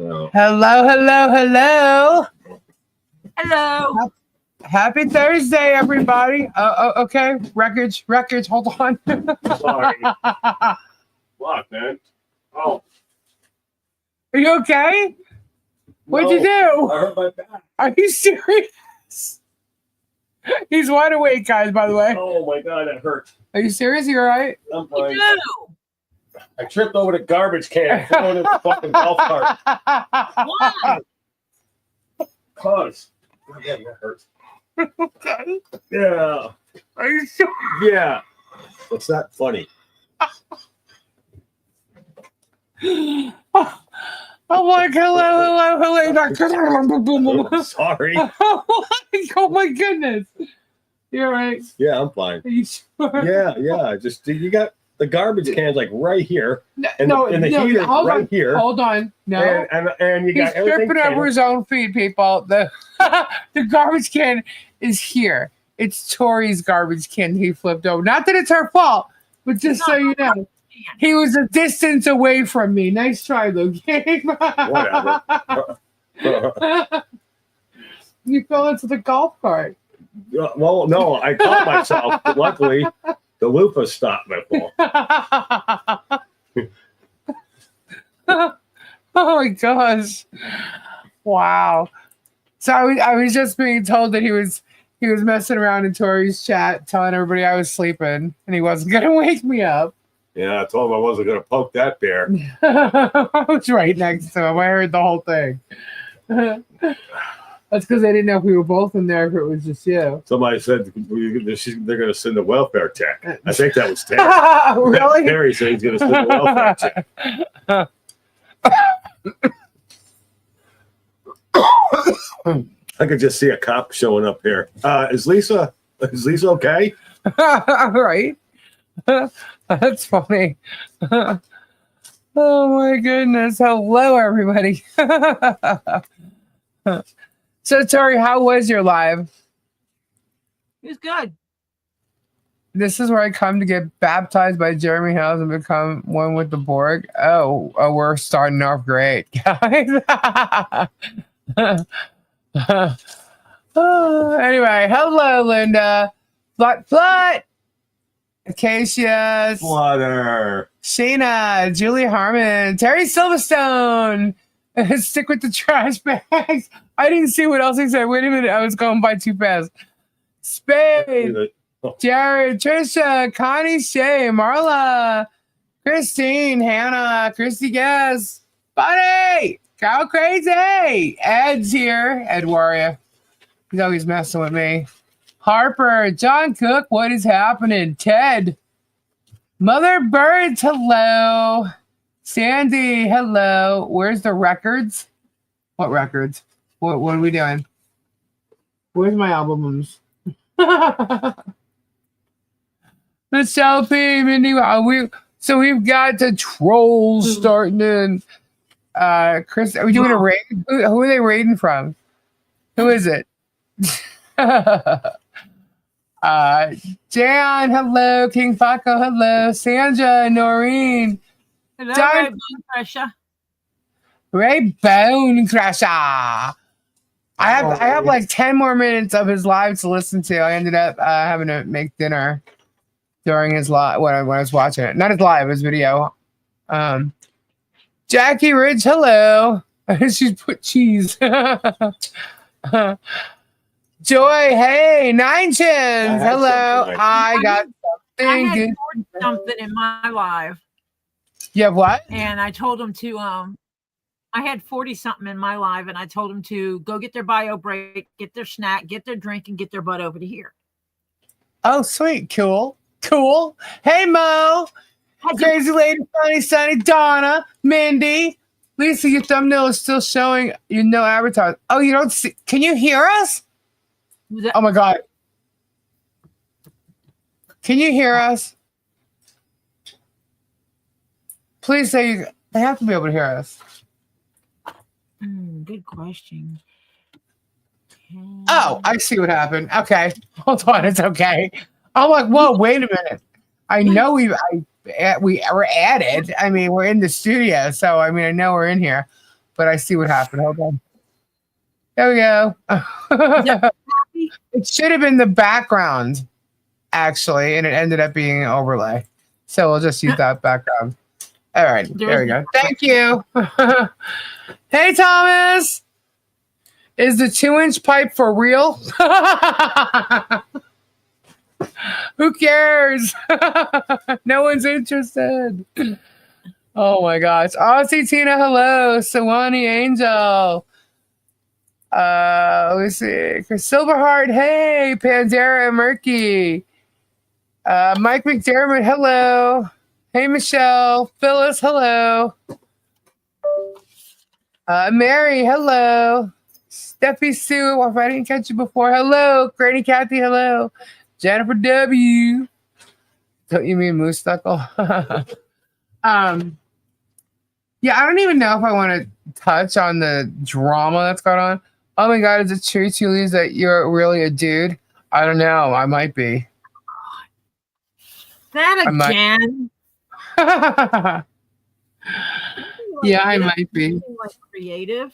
No. Hello. Hello. Happy Thursday, everybody. Okay. Records. Hold on. Sorry. What, man? Oh. Are you okay? What'd you do? I hurt my back. Are you serious? He's wide awake, guys, by the way. Oh, my God, that hurt. Are you serious? You all right? I'm fine. I tripped over the garbage can throwing in the fucking golf cart. Why? Cause. Yeah, that hurts. Okay. Yeah. Are you sure? Yeah. It's not funny. I'm like, hello, doctor. Sorry. Oh my goodness. You're right. Yeah, I'm fine. Are you sure? Yeah. Just you got the garbage cans like right here, and No, the heater right here. Hold on. No. And you got He's everything. tripping over his own feet, people. The garbage can is here. It's Tori's garbage can he flipped over. Not that it's her fault, but just so you know. He was a distance away from me. Nice try, Luke. Whatever. You fell into the golf cart. Well, no, I caught myself, but luckily the loofah stopped my fall. Oh my gosh. Wow. So I was just being told that he was messing around in Tori's chat, telling everybody I was sleeping and he wasn't gonna wake me up. Yeah, I told him I wasn't gonna poke that bear. I was right next to him. I heard the whole thing. That's because I didn't know if we were both in there, if it was just you. Somebody said they're going to send a welfare check. I think that was Terry. Really? Terry said he's going to send a welfare check. I could just see a cop showing up here. Is Lisa okay? Right. That's funny. Oh my goodness. Hello, everybody. So, Tori, how was your live? It was good. This is where I come to get baptized by Jeremy House and become one with the Borg. Oh, we're starting off great, guys. Anyway, hello, Linda. Flut. Acacia. Flutter. Shayna. Julie Harmon. Terry Silverstone. Stick with the trash bags. I didn't see what else he said. Wait a minute. I was going by too fast. Spade. Jared. Trisha. Connie. Shay. Marla. Christine. Hannah. Christy Guess. Buddy. Go crazy. Ed's here. Ed Warrior. He's always messing with me. Harper. John Cook. What is happening? Ted. Mother Birds. Hello. Sandy, hello. Where's the records? What records? What are we doing? Where's my albums? Michelle P. Mindy, so we've got the trolls starting in. Chris, are we doing a raid? Who are they raiding from? Who is it? Jan, hello. King Faco, hello. Sandra, Noreen. Hello, Ray Bone Crusher. Ray Bone Crusher. I have like 10 more minutes of his live to listen to. I ended up having to make dinner during his live when I was watching it. Not his live, his video. Jackie Ridge, hello. She's put cheese. Joy, hey, 9 chins. Hello. I got something. I had something in my live. You have what? And I told them to I had 40 something in my live, and I told them to go get their bio break, get their snack, get their drink, and get their butt over to here. Oh, sweet. Cool. Hey, Mo. Crazy Lady, Sunny, Donna, Mindy. Lisa, your thumbnail is still showing you no avatar. Oh, you don't see. Can you hear us? Oh my God. Can you hear us? Please say they have to be able to hear us. Good question. Oh, I see what happened. Okay. Hold on. It's okay. I'm like, whoa, wait a minute. I know we were added. I mean, we're in the studio. So, I mean, I know we're in here. but I see what happened. Hold on. There we go. It should have been the background, actually, and it ended up being an overlay. So we'll just use that background. All right, there we go. Thank you. Hey, Thomas. Is the 2-inch pipe for real? Who cares? No one's interested. Oh my gosh. Aussie Tina, hello. Sawani Angel. Let's see. Silverheart, hey. Pandera Murky. Mike McDermott, hello. Hey, Michelle. Phyllis, hello. Mary, hello. Steffi Sue, if I didn't catch you before, hello. Granny Kathy, hello. Jennifer W. Don't you mean Moose Knuckle? Yeah, I don't even know if I want to touch on the drama that's going on. Oh my God, is it true, Julius, that you're really a dude? I don't know. I might be. That again? Yeah, I might be. Like creative.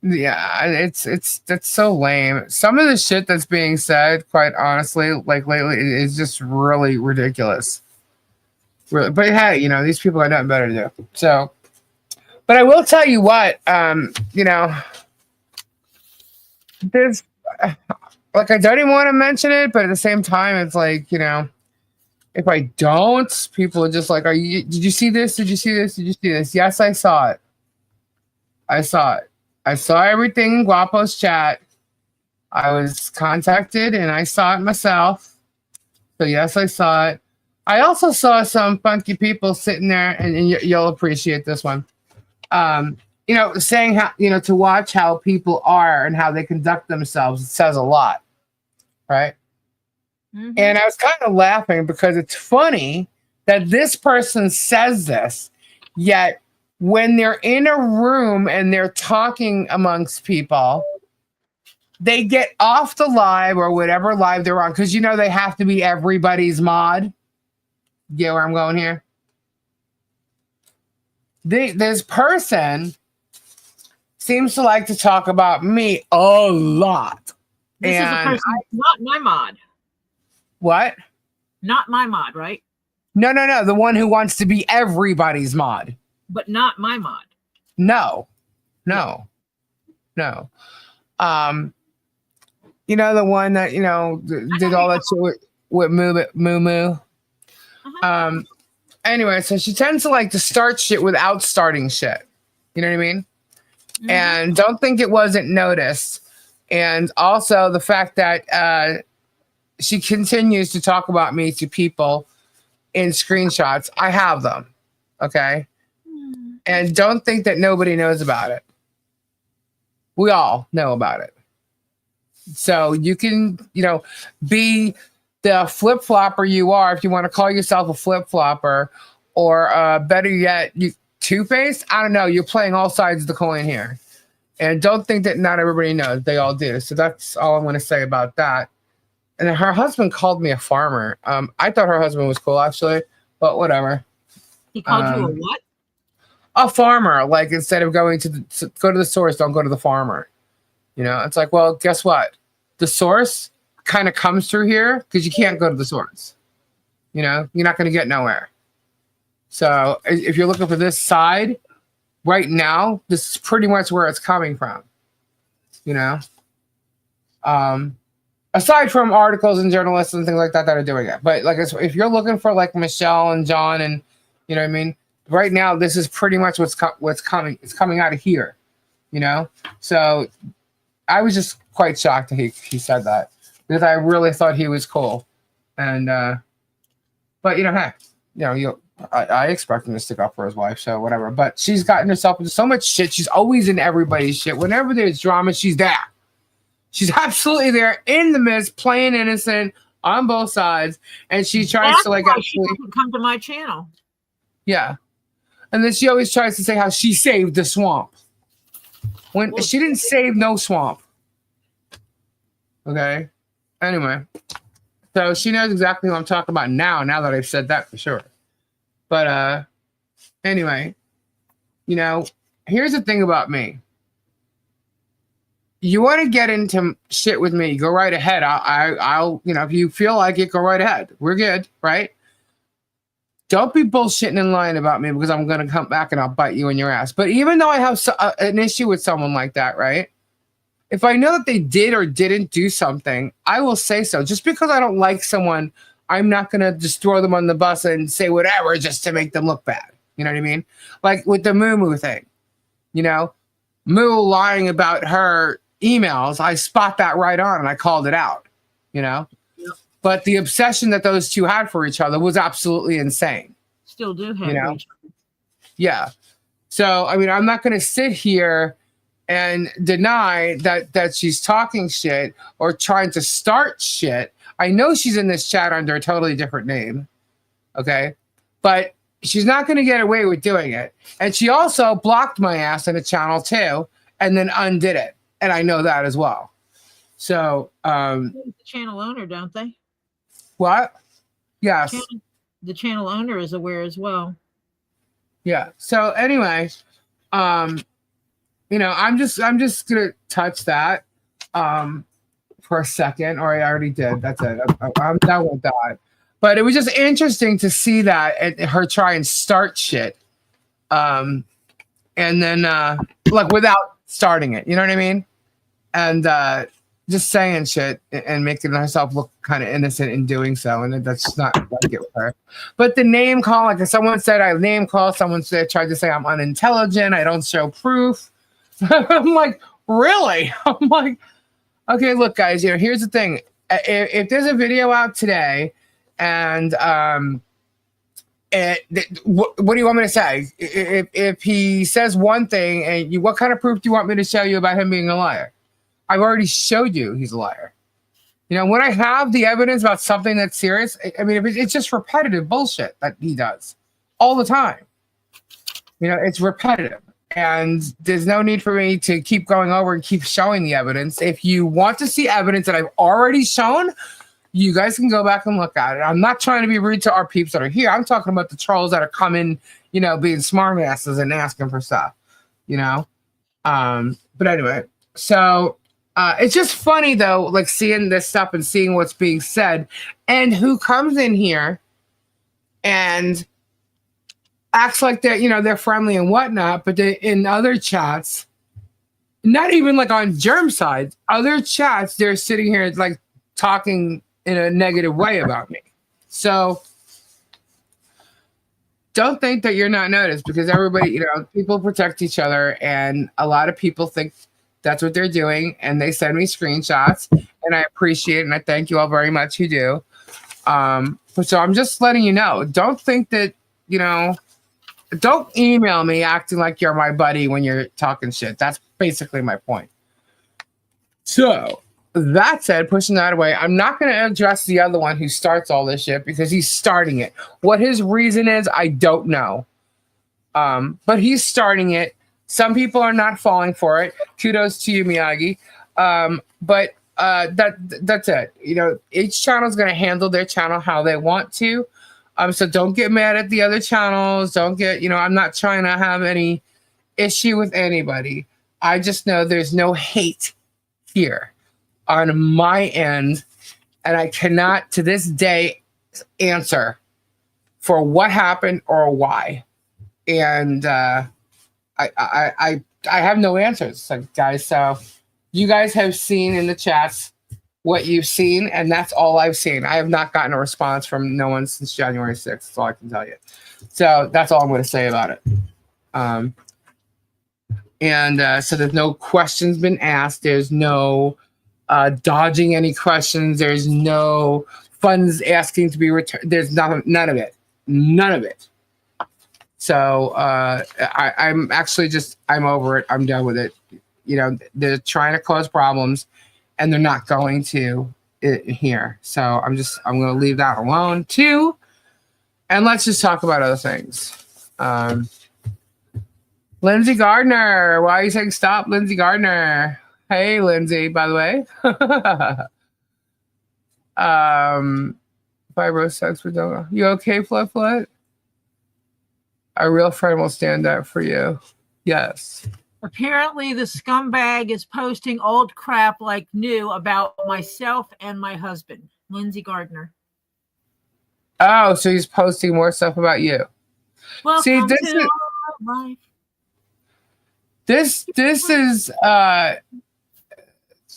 Yeah, that's so lame. Some of the shit that's being said, quite honestly, like lately, is just really ridiculous. Really, but hey, you know, these people got nothing better to do. So, but I will tell you what, you know, there's like I don't even want to mention it, but at the same time, it's like, you know, if I don't, people are just like, "Are you? Did you see this? Did you see this? Did you see this?" Yes, I saw it. I saw it. I saw everything in Guapo's chat. I was contacted and I saw it myself. So yes, I saw it. I also saw some funky people sitting there, and you'll appreciate this one. You know, saying how, you know, to watch how people are and how they conduct themselves, it says a lot, right? Mm-hmm. And I was kind of laughing because it's funny that this person says this, yet when they're in a room and they're talking amongst people, they get off the live or whatever live they're on, because you know they have to be everybody's mod. Get where I'm going here? This person seems to like to talk about me a lot. This is a person, not my mod. What? Not my mod, right? No. The one who wants to be everybody's mod. But not my mod. No. You know, the one that, you know, did all that shit with Moo. Anyway, so she tends to like to start shit without starting shit. You know what I mean? Mm-hmm. And don't think it wasn't noticed. And also the fact that she continues to talk about me to people in screenshots. I have them. Okay? Mm-hmm. And don't think that nobody knows about it. We all know about it. So you can, you know, be the flip-flopper you are, if you want to call yourself a flip-flopper, or better yet, you two-faced. I don't know. You're playing all sides of the coin here. And don't think that not everybody knows. They all do. So that's all I'm going to say about that. And her husband called me a farmer. I thought her husband was cool, actually, but whatever. He called you a what? A farmer. Like, instead of going to go to the source, don't go to the farmer. You know, it's like, well, guess what? The source kind of comes through here because you can't go to the source. You know, you're not going to get nowhere. So if you're looking for this side right now, this is pretty much where it's coming from. You know, aside from articles and journalists and things like that are doing it. But like, if you're looking for like Michelle and John and, you know what I mean? Right now, this is pretty much what's coming. It's coming out of here, you know? So I was just quite shocked that he said that, because I really thought he was cool. And, but you know, heck, you know, I expect him to stick up for his wife, so whatever. But she's gotten herself into so much shit. She's always in everybody's shit. Whenever there's drama, she's there. She's absolutely there in the midst, playing innocent on both sides. And she tries to like actually come to my channel. Yeah. And then she always tries to say how she saved the swamp. When she didn't save no swamp. Okay. Anyway. So she knows exactly what I'm talking about now that I've said that for sure. But anyway, you know, here's the thing about me. You want to get into shit with me, go right ahead. I'll, if you feel like it, go right ahead. We're good, right? Don't be bullshitting and lying about me because I'm going to come back and I'll bite you in your ass. But even though I have an issue with someone like that, right? If I know that they did or didn't do something, I will say so. Just because I don't like someone, I'm not going to just throw them on the bus and say whatever just to make them look bad. You know what I mean? Like with the Moo thing, Moo lying about her emails, I spot that right on and I called it out, Yep. But the obsession that those two had for each other was absolutely insane. Still do have Yeah. So, I mean, I'm not going to sit here and deny that she's talking shit or trying to start shit. I know she's in this chat under a totally different name. Okay. But she's not going to get away with doing it. And she also blocked my ass in a channel too and then undid it. And I know that as well. So, the channel owner, don't they? What? Yes. The channel owner is aware as well. Yeah. So anyway, I'm just gonna touch that for a second, or I already did. That's it. I'm done with that. But it was just interesting to see that and her try and start shit, and then like without starting it. You know what I mean? And just saying shit and making herself look kind of innocent in doing so, and that's just not like it with her. But the name call, like if someone said I name call, someone tried to say I'm unintelligent, I don't show proof. I'm like, really? I'm like, okay, look, guys, here's the thing. If there's a video out today, and what do you want me to say? If he says one thing, and what kind of proof do you want me to show you about him being a liar? I've already showed you he's a liar. When I have the evidence about something that's serious, I mean, if it's just repetitive bullshit that he does all the time. It's repetitive. And there's no need for me to keep going over and keep showing the evidence. If you want to see evidence that I've already shown, you guys can go back and look at it. I'm not trying to be rude to our peeps that are here. I'm talking about the trolls that are coming, being smart asses and asking for stuff, But anyway, so it's just funny, though, like seeing this stuff and seeing what's being said and who comes in here and acts like they're friendly and whatnot, but in other chats, not even like on Germ side, other chats, they're sitting here like talking in a negative way about me. So don't think that you're not noticed, because everybody, people protect each other, and a lot of people think that's what they're doing, and they send me screenshots, and I appreciate it, and I thank you all very much who do. So I'm just letting you know. Don't think that, don't email me acting like you're my buddy when you're talking shit. That's basically my point. So that said, pushing that away, I'm not going to address the other one who starts all this shit because he's starting it. What his reason is, I don't know. But he's starting it. Some people are not falling for it. Kudos to you, Miyagi. But that's it. Each channel is going to handle their channel how they want to. So don't get mad at the other channels. Don't get, I'm not trying to have any issue with anybody. I just know there's no hate here on my end. And I cannot to this day answer for what happened or why. And I have no answers, guys. So you guys have seen in the chats what you've seen, and that's all I've seen. I have not gotten a response from no one since January 6th. That's all I can tell you. So that's all I'm going to say about it. So there's no questions been asked. There's no dodging any questions. There's no funds asking to be returned. There's none of it. None of it. So I'm actually I'm over it. I'm done with it. They're trying to cause problems, and they're not going to here. So I'm going to leave that alone too. And let's just talk about other things. Lindsay Gardner. Why are you saying stop, Lindsay Gardner? Hey, Lindsay, by the way. Fibro sex with Dona. You okay, Flut Flut? A real friend will stand up for you. Yes. Apparently, the scumbag is posting old crap like new about myself and my husband, Lindsay Gardner. Oh, so he's posting more stuff about you. Welcome See, this to is our life. this is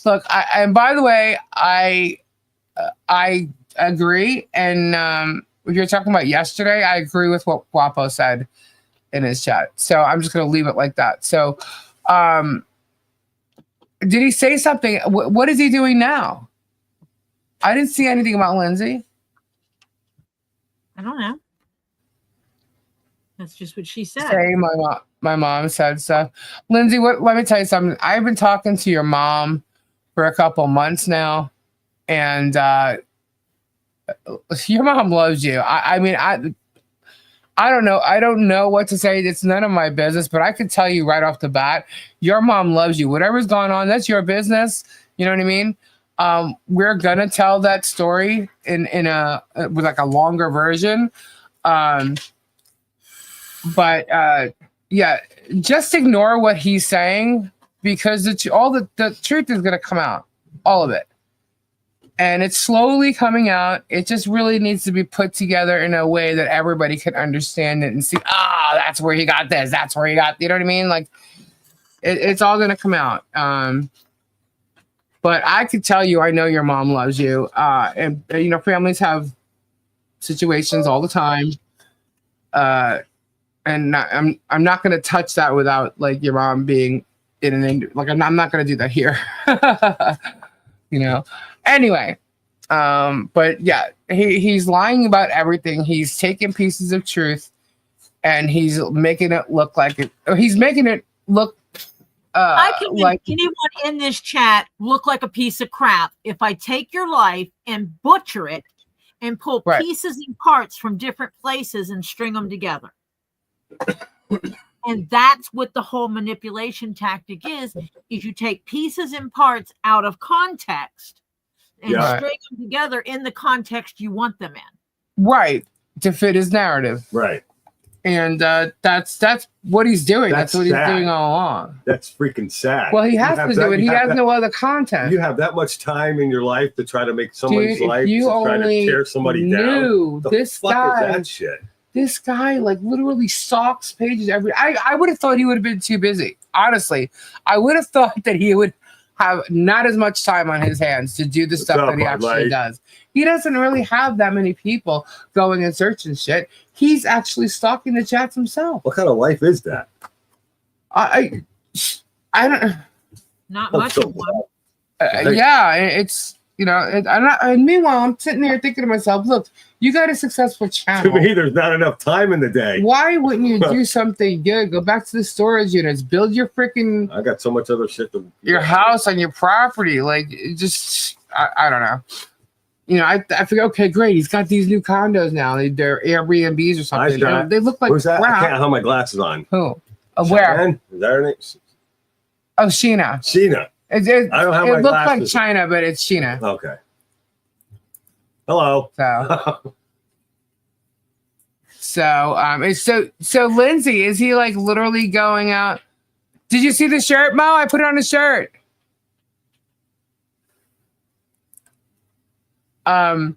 look. And by the way, I agree. And what you're talking about yesterday, I agree with what Guapo said in his chat. So I'm just gonna leave it like that. So, did he say something? What is he doing now? I didn't see anything about Lindsay. I don't know. That's just what she said. Say my mom said stuff. Lindsay, let me tell you something. I've been talking to your mom for a couple months now, and your mom loves you. I mean, I don't know. I don't know what to say. It's none of my business, but I can tell you right off the bat, your mom loves you. Whatever's going on, that's your business. You know what I mean? We're gonna tell that story in a with like a longer version. But yeah, just ignore what he's saying because all the truth is gonna come out, all of it. And it's slowly coming out. It just really needs to be put together in a way that everybody can understand it and see, that's where he got this. That's where he got, you know what I mean? Like, it's all going to come out. But I could tell you, I know your mom loves you. And, you know, families have situations all the time. And I'm not going to touch that without, like, your mom being in like, I'm not going to do that here. You know? Anyway, but yeah, he's lying about everything. He's taking pieces of truth and he's making it look like it. He's making it look I can make like anyone in this chat look like a piece of crap if I take your life and butcher it and pull pieces and parts from different places and string them together. And that's what the whole manipulation tactic is you take pieces and parts out of context and string them together in the context you want them in. Right. To fit his narrative. Right. And that's what he's doing. That's what he's doing all along. That's freaking sad. Well, he has to do it. He has no other content. You have that much time in your life to try to make someone's life, to try to tear somebody down. This guy, is that shit? This guy like literally stalks pages every. I would have thought he would have been too busy. Honestly, I would have thought that he would have not as much time on his hands to do the stuff that he actually does. He doesn't really have that many people going and searching shit. He's actually stalking the chats himself. What kind of life is that? I don't. Not much of one. Yeah, it's you know. I'm not. And meanwhile, I'm sitting here thinking to myself, look, you got a successful channel. To me, there's not enough time in the day. Why wouldn't you do something good? Go back to the storage units. Build your freaking. I got so much other shit to. Your house on your property, like just. I don't know. You know, I figure, okay, great. He's got these new condos now. They're Airbnbs or something. They look like who's that? crap. I can't have my glasses on. Who? Where? Is that her name? Oh, Sheena. Sheena. I don't have my glasses. It looks like China, but it's Sheena. Okay. Hello. So Lindsay, is he like literally going out? Did you see the shirt, Mo? I put it on the shirt. So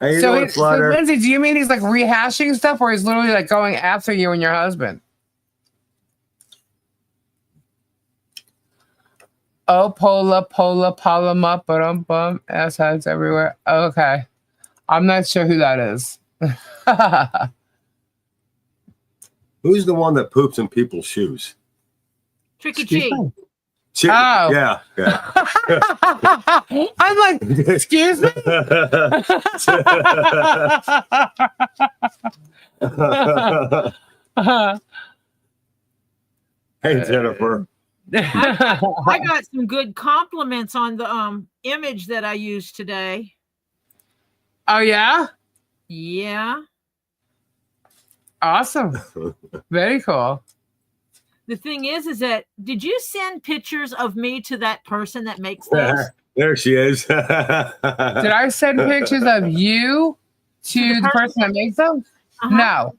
Lindsay, do you mean he's like rehashing stuff, or he's literally like going after you and your husband? Oh, Polamop, bum, ass heads everywhere. Okay, I'm not sure who that is. Who's the one that poops in people's shoes? Tricky G. Oh. Yeah. I'm like, excuse me? Hey, Jennifer. I got some good compliments on the image that I used today. Oh, yeah? Yeah. Awesome. Very cool. The thing is that did you send pictures of me to that person that makes those? There she is. Did I send pictures of you to the person that makes them? No.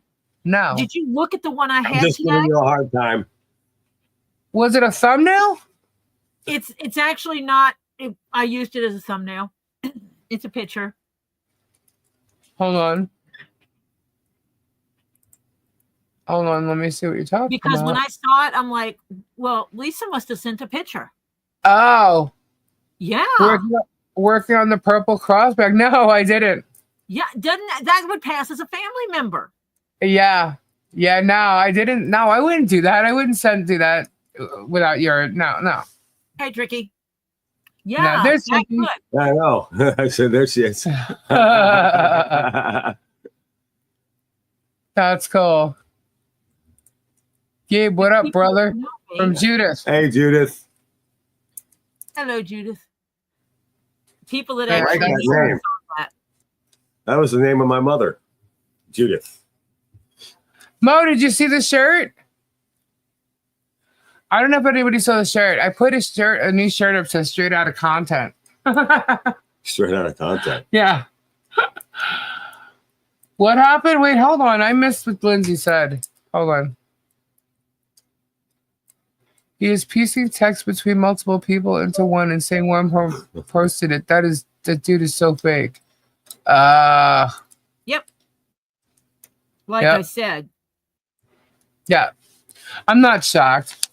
Did you look at the one I had just today? giving you a hard time. Was it a thumbnail? It's actually not. I used it as a thumbnail. It's a picture. Hold on. Hold on, let me see what you're talking Because about. when I saw it, I'm like, well, Lisa must have sent a picture. Oh, Yeah. working on the purple crossback. No, I didn't. Yeah, doesn't that would pass as a family member? Yeah. Yeah, no, I didn't. No, I wouldn't do that. I wouldn't do that without your no. Hey, Tricky. No, Yeah, there's that something. good. I know. I said there she is. That's cool. Gabe, what up, brother? From Judith. Hey, Judith. Hello, Judith. People that I like actually that know name. that. That was the name of my mother, Judith. Mo, did you see the shirt? I don't know if anybody saw the shirt. I put a new shirt up to straight out of content. Straight out of content. Yeah. What happened? Wait, hold on. I missed what Lindsay said. Hold on. He is piecing text between multiple people into one and saying one posted it. That dude is so fake. Yep. Like Yep. I said. Yeah. I'm not shocked.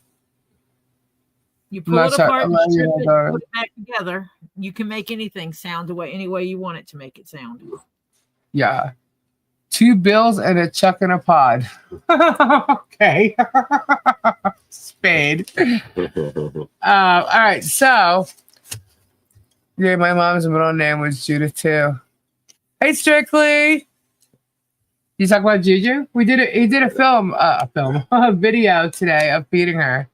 You pull it apart and strip it, sorry. put it back together. You can make anything sound any way you want it to make it sound. Yeah. 2 bills and a chuck and a pod. Okay. Spade. All right. So, yeah, my mom's middle name was Judith too. Hey, Strictly. You talk about Juju? He did a video today of feeding her.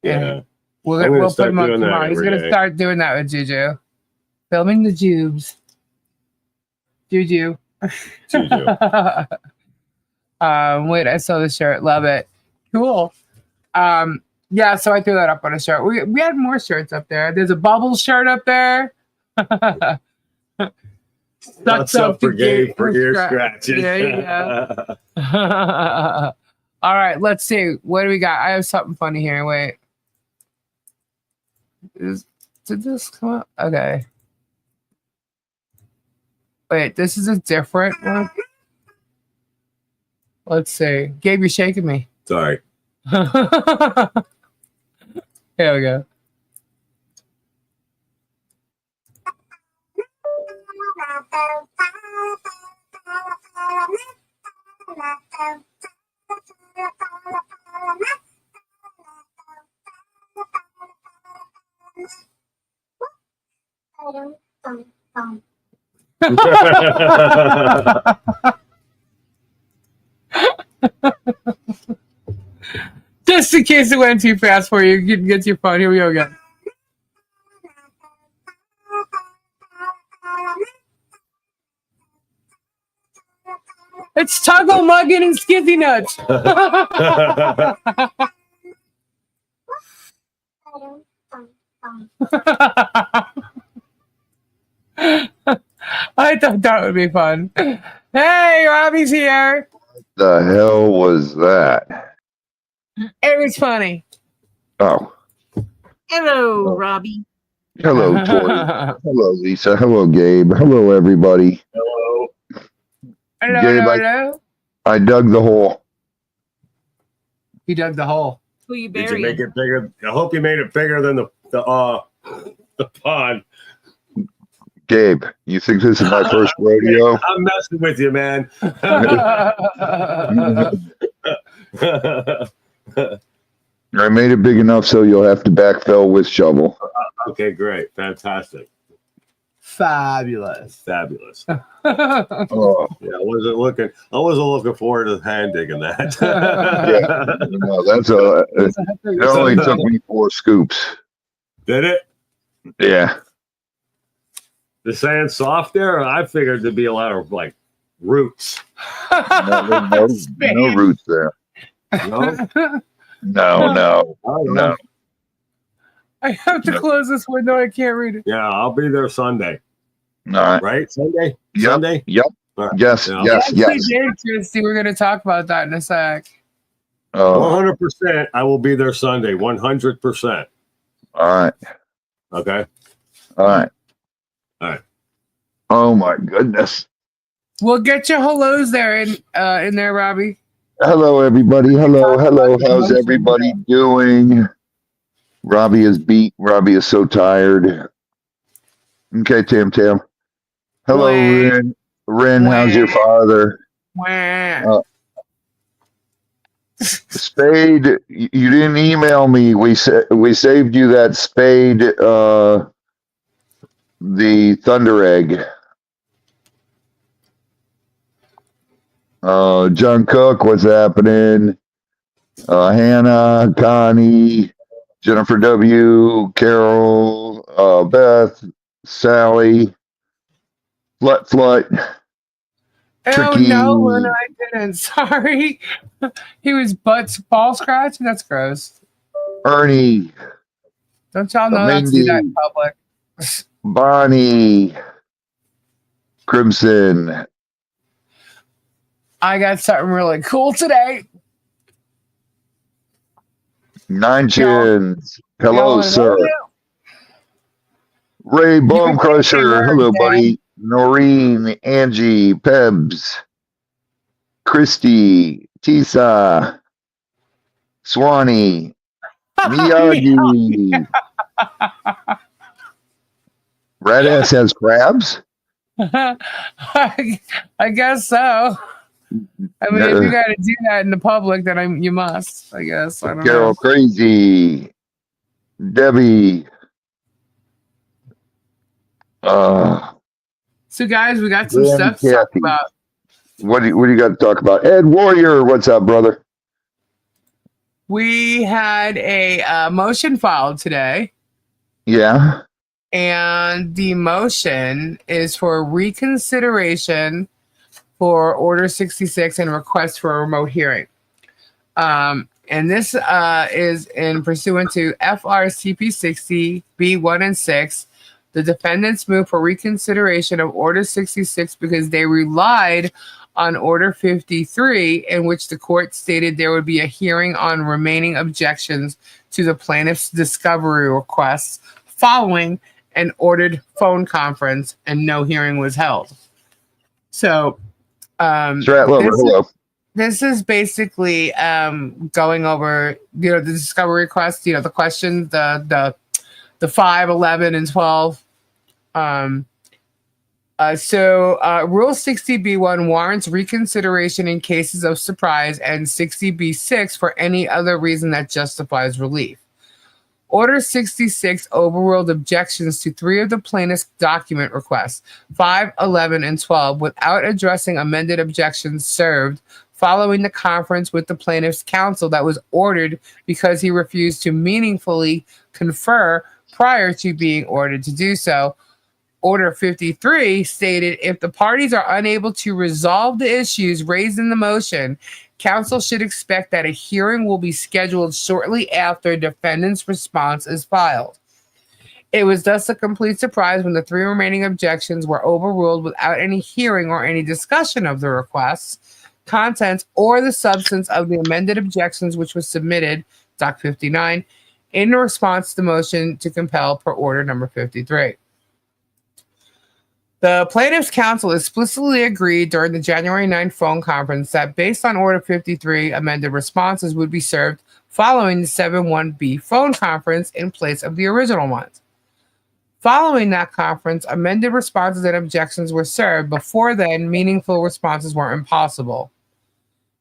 Yeah. We'll put him up doing that tomorrow. He's every gonna day. start doing that with Juju. Filming the Jubes. Juju. Juju. Wait, I saw the shirt. Love it. Cool. Yeah, so I threw that up on a shirt. We had more shirts up there. There's a bubble shirt up there. What's up for Gabe for ear scratching? There you go. All right, let's see. What do we got? I have something funny here. Wait. Did this come up? Okay. Wait, this is a different one. Let's see. Gabe, you're shaking me. Sorry. Here we go. Just in case it went too fast for you, you can get to your phone. Here we go again. It's Tuggle Muggin and Skippy Nuts. I thought that would be fun. Hey, Robbie's here. The hell was that? It was funny. Oh, Hello, Robbie. hello, Tori. Hello, Lisa. Hello, Gabe. Hello, everybody. Hello. Hello, Gabe, hello. I dug the hole. He dug the hole. Who you Did you burying? make it bigger? I hope you made it bigger than the pond. Gabe, you think this is my first rodeo? I'm messing with you, man. I made it big enough so you'll have to backfill with shovel. Okay, great. Fantastic. Fabulous. Fabulous. Oh, Yeah, I wasn't looking forward to hand digging that. yeah. No, it only took me 4 scoops. Did it? Yeah. The sand soft there? I figured there'd be a lot of like roots. No roots there. No? No. I have to close this window. I can't read it. Yeah, I'll be there Sunday. All right. Right? Sunday? Yep. Sunday? Yep. All right. Yes. Yeah. Yes. Yes. Christy, we're going to talk about that in a sec. Oh, 100%. I will be there Sunday. 100%. all right. Okay. All right. All right. Oh my goodness. We'll get your hellos there in there, Robbie. Hello, everybody. Hello, hello. How's Emotions. everybody doing? Robbie is beat. Robbie is so tired. Okay, Tam Tam. Hello, Wah. Rin. Rin, Wah. how's your father? Wah. Spade, you didn't email me. We saved you that Spade, the Thunder Egg. John Cook, what's happening? Hannah, Connie, Jennifer W, Carol, Beth, Sally, Flut, Oh Tricky, no, Luna, I didn't. Sorry. He was ball scratching. That's gross. Ernie, Don't y'all know not to do that in Mindy, public? Bonnie, Crimson. I got something really cool today. Nine Y'all- Chins. y'all Hello, wanna sir. know? Ray You Bone can Crusher. say Hello, words, buddy. Noreen, Angie, Pebs, Christy, Tisa, Swanee, Miyagi. Red Ass has crabs? I guess so. I mean, if you got to do that in the public, then you must. I guess. I don't Carol know. Crazy. Debbie. So, guys, we got some Dan stuff to talk Kathy. about. What do you got to talk about? Ed Warrior, what's up, brother? We had a motion filed today, Yeah. and the motion is for reconsideration for Order 66 and request for a remote hearing. And this is in pursuant to FRCP 60 B1 and 6. The defendants moved for reconsideration of Order 66 because they relied on Order 53, in which the court stated there would be a hearing on remaining objections to the plaintiff's discovery requests following an ordered phone conference, and no hearing was held. So, hello. this is basically going over, the discovery request, the questions, the 5, 11, and 12. Rule 60B1 warrants reconsideration in cases of surprise, and 60B6 for any other reason that justifies relief. Order 66 overruled objections to 3 of the plaintiff's document requests, 5, 11, and 12, without addressing amended objections served following the conference with the plaintiff's counsel that was ordered because he refused to meaningfully confer prior to being ordered to do so. Order 53 stated if the parties are unable to resolve the issues raised in the motion, counsel should expect that a hearing will be scheduled shortly after defendant's response is filed. It was thus a complete surprise when the 3 remaining objections were overruled without any hearing or any discussion of the requests, contents, or the substance of the amended objections which was submitted, Doc 59, in response to the motion to compel per order number 53. The plaintiff's counsel explicitly agreed during the January 9th phone conference that based on Order 53, amended responses would be served following the 7-1B phone conference in place of the original ones. Following that conference, amended responses and objections were served. Before then, meaningful responses were impossible.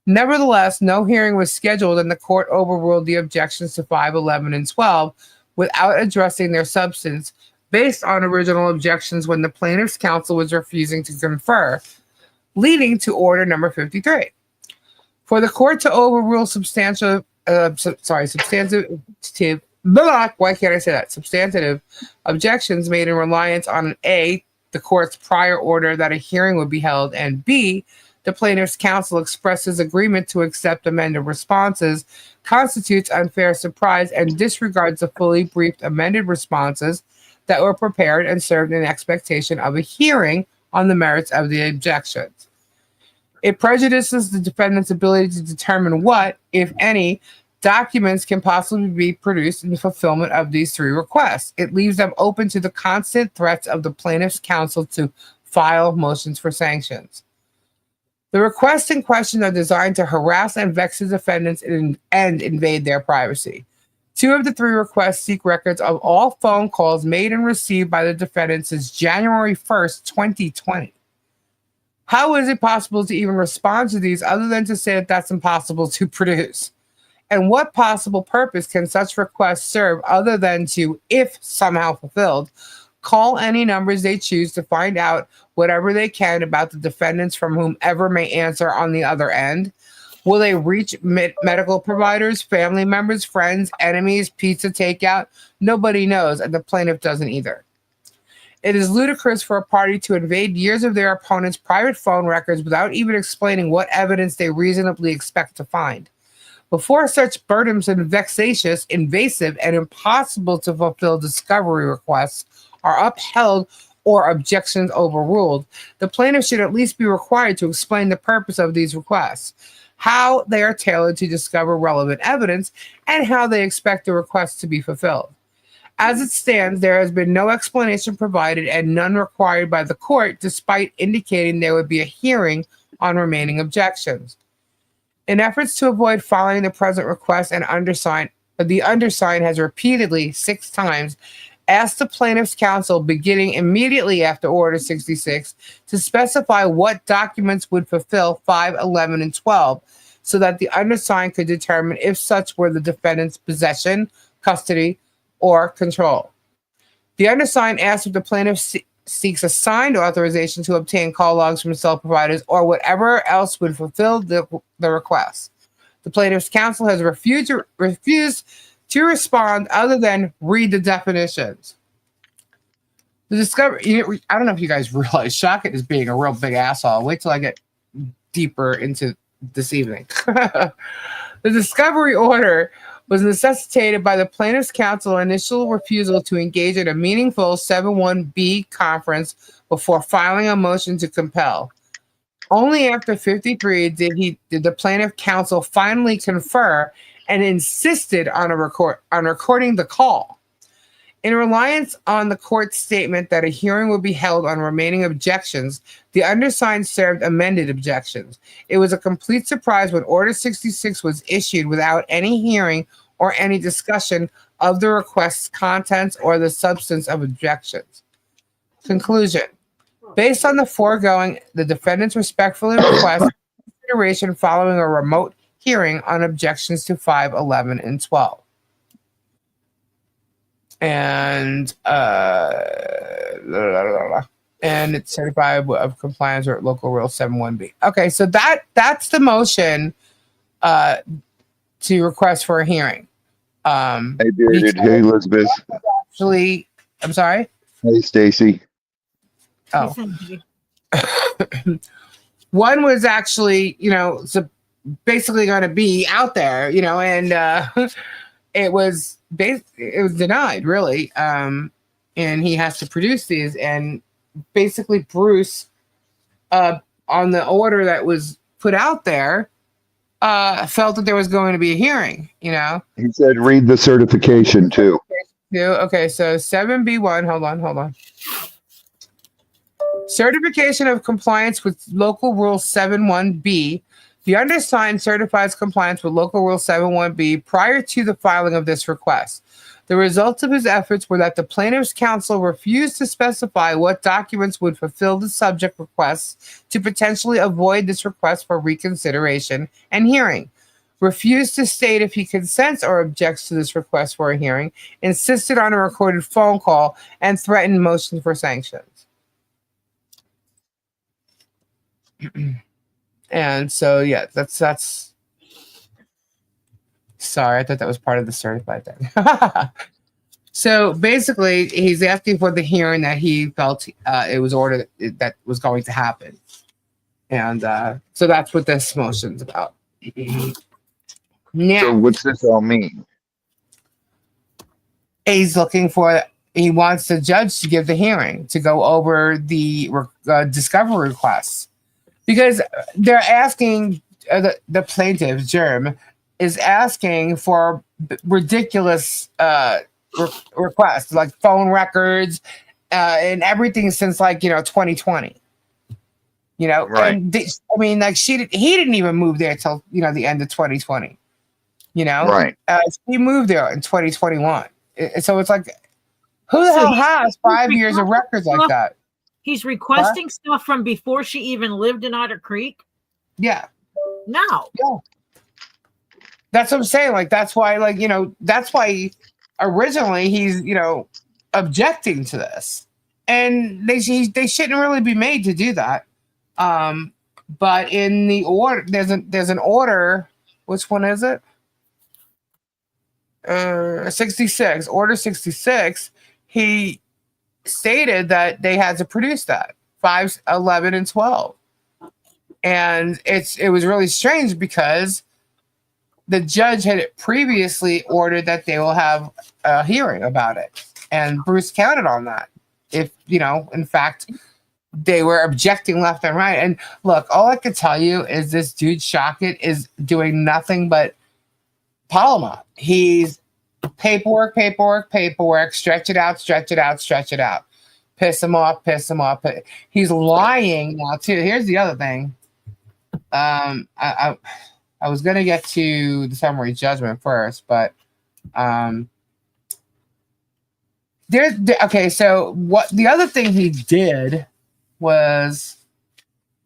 Nevertheless, no hearing was scheduled, and the court overruled the objections to 5, 11, and 12 without addressing their substance, based on original objections when the plaintiff's counsel was refusing to confer, leading to order number 53. For the court to overrule substantive objections made in reliance on A, the court's prior order that a hearing would be held, and B, the plaintiff's counsel expresses agreement to accept amended responses, constitutes unfair surprise and disregards the fully briefed amended responses that were prepared and served in expectation of a hearing on the merits of the objections. It prejudices the defendant's ability to determine what, if any, documents can possibly be produced in the fulfillment of these three requests. It leaves them open to the constant threats of the plaintiff's counsel to file motions for sanctions. The requests in question are designed to harass and vex the defendants and invade their privacy. 2 of the 3 requests seek records of all phone calls made and received by the defendant since January 1st, 2020. How is it possible to even respond to these other than to say that that's impossible to produce? And what possible purpose can such requests serve other than to, if somehow fulfilled, call any numbers they choose to find out whatever they can about the defendants from whomever may answer on the other end? Will they reach medical providers, family members, friends, enemies, pizza takeout? Nobody knows, and the plaintiff doesn't either. It is ludicrous for a party to invade years of their opponent's private phone records without even explaining what evidence they reasonably expect to find. Before such burdensome, vexatious, invasive, and impossible to fulfill discovery requests are upheld or objections overruled, the plaintiff should at least be required to explain the purpose of these requests, how they are tailored to discover relevant evidence, and how they expect the request to be fulfilled. As it stands, there has been no explanation provided and none required by the court, despite indicating there would be a hearing on remaining objections. In efforts to avoid filing the present request, the undersigned has repeatedly, 6 times, asked the plaintiff's counsel, beginning immediately after Order 66, to specify what documents would fulfill 5, 11, and 12, so that the undersigned could determine if such were the defendant's possession, custody, or control. The undersigned asked if the plaintiff seeks a signed authorization to obtain call logs from cell providers or whatever else would fulfill the request. The plaintiff's counsel has refused to respond other than read the definitions. The discovery, I don't know if you guys realize, Shochet is being a real big asshole. Wait till I get deeper into this evening. The discovery order was necessitated by the plaintiff's counsel's initial refusal to engage in a meaningful 7-1B conference before filing a motion to compel. Only after 53 did the plaintiff counsel finally confer and insisted on recording the call. In reliance on the court's statement that a hearing would be held on remaining objections, the undersigned served amended objections. It was a complete surprise when Order 66 was issued without any hearing or any discussion of the request's contents or the substance of objections. Conclusion. Based on the foregoing, the defendants respectfully request consideration following a remote hearing on objections to 5, 11, and 12. And and it's certified of compliance with local rule 7-1B. Okay, so that's the motion to request for a hearing. Hey, Bearded. Hey, Elizabeth. Actually, I'm sorry. Hey, Stacy. Oh. One was actually, basically going to be out there, and it was denied, really. And he has to produce these. And basically, Bruce, on the order that was put out there, felt that there was going to be a hearing, He said read the certification, too. Okay, so 7B1, hold on. Certification of compliance with local rule 7-1B. The undersigned certifies compliance with local rule 7-1B prior to the filing of this request. The results of his efforts were that the plaintiff's counsel refused to specify what documents would fulfill the subject requests to potentially avoid this request for reconsideration and hearing, refused to state if he consents or objects to this request for a hearing, insisted on a recorded phone call, and threatened motions for sanctions. And so, yeah, that's. Sorry, I thought that was part of the certified thing. So basically, he's asking for the hearing that he felt it was ordered that was going to happen, and so that's what this motion's about. Now, So what's this all mean? He wants the judge to give the hearing to go over the discovery requests. because they're asking the plaintiff, Germ, is asking for ridiculous requests like phone records and everything since 2020. Right. And he didn't even move there till the end of 2020. Right. He moved there in 2021. So it's like, who the hell has 5 years of records like that? He's requesting stuff from before she even lived in Otter Creek. Yeah. No. Yeah. That's what I'm saying. Like, that's why, that's why originally he's, objecting to this. And they shouldn't really be made to do that. But in the order, there's an order. Which one is it? 66. Order 66. He stated that they had to produce that 5, 11, and 12. And it was really strange because the judge had previously ordered that they will have a hearing about it. And Bruce counted on that. If, in fact, they were objecting left and right. And look, all I can tell you is this dude Shochet is doing nothing but Polamop. He's paperwork, stretch it out. Piss him off. He's lying now too. Here's the other thing. I was gonna get to the summary judgment first, but okay. So what the other thing he did was,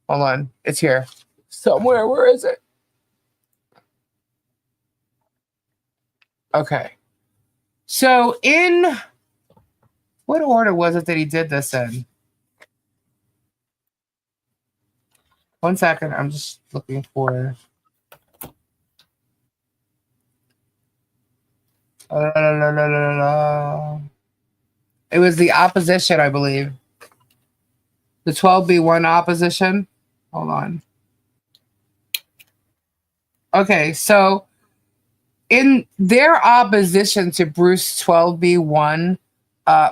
hold on, it's here somewhere. Where is it? Okay. So in what order was it that he did this in? 1 second. I'm just looking for. It was the opposition, I believe. The 12B1 opposition. Hold on. Okay, so in their opposition to Bruce 12B1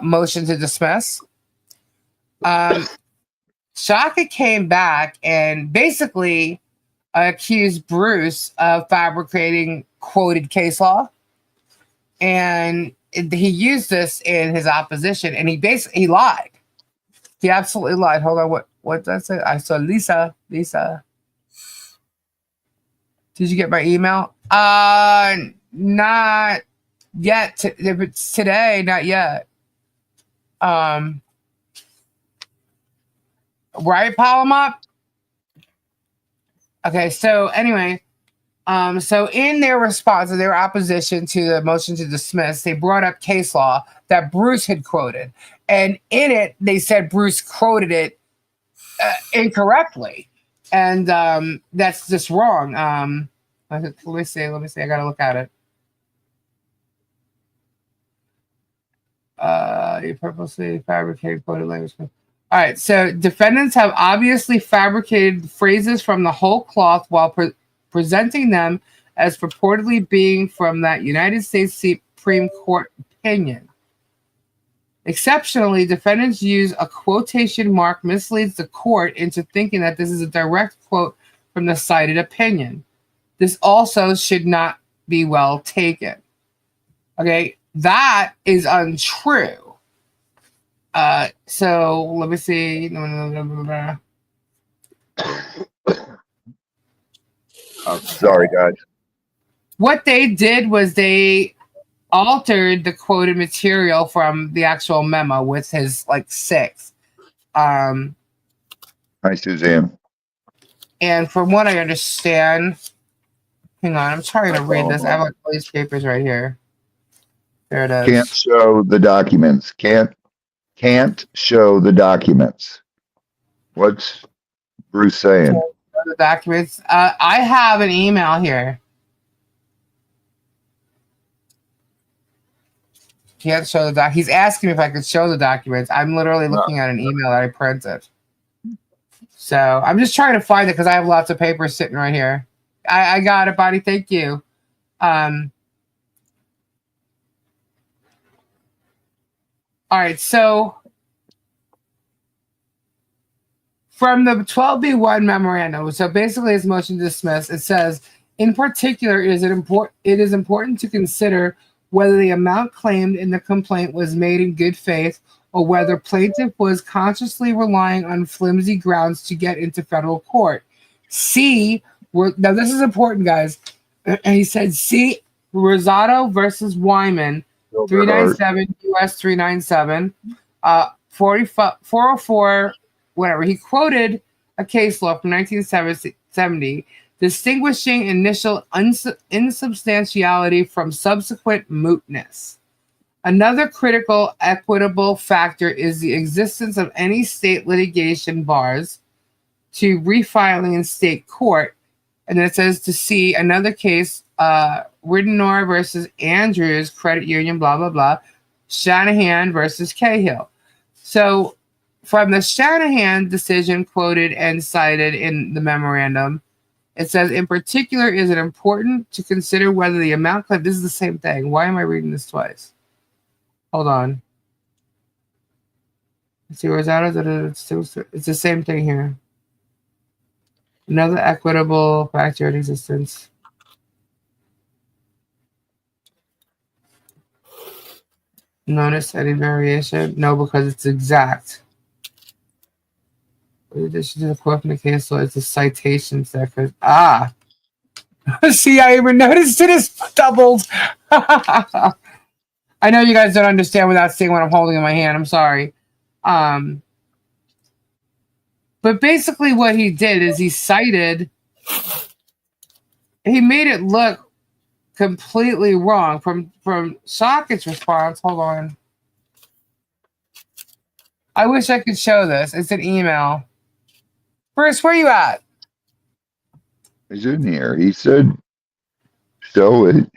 motion to dismiss, Shochet came back and basically accused Bruce of fabricating quoted case law. And he used this in his opposition, and he lied. He absolutely lied. Hold on, what did I say? I saw Lisa. Did you get my email? Not yet. If it's today, not yet. Right, Polamop? Okay, so anyway, so in their response, in their opposition to the motion to dismiss, they brought up case law that Bruce had quoted. And in it, they said Bruce quoted it incorrectly. And that's just wrong. Let me see. I got to look at it. You purposely fabricated quoted language. All right. So defendants have obviously fabricated phrases from the whole cloth while presenting them as purportedly being from that United States Supreme Court opinion. Exceptionally, defendants use a quotation mark misleads the court into thinking that this is a direct quote from the cited opinion. This also should not be well taken. Okay, that is untrue. So let me see. Sorry, guys. What they did was they altered the quoted material from the actual memo with his 6. Hi, Suzanne. And from what I understand, hang on, I'm trying to read this. I have all these papers right here. There it is. Can't show the documents. Can't show the documents. What's Bruce saying? The documents. I have an email here. Can't show the doc. He's asking me if I could show the documents. I'm literally looking at an email that I printed. So I'm just trying to find it because I have lots of papers sitting right here. I got it, buddy. Thank you. All right. So From the 12B1 memorandum, so basically it's motion to dismiss. It says, in particular, it is important to consider whether the amount claimed in the complaint was made in good faith or whether plaintiff was consciously relying on flimsy grounds to get into federal court. Now this is important, guys. And he said, see Rosado versus Wyman, 397 US 397, 404, whatever. He quoted a case law from 1970 distinguishing initial insubstantiality from subsequent mootness. Another critical equitable factor is the existence of any state litigation bars to refiling in state court. And then it says to see another case, Ridenour versus Andrews Credit Union, blah, blah, blah, Shanahan versus Cahill. So from the Shanahan decision quoted and cited in the memorandum, it says, in particular, is it important to consider whether the amount claimed, this is the same thing. Why am I reading this twice? Hold on. Let's see, Rosado, it's the same thing here. Another equitable factor in existence. Notice any variation? No, because it's exact. In addition to the quote from the case law, it's a citation there. See, I even noticed it is doubled. I know you guys don't understand without seeing what I'm holding in my hand. I'm sorry. But basically what he did is he made it look completely wrong from Shochet's response. Hold on. I wish I could show this. It's an email. Bruce, where you at? He's in here. He said, show it.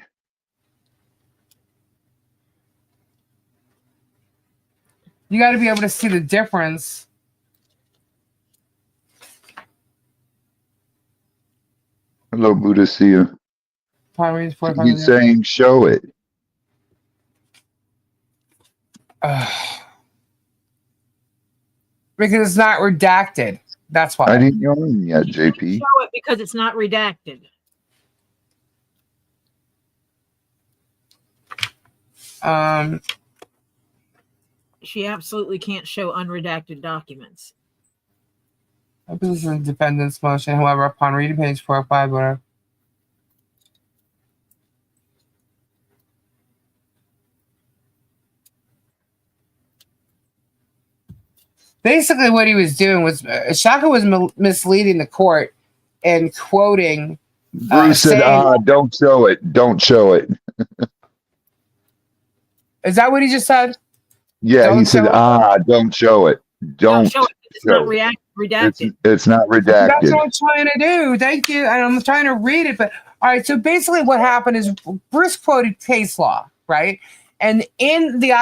You got to be able to see the difference. Hello, Buddha, see you. He's saying, show it. Because it's not redacted. That's why. I didn't know him yet, JP. Show it because it's not redacted. She absolutely can't show unredacted documents. This is a dependence motion. However, upon reading page 4 or 5, whatever. Basically, what he was doing was Shaka was misleading the court and quoting. Bruce said, don't show it. Don't show it. Is that what he just said? Yeah, he said, don't show it. Don't show it. It's not redacted. It's not redacted. That's what I'm trying to do. Thank you. And I'm trying to read it. But all right, so basically what happened is Bruce quoted case law, right? And in the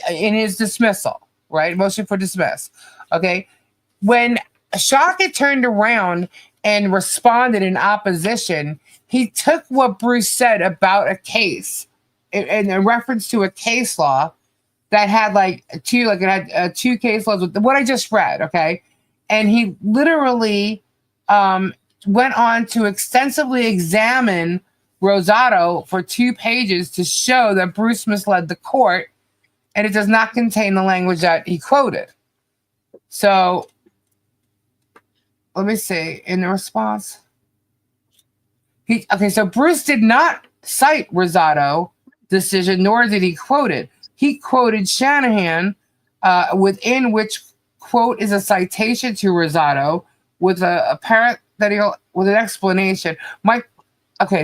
in his dismissal, right? Motion for dismiss. Okay. When Shochet turned around and responded in opposition, he took what Bruce said about a case in reference to a case law that had two case laws with what I just read. Okay. And he literally went on to extensively examine Rosado for 2 pages to show that Bruce misled the court and it does not contain the language that he quoted. So let me see in the response. So Bruce did not cite Rosado decision, nor did he quote it. He quoted Shanahan, within which quote is a citation to Rosado with a parenthetical with an explanation.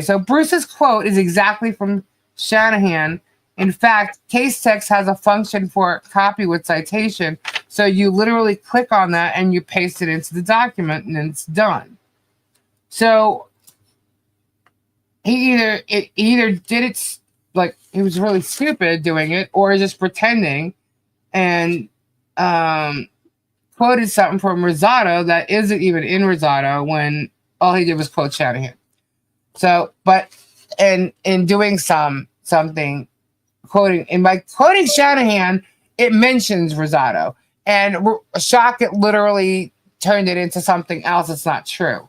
So Bruce's quote is exactly from Shanahan. In fact, case text has a function for copy with citation. So you literally click on that and you paste it into the document and it's done. So he either did it like he was really stupid doing it or just pretending and quoted something from Rosado that isn't even in Rosado when all he did was quote Shanahan. So, but in doing something, by quoting Shanahan, it mentions Rosado. And Shochet literally turned it into something else that's not true.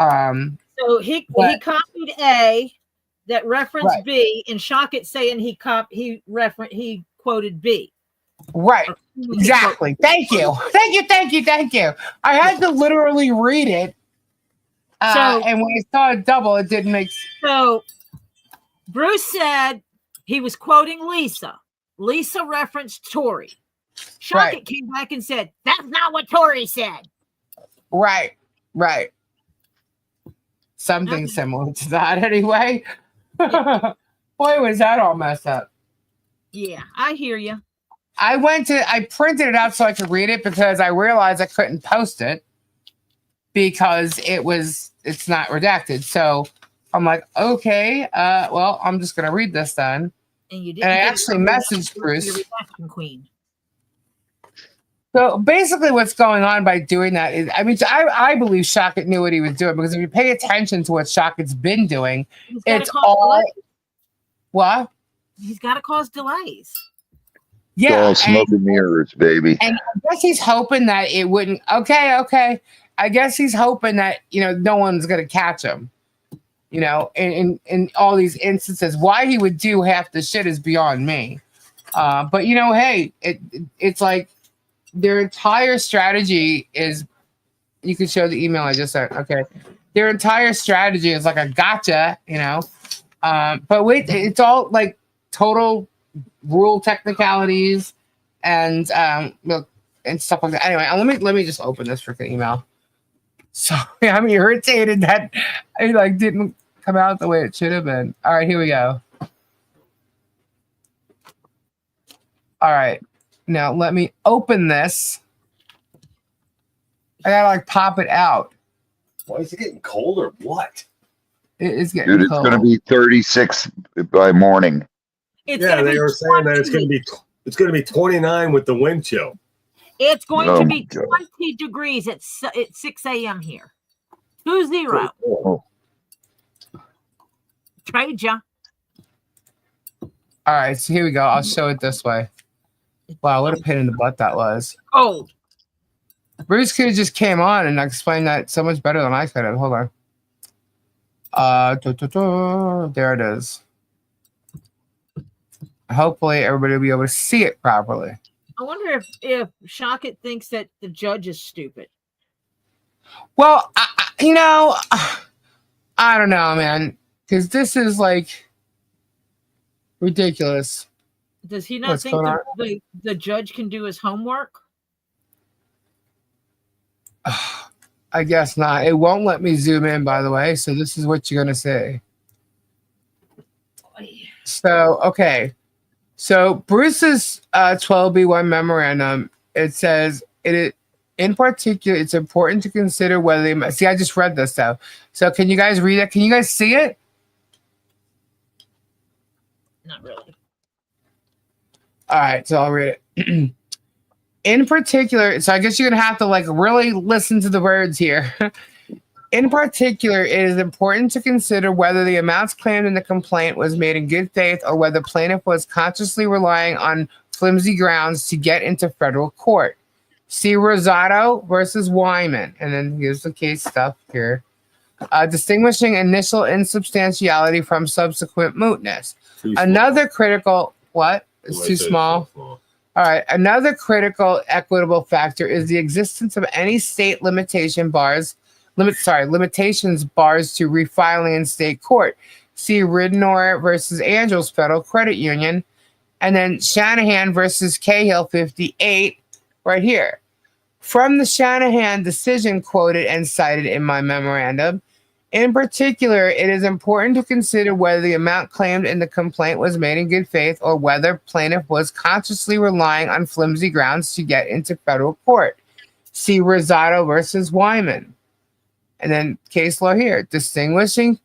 So he copied A that referenced Right. B, and Shochet saying he quoted B. Right. Exactly. Thank you. I had to literally read it. And when I saw it double, it didn't make sense. So Bruce said he was quoting Lisa. Lisa referenced Tori. Shochet came back and said, that's not what Tori said. Right. Something similar to that anyway. Yeah. Boy, was that all messed up. Yeah, I hear you. I printed it out so I could read it because I realized I couldn't post it because it's not redacted. So I'm like, okay, well, I'm just gonna read this then. And I actually messaged Bruce. Queen. So basically, what's going on by doing that is, I believe Shochet knew what he was doing, because if you pay attention to what Shocket's been doing, it's all what? He's got to cause delays. Yeah, it's all smoke and mirrors, baby. And I guess he's hoping that it wouldn't. Okay. I guess he's hoping that no one's gonna catch him. In all these instances, why he would do half the shit is beyond me. But hey, it's like their entire strategy is. You can show the email I just sent. Okay, their entire strategy is like a gotcha. But wait, it's all like total rule technicalities and and stuff like that. Anyway, let me just open this freaking email. So I'm irritated that it didn't come out the way it should have been. All right, here we go. All right, now let me open this. I gotta pop it out. Why is it getting cold or what? It is getting cold. Dude, it's gonna be 36 by morning. They were saying that it's gonna be 29 with the wind chill. It's going to be 20 degrees at 6 a.m. here. 20. Oh. Trade ya. All right, so here we go. I'll show it this way. Wow, what a pain in the butt that was. Cold. Bruce could have just came on and explained that so much better than I could have. Hold on. There it is. Hopefully everybody will be able to see it properly. I wonder if Shochet thinks that the judge is stupid. Well, I don't know, man, because this is ridiculous. Does he not think the judge can do his homework? I guess not. It won't let me zoom in, by the way. So this is what you're gonna say. So okay. So Bruce's 12B1 memorandum, it says in particular, it's important to consider whether they see. I just read this though. So can you guys read it? Can you guys see it? Not really. All right, so I'll read it. In particular, so I guess you're gonna have to really listen to the words here. In particular, it is important to consider whether the amounts claimed in the complaint was made in good faith or whether plaintiff was consciously relying on flimsy grounds to get into federal court. See Rosado versus Wyman. And then here's the case stuff here. Distinguishing initial insubstantiality from subsequent mootness. Another critical, what? It's too small. All right. Another critical equitable factor is the existence of any state limitations bars to refiling in state court. See Ridnour versus Angels Federal Credit Union, and then Shanahan versus Cahill 58 right here. From the Shanahan decision quoted and cited in my memorandum, in particular, it is important to consider whether the amount claimed in the complaint was made in good faith or whether plaintiff was consciously relying on flimsy grounds to get into federal court. See Rosado versus Wyman. And then case law here, distinguishing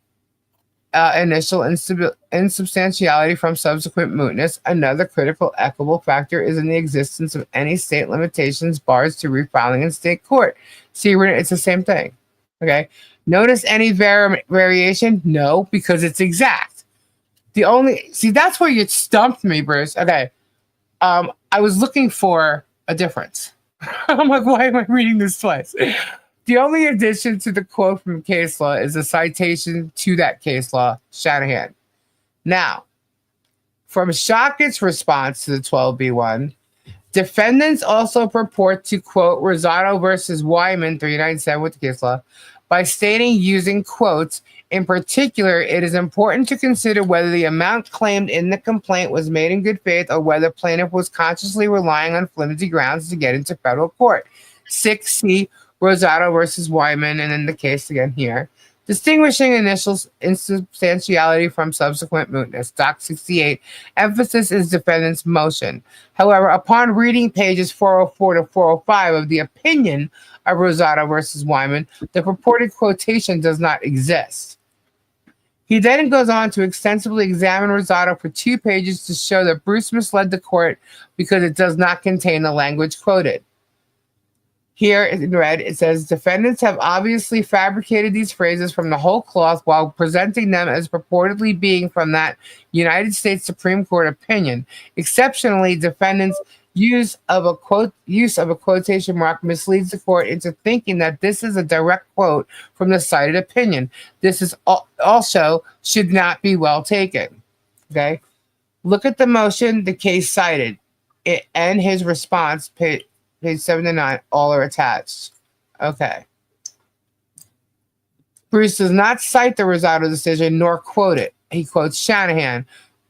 initial insubstantiality from subsequent mootness. Another critical equitable factor is in the existence of any state limitations bars to refiling in state court. See, it's the same thing. Okay. Notice any variation? No, because it's exact. That's where you stumped me, Bruce. Okay. I was looking for a difference. I'm like, why am I reading this twice? The only addition to the quote from case law is a citation to that case law, Shanahan. Now, from Shochet's response to the 12B1, defendants also purport to quote Rosado versus Wyman 397 with the case law by stating using quotes, in particular, it is important to consider whether the amount claimed in the complaint was made in good faith or whether plaintiff was consciously relying on flimsy grounds to get into federal court. 6C, Rosado versus Wyman, and then the case again here. Distinguishing initial insubstantiality from subsequent mootness. Doc 68. Emphasis is defendant's motion. However, upon reading pages 404 to 405 of the opinion of Rosado versus Wyman, the purported quotation does not exist. He then goes on to extensively examine Rosado for 2 pages to show that Bruce misled the court because it does not contain the language quoted. Here in red, it says, defendants have obviously fabricated these phrases from the whole cloth while presenting them as purportedly being from that United States Supreme Court opinion. Exceptionally, defendants' use of a quotation mark misleads the court into thinking that this is a direct quote from the cited opinion. This is also should not be well taken. Okay? Look at the motion the case cited and his response, page 7 to 9, all are attached. Okay. Bruce does not cite the Rosado decision nor quote it. He quotes Shanahan,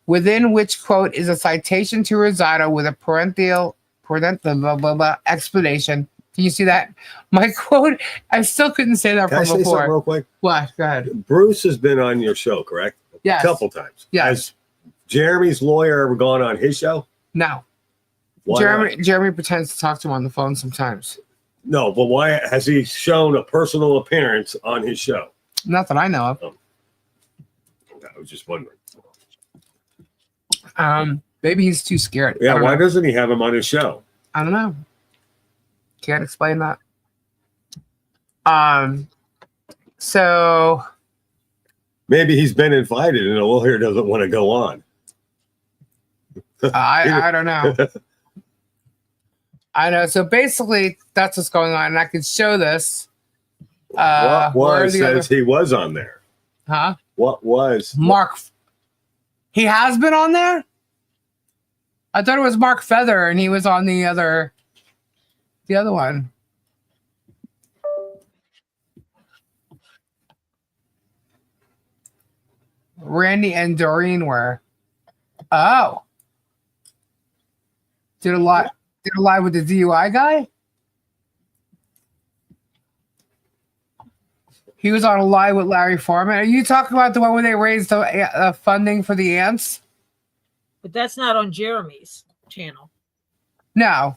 within which quote is a citation to Rosado with a parenthetical blah, blah, blah, explanation. Can you see that? My quote, I still couldn't say that Can I from say before. something real quick? What? Go ahead. Bruce has been on your show, correct? Yes. A couple times. Yes. Has Jeremy's lawyer ever gone on his show? No. Why Jeremy pretends to talk to him on the phone sometimes. No, but why has he shown a personal appearance on his show? Not that I know of. I was just wondering. Maybe he's too scared. Yeah, why doesn't he have him on his show? I don't know. Can't explain that. So Maybe he's been invited and the lawyer doesn't want to go on. I don't know. I know. So basically, that's what's going on, and I could show this. What was says he was on there? Huh? What was Mark? He has been on there. I thought it was Mark Feather, and he was on the other one. Randy and Doreen were. Oh. Did a live with the DUI guy? He was on a live with Larry Foreman. Are you talking about the one where they raised the funding for the ants? But that's not on Jeremy's channel. No.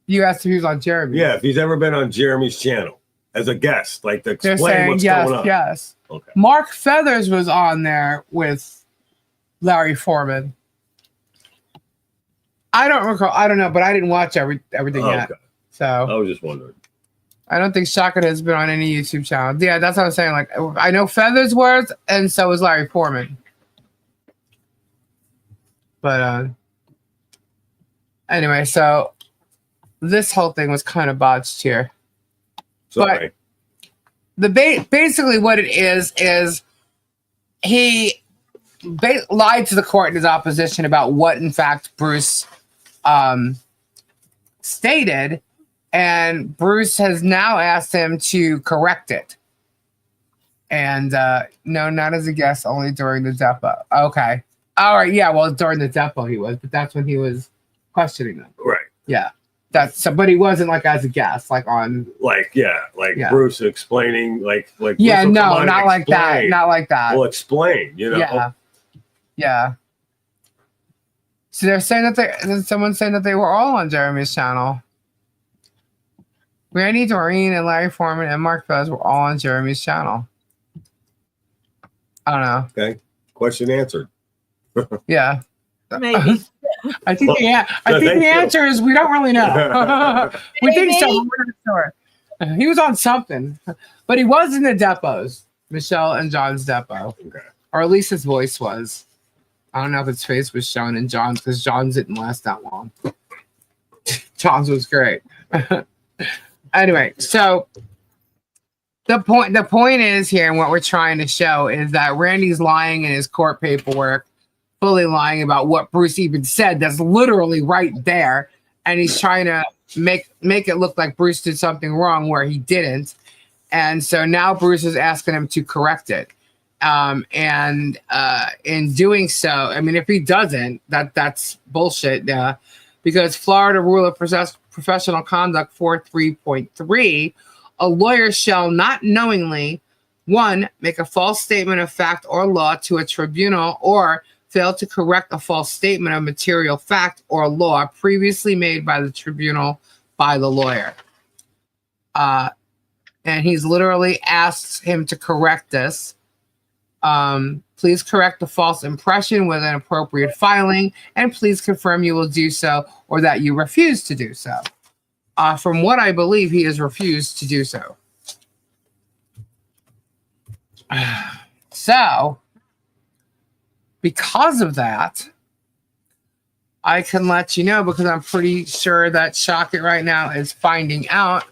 You asked if he was on Jeremy. Yeah, if he's ever been on Jeremy's channel as a guest, like to They're explain saying what's yes, going on. yes. Okay. Mark Feathers was on there with Larry Foreman. I don't recall. I don't know, but I didn't watch everything yet. Okay. So I was just wondering. I don't think Shochet has been on any YouTube channel. Yeah, that's what I'm saying. Like, I know Feathers was, and so was Larry Foreman. But anyway, so this whole thing was kind of botched here. Sorry. But basically what it is he lied to the court in his opposition about what, in fact, Bruce stated, and Bruce has now asked him to correct it. And no, not as a guest, only during the depot. Okay. All right. Yeah. Well, during the depot he was, but that's when he was questioning them. Right. Yeah. That's so, but he wasn't like as a guest, like on. Yeah. Bruce explaining, like. Yeah. Bruce No, not like that. Not like that. Well, explain. You know. Yeah. Yeah. So they're saying that someone's saying that they were all on Jeremy's channel. Randy, Doreen, and Larry Foreman and Mark Fez were all on Jeremy's channel. I don't know. Okay. Question answered. Yeah. Maybe. I think the answer is we don't really know. We think so. We're not sure. He was on something, but he was in the depots, Michelle and John's depot, Okay. or at least his voice was. I don't know if his face was shown in John's because John's didn't last that long. John's was great. Anyway, so the point is here, and what we're trying to show is that Randy's lying in his court paperwork, fully lying about what Bruce even said. That's literally right there, and he's trying to make it look like Bruce did something wrong where he didn't. And so now Bruce is asking him to correct it. And in doing so, I mean, if he doesn't, that's bullshit. Because Florida Rule of Professional Conduct 43.3, a lawyer shall not knowingly, 1, make a false statement of fact or law to a tribunal, or fail to correct a false statement of material fact or law previously made by the tribunal by the lawyer. And he's literally asked him to correct this. Please correct the false impression with an appropriate filing, and please confirm you will do so or that you refuse to do so. From what I believe, he has refused to do so. So, because of that, I can let you know, because I'm pretty sure that Shochet right now is finding out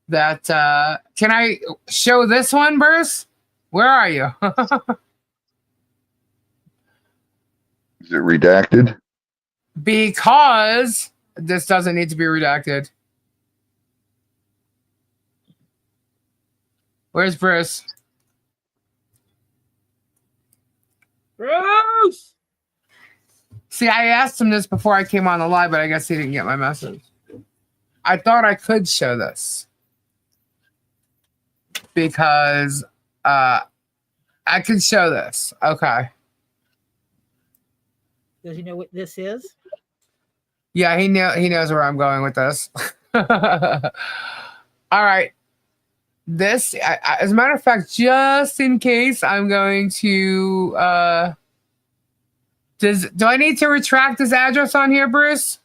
that, can I show this one, Bruce? Where are you? Is it redacted? Because this doesn't need to be redacted. Where's Bruce? Bruce! See, I asked him this before I came on the live, but I guess he didn't get my message. I thought I could show this, because I can show this. Okay. Does he know what this is? Yeah, he knows where I'm going with this. All right. This, as a matter of fact, just in case, I'm going to. Do I need to retract this address on here, Bruce?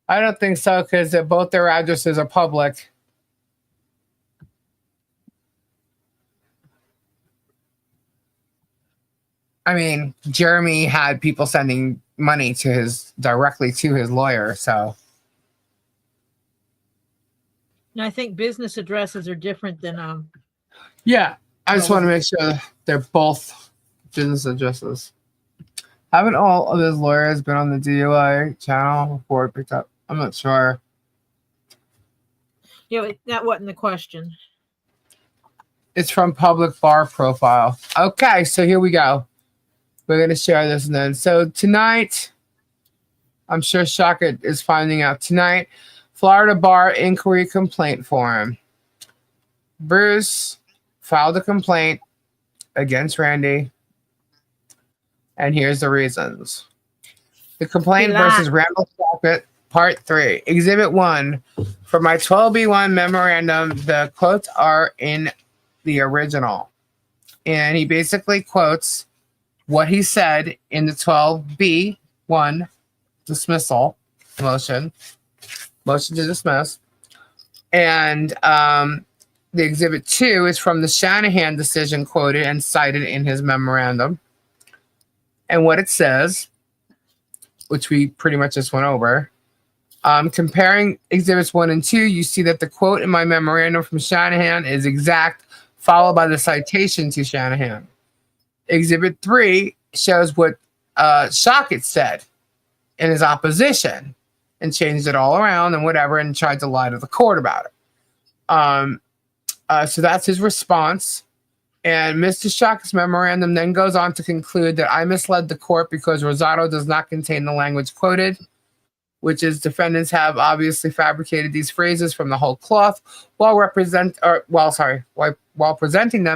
I don't think so, because both their addresses are public. I mean, Jeremy had people sending money directly to his lawyer, so. And I think business addresses are different than Yeah, I just want to make sure they're both business addresses. Haven't all of his lawyers been on the DUI channel before it picked up? I'm not sure. Yeah, that wasn't the question. It's from public bar profile. Okay, so here we go. We're going to share this then. So tonight, I'm sure Shochet is finding out tonight, Florida Bar Inquiry Complaint Form. Bruce filed a complaint against Randy, and here's the reasons. The complaint versus Randall Shochet, Part 3. Exhibit 1. For my 12B1 memorandum, the quotes are in the original. And he basically quotes what he said in the 12B1 dismissal motion to dismiss. And the Exhibit 2 is from the Shanahan decision quoted and cited in his memorandum. And what it says, which we pretty much just went over, comparing Exhibits 1 and 2, you see that the quote in my memorandum from Shanahan is exact, followed by the citation to Shanahan. Exhibit 3 shows what Shochet said in his opposition and changed it all around and whatever and tried to lie to the court about it. So that's his response. And Mr. Shochet's memorandum then goes on to conclude that I misled the court because Rosado does not contain the language quoted, which is defendants have obviously fabricated these phrases from the whole cloth while presenting them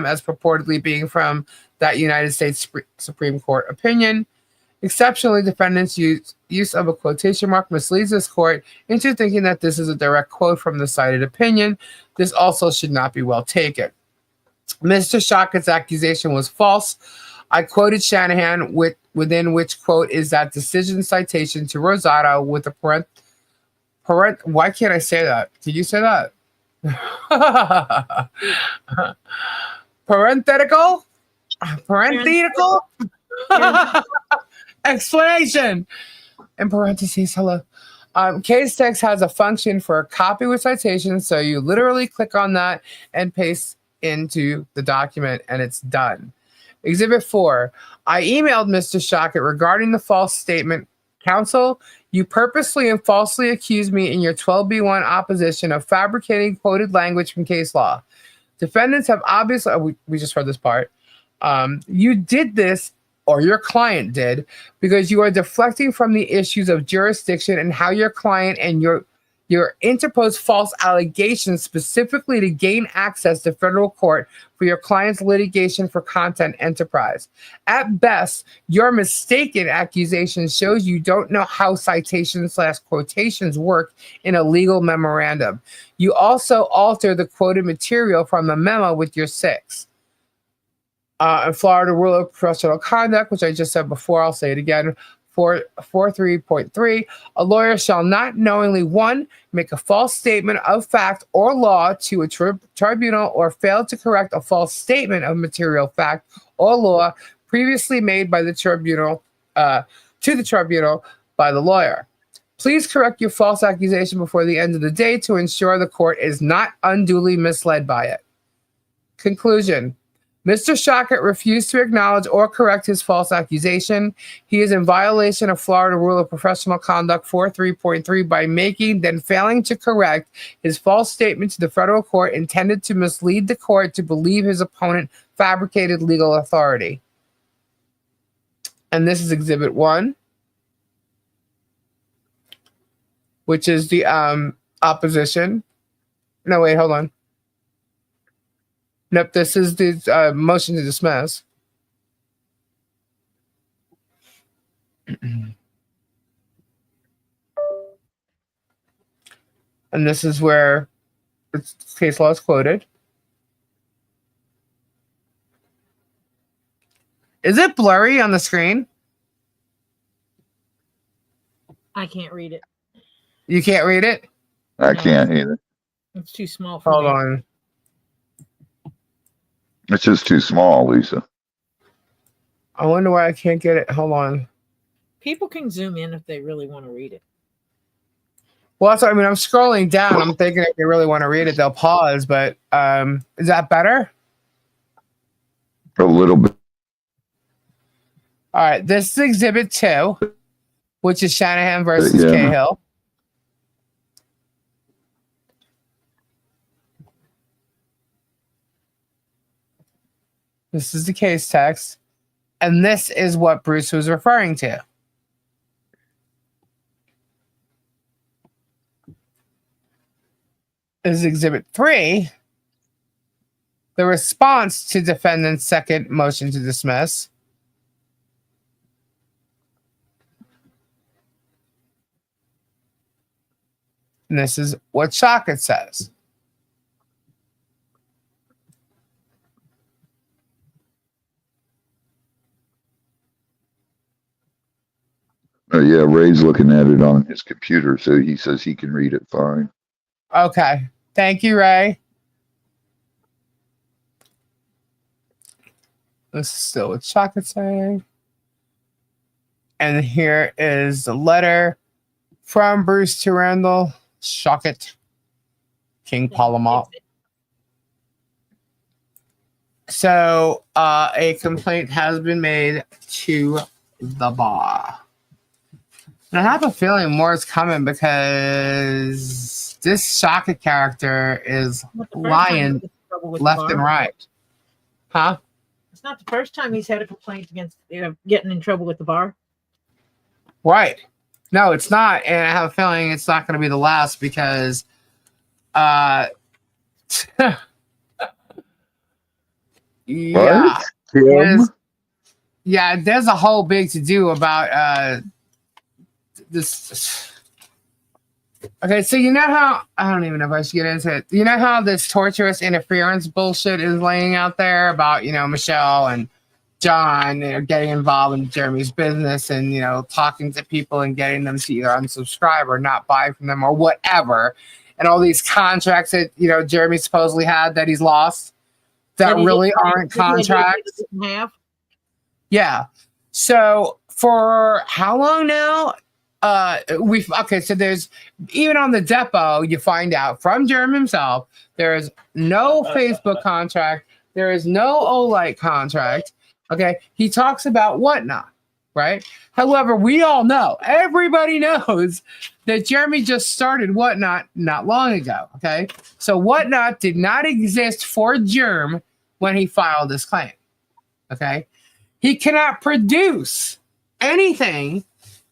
as purportedly being from that United States Supreme Court opinion. Exceptionally, defendants' use of a quotation mark misleads this court into thinking that this is a direct quote from the cited opinion. This also should not be well taken. Mr. Shochet's accusation was false. I quoted Shanahan, within which quote is that decision citation to Rosado with a why can't I say that? Did you say that? parenthetical Yeah. explanation in parentheses. Hello. Case text has a function for a copy with citations, so you literally click on that and paste into the document, and it's done. Exhibit 4. I emailed Mr. Shochet regarding the false statement. Counsel, you purposely and falsely accused me in your 12B1 opposition of fabricating quoted language from case law. Defendants have obviously, we just heard this part. You did this, or your client did, because you are deflecting from the issues of jurisdiction and how your client and your interposed false allegations specifically to gain access to federal court for your client's litigation for content enterprise. At best, your mistaken accusation shows you don't know how citations/quotations work in a legal memorandum. You also alter the quoted material from the memo with your 6. In Florida Rule of Professional Conduct, which I just said before, I'll say it again, 4.3.3, a lawyer shall not knowingly, 1, make a false statement of fact or law to a tribunal or fail to correct a false statement of material fact or law previously made by the tribunal to the tribunal by the lawyer. Please correct your false accusation before the end of the day to ensure the court is not unduly misled by it. Conclusion. Mr. Shochet refused to acknowledge or correct his false accusation. He is in violation of Florida Rule of Professional Conduct 4.3.3 by making, then failing to correct his false statement to the federal court intended to mislead the court to believe his opponent fabricated legal authority. And this is Exhibit 1, which is the opposition. No, wait, hold on. Nope, this is the motion to dismiss. And this is where the case law is quoted. Is it blurry on the screen? I can't read it. You can't read it? I can't either. It's too small for Hold me. on. It's just too small, Lisa. I wonder why I can't get it. Hold on. People can zoom in if they really want to read it. Well, that's what I mean. I'm scrolling down. I'm thinking if they really want to read it, they'll pause. But is that better? A little bit. All right. This is Exhibit 2, which is Shanahan versus Yeah. Cahill. This is the case text. And this is what Bruce was referring to. This is Exhibit 3, the response to defendant's second motion to dismiss. And this is what Shochet says. Yeah, Ray's looking at it on his computer, so he says he can read it fine. Okay. Thank you, Ray. This is still what Shochet's saying. And here is the letter from Bruce to Randall Shochet, King Polamop. So a complaint has been made to the bar. And I have a feeling more is coming because this Shochet character is lying left and right. Huh? It's not the first time he's had a complaint against getting in trouble with the bar. Right. No, it's not. And I have a feeling it's not going to be the last because yeah. What? Tim? There's a whole big to do about this. Okay, so you know how I don't even know if I should get into it. You know how this torturous interference bullshit is laying out there about, Michelle and John getting involved in Jeremy's business and, talking to people and getting them to either unsubscribe or not buy from them or whatever. And all these contracts that, Jeremy supposedly had that he's lost. that And really it- aren't contracts. it didn't have. Yeah. So for how long now? So there's even on the depot, you find out from Jerem himself, there is no Facebook contract, there is no Olight contract. Okay. He talks about Whatnot, right? However, we all know, everybody knows that Jeremy just started Whatnot not long ago. Okay. So Whatnot did not exist for Jerem when he filed this claim. Okay. He cannot produce anything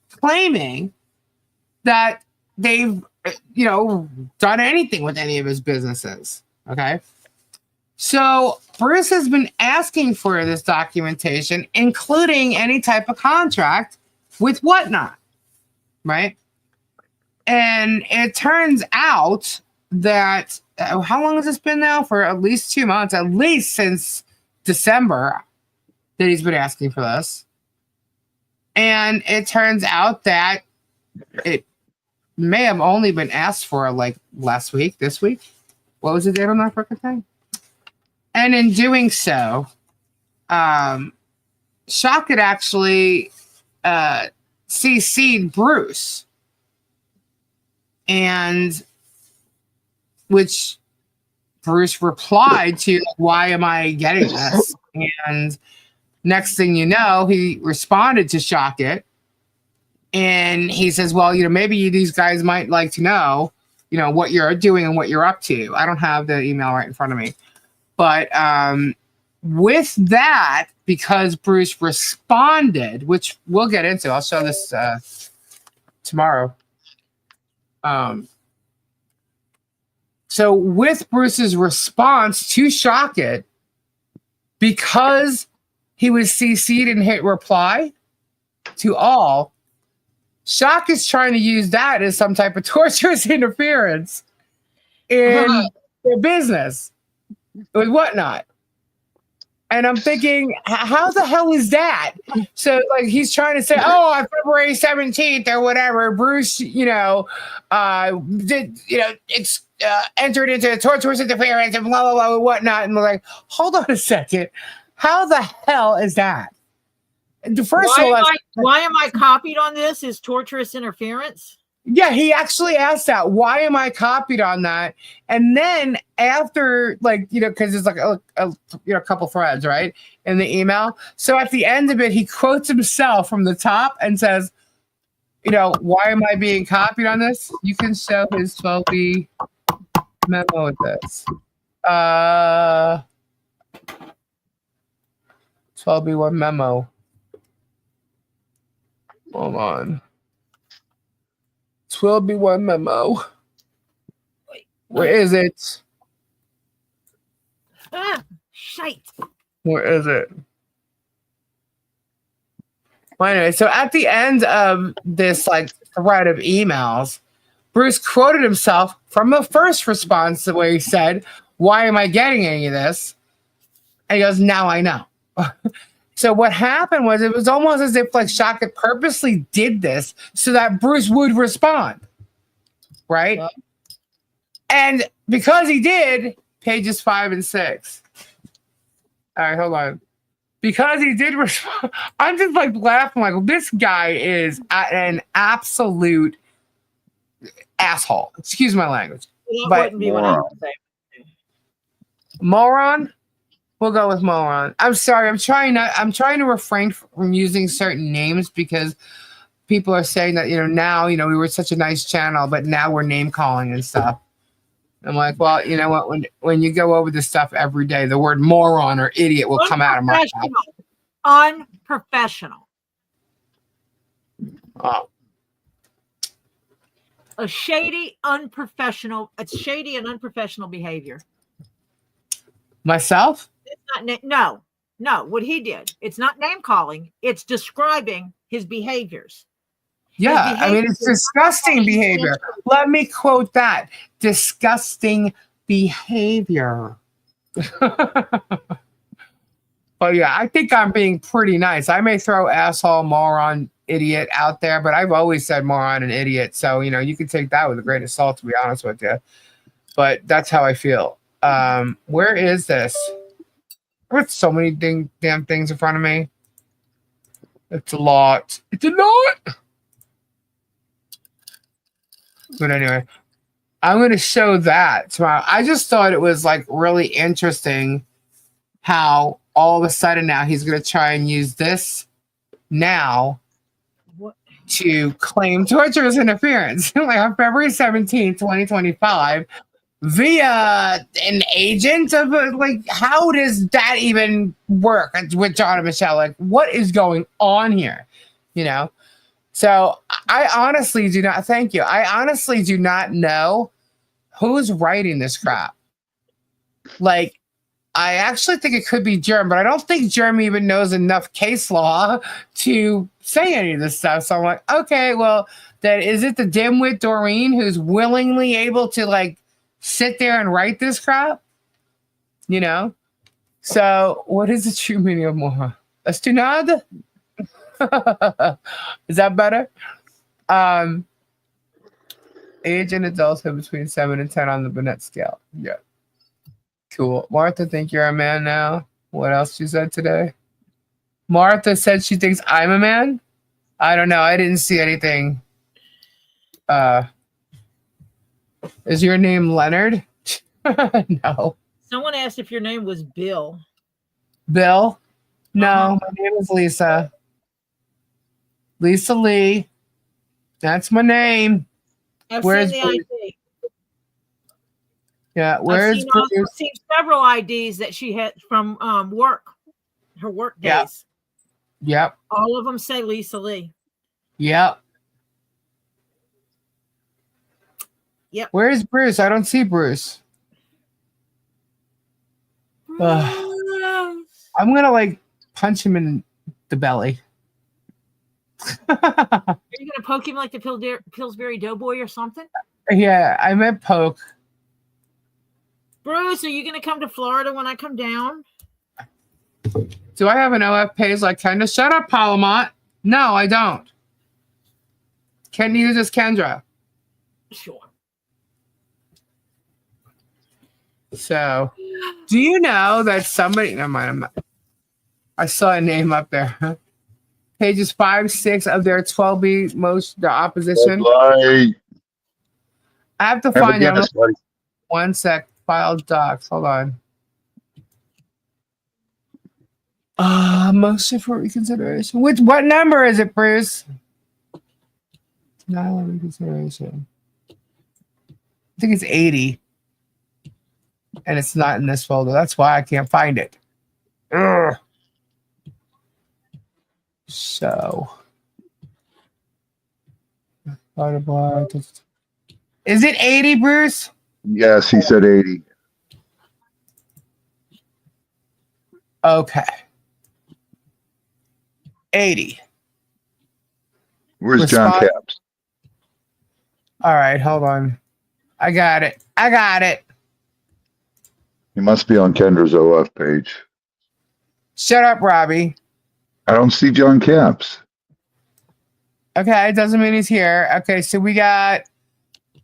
claiming that they've, done anything with any of his businesses. Okay. So Bruce has been asking for this documentation, including any type of contract with Whatnot. Right. And it turns out that, how long has this been now? For at least 2 months, at least since December, that he's been asking for this. And it turns out that it may have only been asked for like this week. What was the date on that freaking thing? And in doing so, Shochet actually CC'd Bruce, and which Bruce replied to, why am I getting this? And next thing you know, he responded to Shochet, and he says, well, maybe these guys might like to know, what you're doing and what you're up to. I don't have the email right in front of me. But with that, because Bruce responded, which we'll get into, I'll show this tomorrow. So with Bruce's response to Shochet, because he was CC'd and hit reply to all, Shock is trying to use that as some type of torturous interference in their business with Whatnot. And I'm thinking, how the hell is that? So, like, he's trying to say, on February 17th or whatever, Bruce, entered into torturous interference and blah, blah, blah, and Whatnot. And we're like, hold on a second. How the hell is that? Why am I copied on this? Is torturous interference? Yeah, he actually asked that. Why am I copied on that? And then after, because it's like a couple threads, right, in the email. So at the end of it, he quotes himself from the top and says, why am I being copied on this? You can show his 12B memo with this. 12B1 memo. Hold on. 12B1 memo. Where is it? Shite. Where is it? Well, anyway, so at the end of this thread of emails, Bruce quoted himself from the first response where he said, why am I getting any of this? And he goes, now I know. So what happened was, it was almost as if Shochet purposely did this so that Bruce would respond, right? Yeah. And because he did, pages 5 and 6. All right, hold on. Because he did respond, I'm just laughing this guy is an absolute asshole. Excuse my language. That wouldn't be what I would say. Moron? We'll go with moron. I'm sorry. I'm trying to refrain from using certain names because people are saying that, now, we were such a nice channel, but now we're name calling and stuff. I'm like, well, you know what? When you go over this stuff every day, the word moron or idiot will come out of my mouth. Unprofessional. Oh. It's shady and unprofessional behavior. Myself? It's not no, what he did. It's not name calling. It's describing his behaviors. Yeah, it's disgusting behavior. Let me quote that. Disgusting behavior. But yeah, I think I'm being pretty nice. I may throw asshole, moron, idiot out there, but I've always said moron and idiot. So, you can take that with a grain of salt, to be honest with you. But that's how I feel. Where is this? With so many damn things in front of me. It's a lot. It's a lot. But anyway, I'm going to show that tomorrow. I just thought it was like really interesting how all of a sudden now he's going to try and use this now to claim torturous interference. Like on February 17th, 2025, via an agent of like, how does that even work with John and Michelle? Like, what is going on here? You know? So I honestly do not, thank you. I honestly do not know who's writing this crap. Like, I actually think it could be Jerm, but I don't think Jerm even knows enough case law to say any of this stuff. So I'm like, okay, well, then is it the dimwit Doreen who's willingly able to like sit there and write this crap? You know? So what is the true meaning of moha? Astunad? Is that better? Age and adulthood between 7 and 10 on the Binet scale. Yeah. Cool. Martha, think you're a man now. What else you said today? Martha said she thinks I'm a man. I don't know. I didn't see anything. Is your name Leonard? No. Someone asked if your name was Bill. Bill? No, my name is Lisa. Lisa Lee. That's my name. Where's the ID? Yeah, where's I've seen several IDs that she had from work, her work days. Yep. All of them say Lisa Lee. Yep. Yep. Where's Bruce? I don't see Bruce. I'm gonna like punch him in the belly. Are you gonna poke him like the Pillsbury Doughboy or something? Yeah, I meant poke. Bruce, are you going to come to Florida when I come down? Do I have an OF page like Kendra? Shut up, Polamop. No, I don't. Neither does Kendra. Sure. So, do you know that somebody... Never mind. I saw a name up there. Pages 5, 6 of their 12B the opposition. I have to find out. One sec. File docs. Hold on. Motion for reconsideration. What number is it, Bruce? Denial of reconsideration. I think it's 80. And it's not in this folder. That's why I can't find it. Ugh. So. Is it 80, Bruce? Yes, he said 80. Okay. 80. Where's John Caps? All right, hold on. I got it. He must be on Kendra's OF page. Shut up, Robbie. I don't see John Caps. Okay, it doesn't mean he's here. Okay, so we got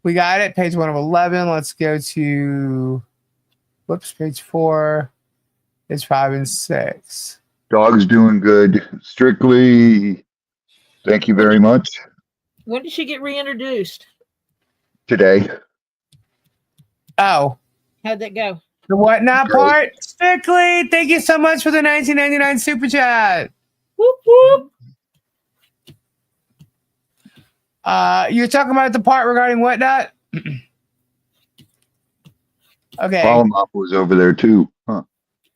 it. Page 1 of 11. Let's go to page 4. It's 5 and 6. Dog's doing good. Strictly, thank you very much. When did she get reintroduced? Today. Oh. How'd that go? The whatnot part? Strictly, thank you so much for the 1999 super chat. Whoop, whoop. You're talking about the part regarding whatnot? Okay. Polamop was over there too. Huh.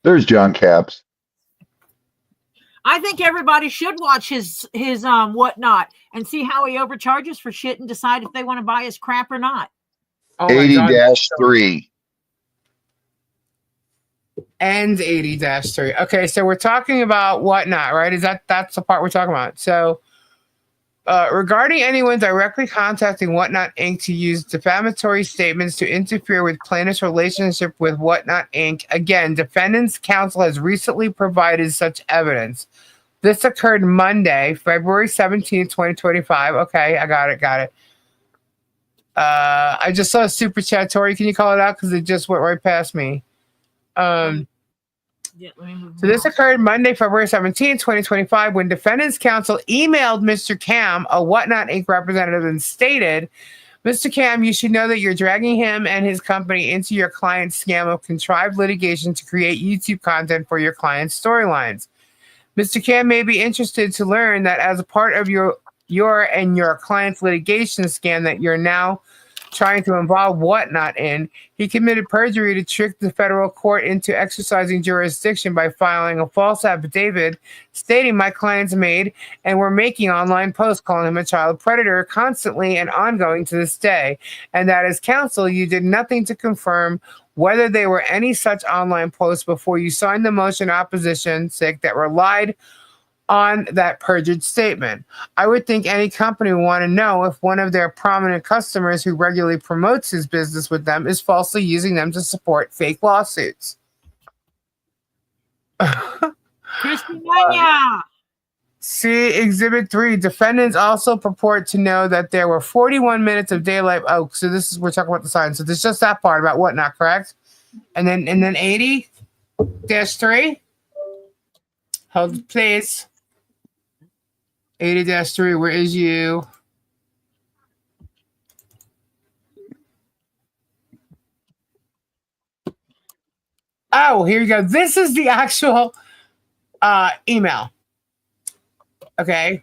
There's John Caps. I think everybody should watch his whatnot and see how he overcharges for shit and decide if they want to buy his crap or not. 80-3. And 80-3. Okay, so we're talking about whatnot, right? That's the part we're talking about. So regarding anyone directly contacting Whatnot Inc. to use defamatory statements to interfere with plaintiff's relationship with Whatnot Inc., again, defendant's counsel has recently provided such evidence. This occurred Monday, February 17th, 2025. Okay, I got it. I just saw a super chat. Tori, can you call it out? Because it just went right past me. Yeah, let me move So this on. occurred Monday, February 17, 2025, when defendant's counsel emailed Mr. Cam, a Whatnot Inc. representative, and stated, Mr. Cam, you should know that you're dragging him and his company into your client's scam of contrived litigation to create YouTube content for your client's storylines. Mr. Cam may be interested to learn that as a part of your and your client's litigation scam that you're now trying to involve Whatnot in, he committed perjury to trick the federal court into exercising jurisdiction by filing a false affidavit stating my client's made and were making online posts calling him a child predator constantly and ongoing to this day, and that as counsel you did nothing to confirm whether there were any such online posts before you signed the motion opposition that relied on that perjured statement. I would think any company would want to know if one of their prominent customers who regularly promotes his business with them is falsely using them to support fake lawsuits. Christina! See Exhibit 3. Defendants also purport to know that there were 41 minutes of daylight. Oh, so this is, we're talking about the sign. So there's just that part about Whatnot, correct? And then 80-3. Hold please. 80-3, where is you? Oh, here you go. This is the actual email. Okay.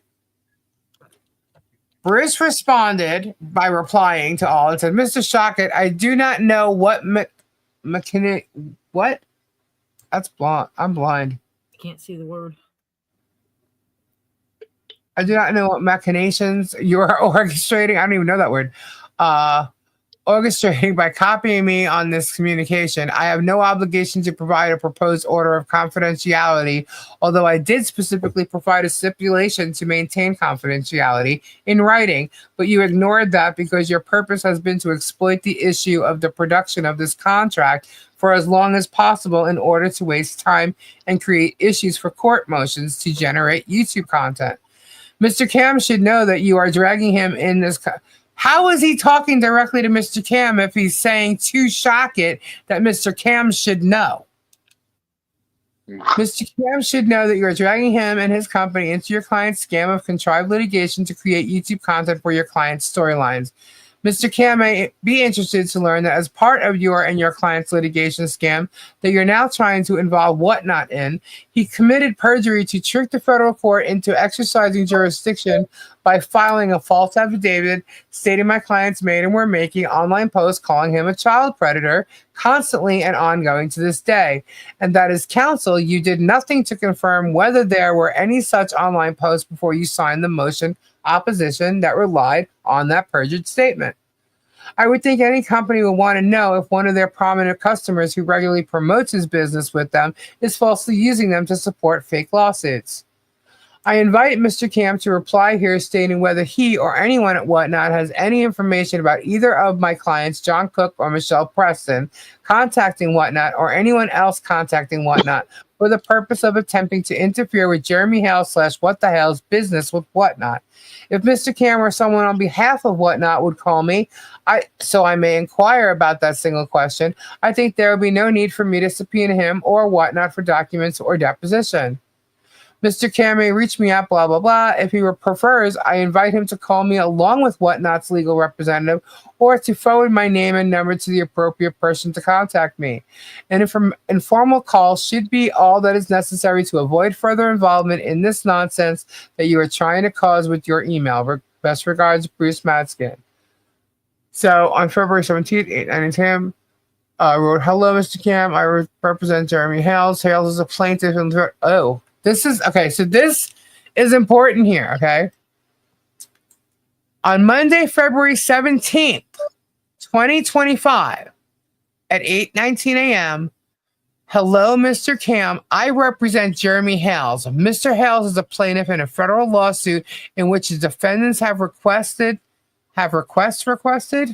Bruce responded by replying to all and said, Mr. Shochet, I do not know what what? That's blind. I'm blind. Can't see the word. I do not know what machinations you're orchestrating. I don't even know that word. Orchestrating by copying me on this communication. I have no obligation to provide a proposed order of confidentiality, although I did specifically provide a stipulation to maintain confidentiality in writing, but you ignored that because your purpose has been to exploit the issue of the production of this contract for as long as possible in order to waste time and create issues for court motions to generate YouTube content. Mr. Cam should know that you are dragging him in this. How is he talking directly to Mr. Cam if he's saying to Shochet that Mr. Cam should know? Mr. Cam should know that you are dragging him and his company into your client's scam of contrived litigation to create YouTube content for your client's storylines. Mr. Cam may be interested to learn that as part of your and your client's litigation scam that you're now trying to involve Whatnot in, he committed perjury to trick the federal court into exercising jurisdiction by filing a false affidavit stating my client's made and were making online posts calling him a child predator constantly and ongoing to this day, and that as counsel you did nothing to confirm whether there were any such online posts before you signed the motion opposition that relied on that perjured statement. I would think any company would want to know if one of their prominent customers who regularly promotes his business with them is falsely using them to support fake lawsuits. I invite Mr. Cam to reply here stating whether he or anyone at Whatnot has any information about either of my clients, John Cook or Michelle Preston, contacting Whatnot or anyone else contacting Whatnot for the purpose of attempting to interfere with Jeremy Hale / What the Hell's business with Whatnot. If Mr. Cam or someone on behalf of Whatnot would call me, so I may inquire about that single question, I think there will be no need for me to subpoena him or Whatnot for documents or deposition. Mr. Cam may reach me at blah, blah, blah. If he prefers, I invite him to call me along with Whatnot's legal representative or to forward my name and number to the appropriate person to contact me. An informal call should be all that is necessary to avoid further involvement in this nonsense that you are trying to cause with your email. Best regards, Bruce Madskin. So on February 17th, 8:90 a.m., wrote, hello, Mr. Cam. I represent Jeremy Hales. Hales is a plaintiff. This is, okay, so this is important here, okay? On Monday, February 17th, 2025, at 8:19 a.m., hello, Mr. Cam. I represent Jeremy Hales. Mr. Hales is a plaintiff in a federal lawsuit in which the defendants have requests requested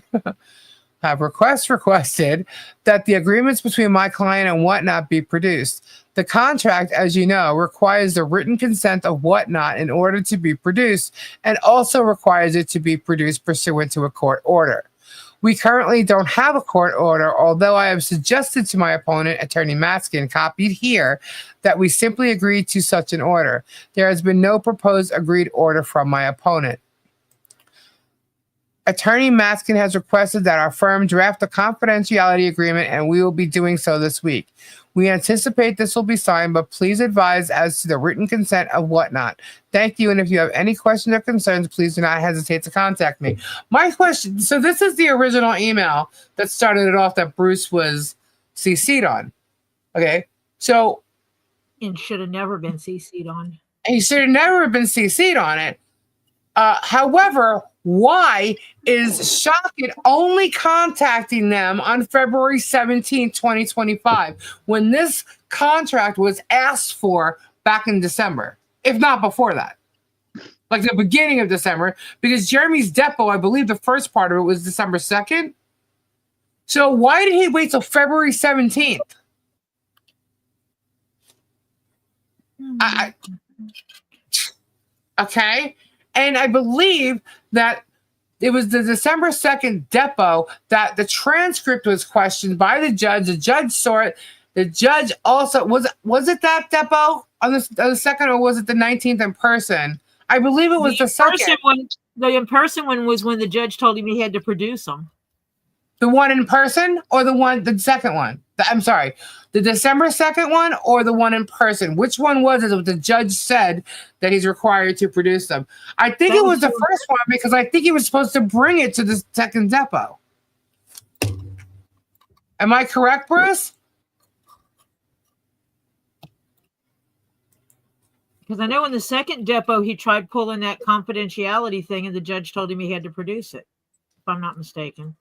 that the agreements between my client and Whatnot be produced. The contract, as you know, requires the written consent of Whatnot in order to be produced and also requires it to be produced pursuant to a court order. We currently don't have a court order, although I have suggested to my opponent, Attorney Maskin, copied here, that we simply agree to such an order. There has been no proposed agreed order from my opponent. Attorney Maskin has requested that our firm draft a confidentiality agreement, and we will be doing so this week. We anticipate this will be signed, but please advise as to the written consent of whatnot. Thank you, and if you have any questions or concerns, please do not hesitate to contact me. My question, so this is the original email that started it off that Bruce was CC'd on. Okay, so... And should have never been CC'd on. He should have never been CC'd on it. However, why is Shochet only contacting them on February 17, 2025, when this contract was asked for back in December, if not before that? Like the beginning of December, because Jeremy's depot, I believe the first part of it was December 2nd. So why did he wait till February 17th? Okay. And I believe that it was the December 2nd depot that the transcript was questioned by the judge. The judge saw it. The judge also was it that depot on the second, or was it the 19th in person? I believe it was the second. The in-person one was when the judge told him he had to produce them. The one in person or the second one? I'm sorry, the December 2nd one or the one in person? Which one was it that the judge said that he's required to produce them? I think it was the first one, because I think he was supposed to bring it to the second depot. Am I correct, Bruce? Because I know in the second depot, he tried pulling that confidentiality thing and the judge told him he had to produce it, if I'm not mistaken.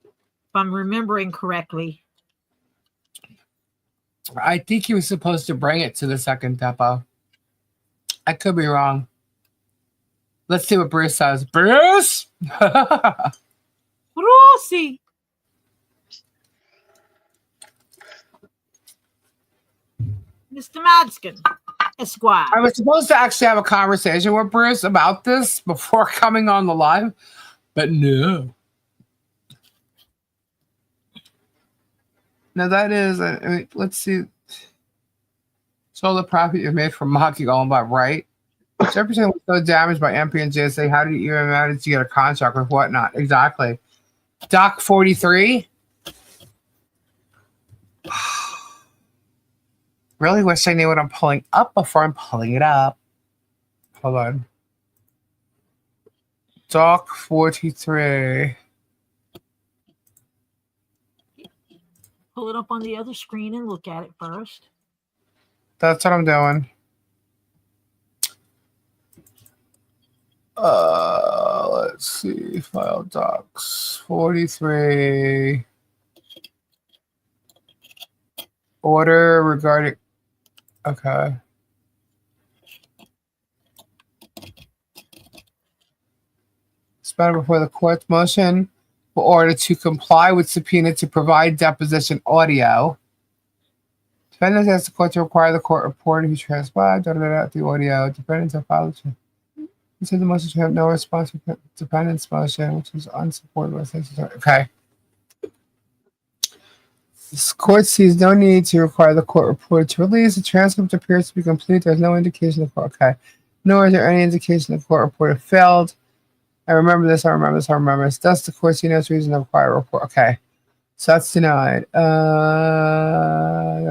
If I'm remembering correctly. I think he was supposed to bring it to the second depot. I could be wrong. Let's see what Bruce says. Bruce! Brucey! Mr. Madskin, Esquire. I was supposed to actually have a conversation with Bruce about this before coming on the live, but no. Now that is, I mean, let's see. So the profit you made from mocking all about right. 7% was so damaged by MP and JSA. How did you even manage to get a contract with whatnot? Exactly. Doc 43. Really wish I knew what I'm pulling up before I'm pulling it up. Hold on. Doc 43. Pull it up on the other screen and look at it first. That's what I'm doing. Let's see. File docs 43. Order regarding. Okay. Spent before the court's motion for order to comply with subpoena to provide deposition audio. Defendants asked the court to require the court reporter who transcribed the audio. Defendants have filed. He said the motion to have no response to defendant's motion, which is unsupported. Okay. This court sees no need to require the court reporter to release. The transcript appears to be complete. There's no indication the court. Okay. Nor is there any indication the court reporter failed. I remember this. Thus, the court see no reason to require a report. Okay. So that's denied.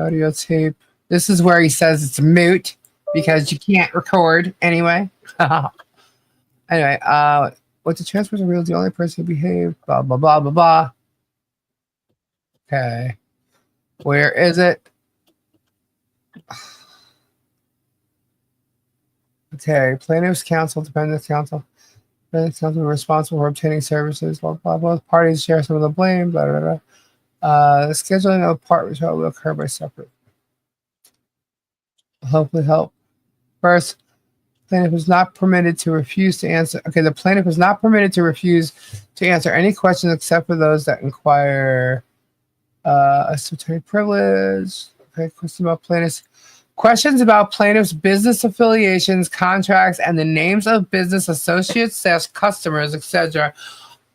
Audio tape. This is where he says it's moot because you can't record anyway. Anyway, what the transfers are real, the only person who behaved, blah, blah, blah, blah, blah. Okay. Where is it? Okay. Plaintiff's counsel, defendant's counsel. Defendant's counsel responsible for obtaining services, blah, blah, blah. Parties share some of the blame, blah, blah, blah. The scheduling of part which will occur by separate. Hopefully help. First, plaintiff is not permitted to refuse to answer. Okay, the plaintiff is not permitted to refuse to answer any questions except for those that inquire attorney privilege. Okay, questions about plaintiff's business affiliations, contracts, and the names of business associates, customers, etc.,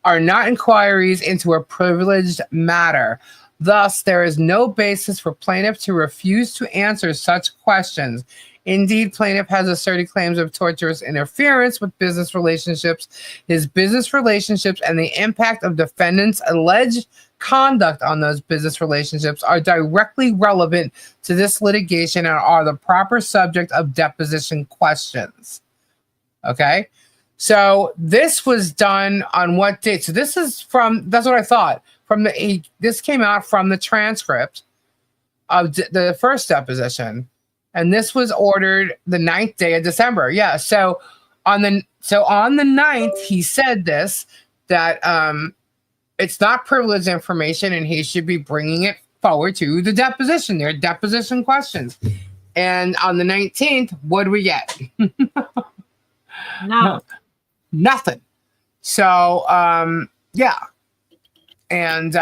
are not inquiries into a privileged matter. Thus, there is no basis for plaintiff to refuse to answer such questions. Indeed, plaintiff has asserted claims of torturous interference with business relationships. His business relationships and the impact of defendant's alleged conduct on those business relationships are directly relevant to this litigation and are the proper subject of deposition questions. Okay? So this was done on what date? So this is from, that's what I thought. This came out from the transcript of the first deposition. And this was ordered the 9th day of December. Yeah. So on the 9th, he said this, that it's not privileged information and he should be bringing it forward to the deposition. There are deposition questions. And on the 19th, what do we get? No. Nothing. So, yeah. And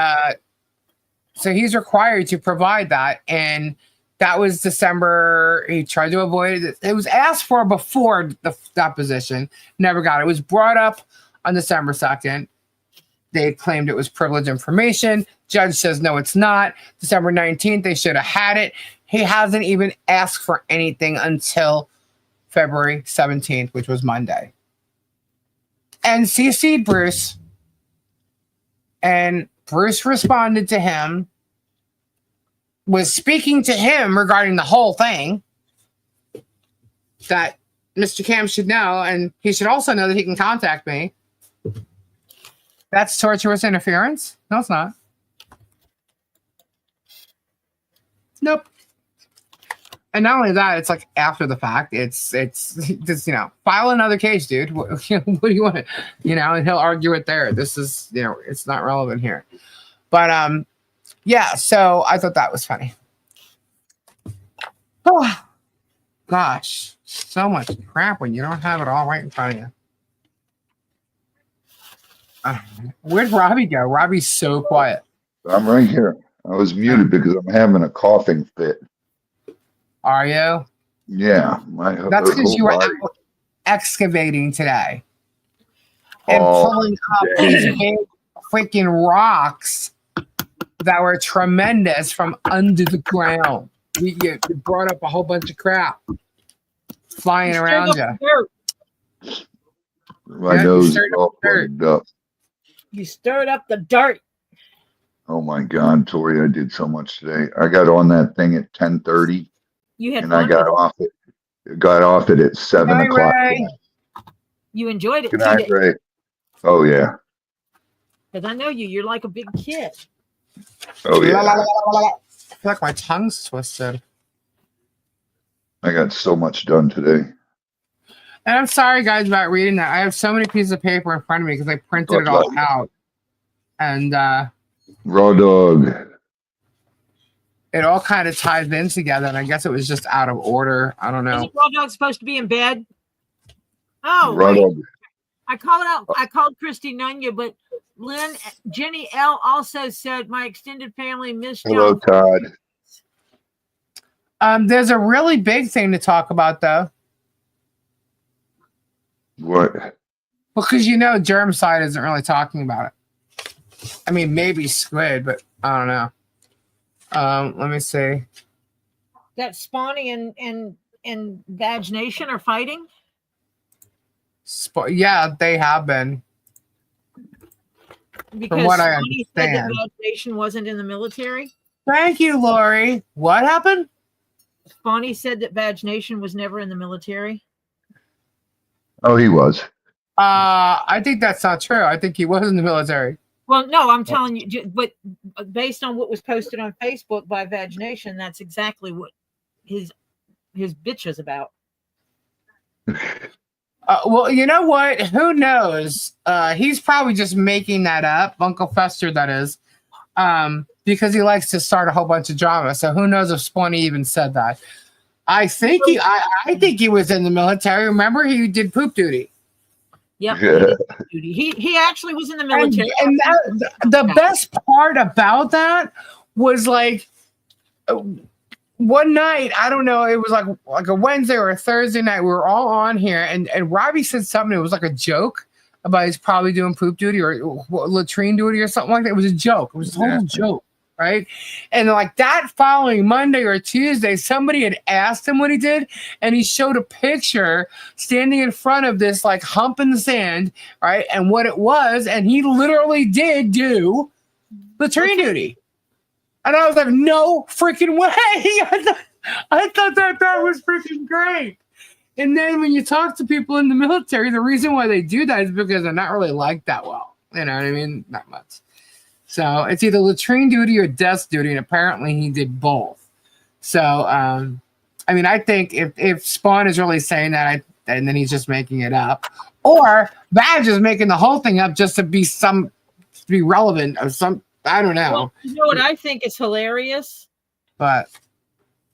so he's required to provide that. And that was December. He tried to avoid it. It was asked for before the deposition. Never got it. It was brought up on December 2nd. They claimed it was privileged information. Judge says, no, it's not. December 19th, they should have had it. He hasn't even asked for anything until February 17th, which was Monday. And CC Bruce. And Bruce responded to him, was speaking to him regarding the whole thing, that Mr. Cam should know, and he should also know that he can contact me. That's torturous interference? No, it's not. Nope. And not only that, it's like after the fact. It's just, file another case, dude. What do you want to, and he'll argue it there. This is, it's not relevant here. But yeah, so I thought that was funny. Oh, gosh, so much crap when you don't have it all right in front of you. Where'd Robbie go? Robbie's so quiet. I'm right here. I was muted because I'm having a coughing fit. Are you? Yeah. That's because you were out excavating today and pulling up these big freaking rocks that were tremendous from under the ground. You brought up a whole bunch of crap flying around you. My nose is all plugged up. You stirred up the dirt. Oh my God, Tori, I did so much today. I got on that thing at 10:30. You had and fun I got off it at 7 o'clock. Ray. You enjoyed it Good too, night, didn't you? Ray. Oh yeah. Because I know you. You're like a big kid. Oh yeah. I feel like my tongue's twisted. I got so much done today. And I'm sorry, guys, about reading that. I have so many pieces of paper in front of me because I printed it all out. And Raw dog. it all kind of ties in together. And I guess it was just out of order. I don't know. Isn't Raw Dog supposed to be in bed? Oh, Raw wait. dog. I called Christy Nunya, but Jenny L also said my extended family missed Hello, y'all. Todd. There's a really big thing to talk about, though. What? Because Germside isn't really talking about it. I mean, maybe Squid, but I don't know. Let me see. That Spawny and Vag Nation are fighting? Yeah, they have been. Because what I Spawny said that understand. Vag Nation wasn't in the military. Thank you, Lori. What happened? Spawny said that Vag Nation was never in the military. Oh, he was. I think that's not true. I think he was in the military. Well, no, I'm telling you, but based on what was posted on Facebook by Vag Nation, that's exactly what his bitch is about. Well, you know what? Who knows? He's probably just making that up, Uncle Fester, that is, because he likes to start a whole bunch of drama. So who knows if Spawny even said that? I think he was in the military. Remember, he did poop duty. Yep. Yeah. He actually was in the military. And the best part about that was like one night, I don't know, it was like a Wednesday or a Thursday night. We were all on here, and Robbie said something. It was like a joke about he's probably doing poop duty or latrine duty or something like that. It was a joke. It was a total joke, right? And like that following Monday or Tuesday, somebody had asked him what he did, and he showed a picture standing in front of this like hump in the sand, right? And what it was, and he literally did do latrine duty. And I was like, no freaking way. I thought that was freaking great. And then when you talk to people in the military, the reason why they do that is because they're not really liked that well. You know what I mean? Not much. So it's either latrine duty or desk duty, and apparently he did both. So, I mean, I think if Spawn is really saying that, and then he's just making it up, or Badge is making the whole thing up just to be relevant or some. I don't know. Well, you know what I think is hilarious? But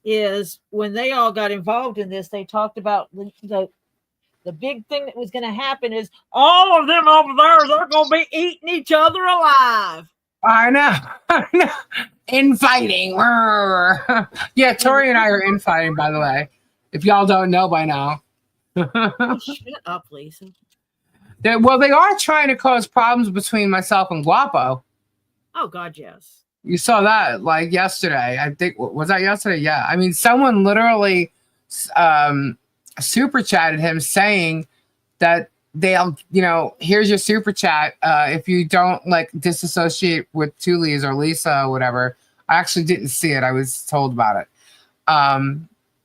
is when they all got involved in this, they talked about the big thing that was going to happen is all of them over there, they're going to be eating each other alive. I know. Infighting. Yeah, Tori and I are infighting, by the way. If y'all don't know by now. Shut up, Lisa. They are trying to cause problems between myself and Guapo. Oh, God, yes. You saw that like yesterday. I think, was that yesterday? Yeah. I mean, someone literally super chatted him saying that they'll, here's your super chat. If you don't like disassociate with Tuli's or Lisa or whatever, I actually didn't see it. I was told about it.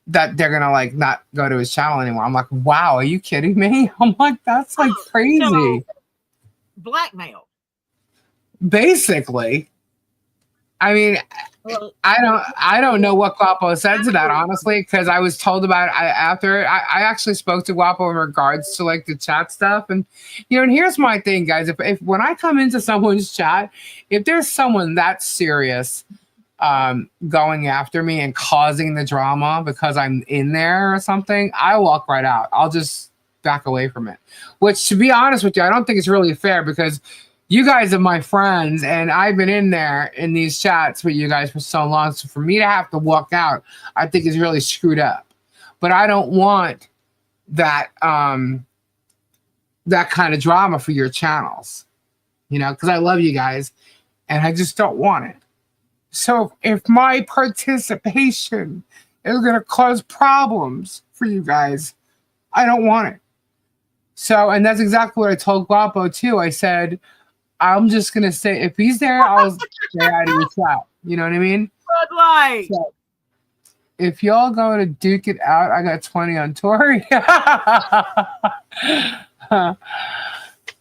That they're gonna like not go to his channel anymore. I'm like, wow, are you kidding me? I'm like, that's like crazy. So, blackmail. Basically. I mean, I don't know what Guapo said to that, honestly, because I was told about it after. I actually spoke to Guapo in regards to like the chat stuff. And, and here's my thing, guys. If when I come into someone's chat, if there's someone that serious going after me and causing the drama because I'm in there or something, I walk right out. I'll just back away from it. Which, to be honest with you, I don't think it's really fair because you guys are my friends, and I've been in there in these chats with you guys for so long. So for me to have to walk out, I think is really screwed up. But I don't want that that kind of drama for your channels, because I love you guys, and I just don't want it. So if my participation is going to cause problems for you guys, I don't want it. So, and that's exactly what I told Guapo too. I said, I'm just going to say, if he's there, I'll stay out of your chat. You know what I mean? Good light. So, if y'all go to duke it out, I got 20 on Tori.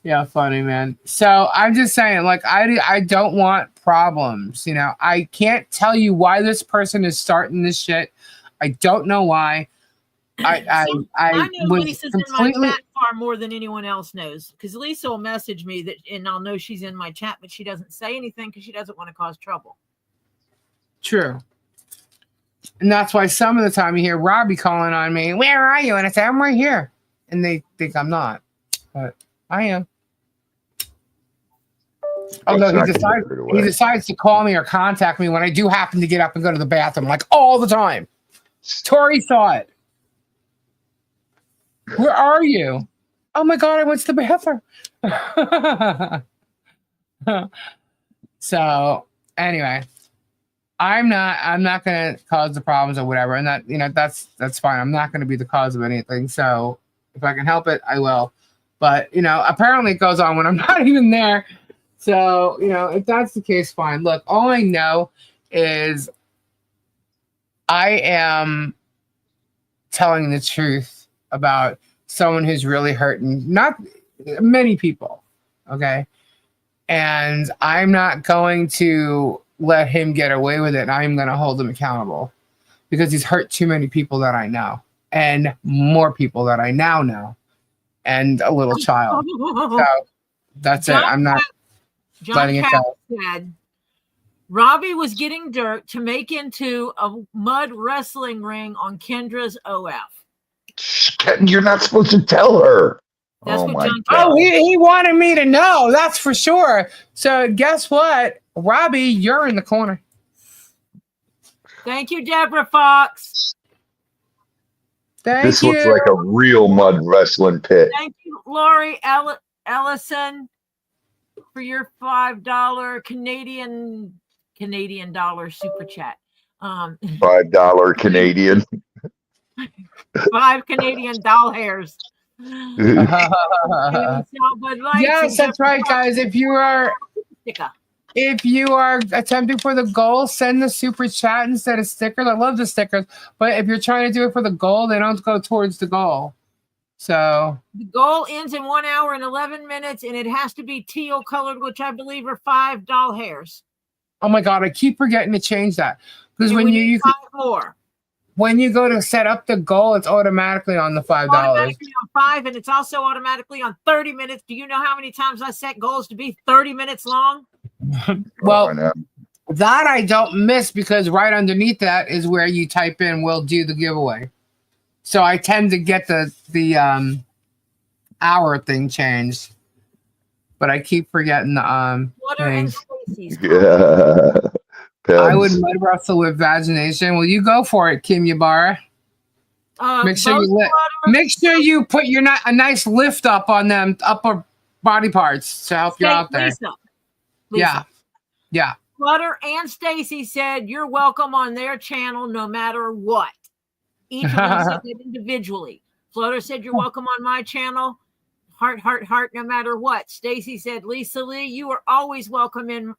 Yeah, funny, man. So I'm just saying, like, I don't want problems. I can't tell you why this person is starting this shit. I don't know why. I know was Lisa's completely in my chat far more than anyone else knows, because Lisa will message me that, and I'll know she's in my chat, but she doesn't say anything because she doesn't want to cause trouble. True. And that's why some of the time you hear Robbie calling on me, where are you? And I say, I'm right here. And they think I'm not. But I am. Although he decides to call me or contact me when I do happen to get up and go to the bathroom, like all the time. Tori saw it. Where are you? Oh my God, I went to the bathroom. So anyway, I'm not gonna cause the problems or whatever. And that, that's fine. I'm not gonna be the cause of anything. So if I can help it, I will. But apparently it goes on when I'm not even there. So, if that's the case, fine. Look, all I know is I am telling the truth about someone who's really hurting, not many people, okay? And I'm not going to let him get away with it. I'm going to hold him accountable because he's hurt too many people that I know and more people that I now know and a little child. So that's it. I'm not letting it go. Said Robbie was getting dirt to make into a mud wrestling ring on Kendra's OF. You're not supposed to tell her. That's what John. Oh, he wanted me to know. That's for sure. So guess what, Robbie, you're in the corner. Thank you, Deborah Fox. This looks like a real mud wrestling pit. Thank you, Lori Ellison for your $5 Canadian dollar super chat. $5 Canadian. 5 Canadian doll hairs. Yes, that's right, guys. If you are attempting for the goal, send the super chat instead of stickers. I love the stickers, but if you're trying to do it for the goal, they don't go towards the goal. So the goal ends in 1 hour and 11 minutes, and it has to be teal colored, which I believe are 5 doll hairs. Oh my God, I keep forgetting to change that because when you 5 more. When you go to set up the goal, it's automatically on the $5. Automatically on 5, and it's also automatically on 30 minutes. Do you know how many times I set goals to be 30 minutes long? Well, that I don't miss because right underneath that is where you type in "we'll do the giveaway." So I tend to get the hour thing changed, but I keep forgetting the thing. Yeah. I would mud wrestle with vagination. Will you go for it, Kim Yabara? Make sure you put a nice lift up on them upper body parts to help you out there. Lisa. Yeah. Flutter and Stacy said you're welcome on their channel no matter what. Each of them said it individually. Flutter said you're welcome on my channel. Heart, no matter what. Stacy said, Lisa Lee, you are always welcome in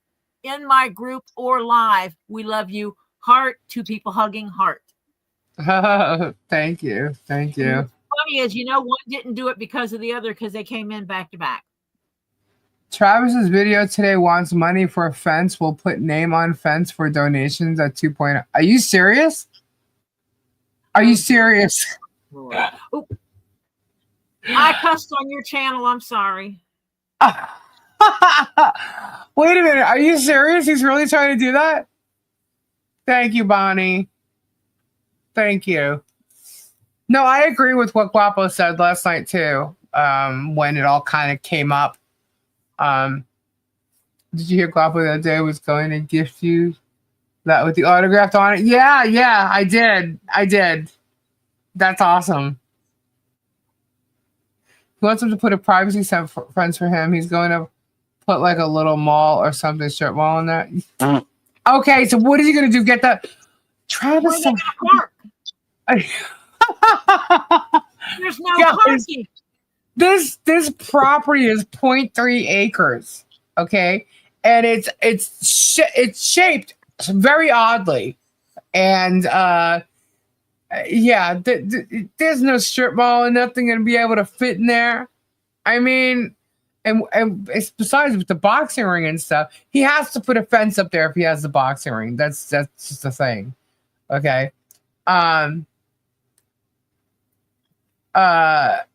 my group or live. We love you. Heart, 2 people hugging heart. Thank you. And what's funny is, one didn't do it because of the other because they came in back to back. Travis's video today wants money for a fence. We'll put name on fence for donations at 2.0. Are you serious? Are you serious? I cussed on your channel. I'm sorry. Wait a minute. Are you serious? He's really trying to do that? Thank you, Bonnie. Thank you. No, I agree with what Guapo said last night, too, when it all kind of came up. Did you hear Guapo that day was going to gift you that with the autograph on it? Yeah, I did. That's awesome. He wants him to put a privacy set for friends for him. He's going to put like a little mall or something, strip mall in there. Okay, so what is he going to do? Get that? Travis. There's no parking. This property is 0.3 acres, okay, and it's shaped very oddly, and there's no strip mall and nothing gonna be able to fit in there. I mean, and it's besides with the boxing ring and stuff, he has to put a fence up there if he has the boxing ring. That's just a thing, okay.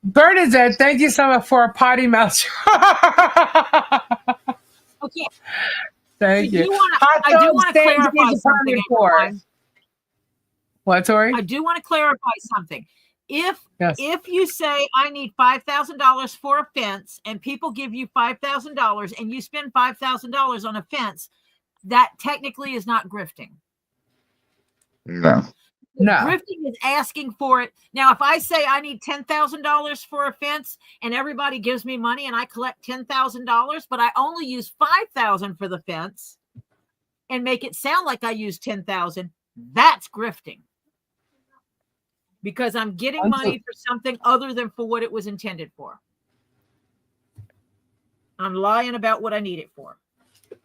Bernadette, thank you so much for a potty mouth. Okay. Thank you. I do want to clarify something. What, Tori? I do want to clarify something. If you say I need $5,000 for a fence and people give you $5,000 and you spend $5,000 on a fence, that technically is not grifting. No. Grifting is asking for it. Now, if I say I need $10,000 for a fence and everybody gives me money and I collect $10,000, but I only use $5,000 for the fence and make it sound like I used $10,000, that's grifting. Because I'm getting money for something other than for what it was intended for. I'm lying about what I need it for.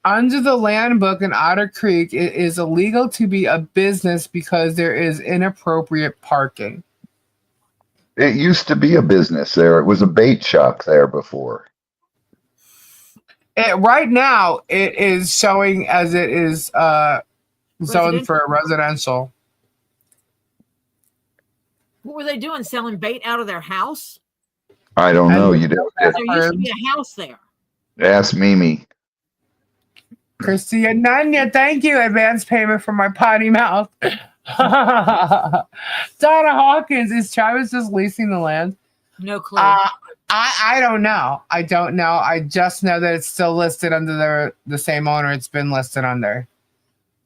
Under the land book in Otter Creek, it is illegal to be a business because there is inappropriate parking. It used to be a business there. It was a bait shop there before. Right now, it is showing as it is zoned for residential. What were they doing? Selling bait out of their house? I don't know. You don't. There used to be a house there. Ask Mimi. Christia Nanya, thank you. Advance payment for my potty mouth. Donna Hawkins, is Travis just leasing the land? No clue. I don't know. I don't know. I just know that it's still listed under the same owner it's been listed under.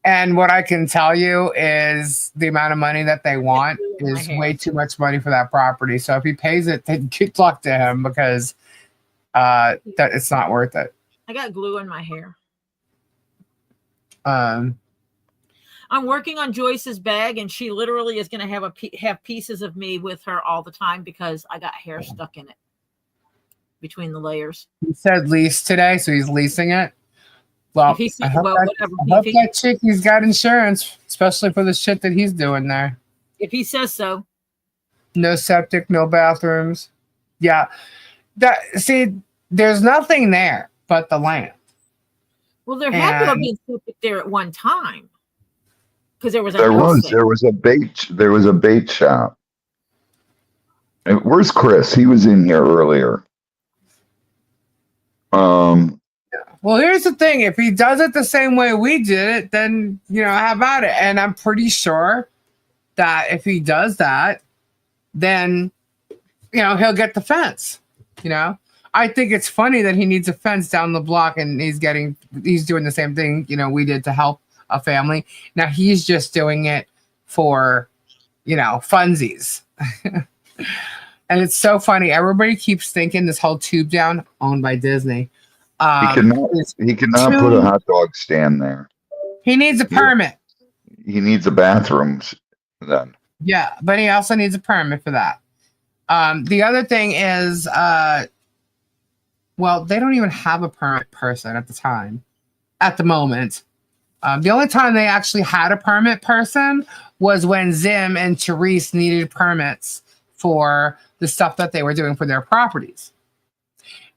And what I can tell you is the amount of money that they want is way too much money for that property. So if he pays it, then good luck to him because that it's not worth it. I got glue in my hair. Um, I'm working on Joyce's bag, and she literally is going to have pieces of me with her all the time because I got hair stuck in it between the layers. he said lease today, so he's leasing it. Well, If he I said, hope, well, that, whatever. I hope that chick, he's got insurance, especially for the shit that he's doing there. If he says so. No septic, no bathrooms. Yeah. There's nothing there but the land. Well, there had to have been septic there at one time. Because there was there was a bait shop. And where's Chris? He was in here earlier. Well, here's the thing. If he does it the same way we did it, then, how about it? And I'm pretty sure that if he does that, then, he'll get the fence. I think it's funny that he needs a fence down the block and he's doing the same thing, we did to help a family. Now he's just doing it for, funsies. And it's so funny. Everybody keeps thinking this whole tube down owned by Disney. He cannot put a hot dog stand there. He needs a permit. He needs a bathroom then. Yeah, but he also needs a permit for that. The other thing is, they don't even have a permit person at the moment. The only time they actually had a permit person was when Zim and Therese needed permits for the stuff that they were doing for their properties.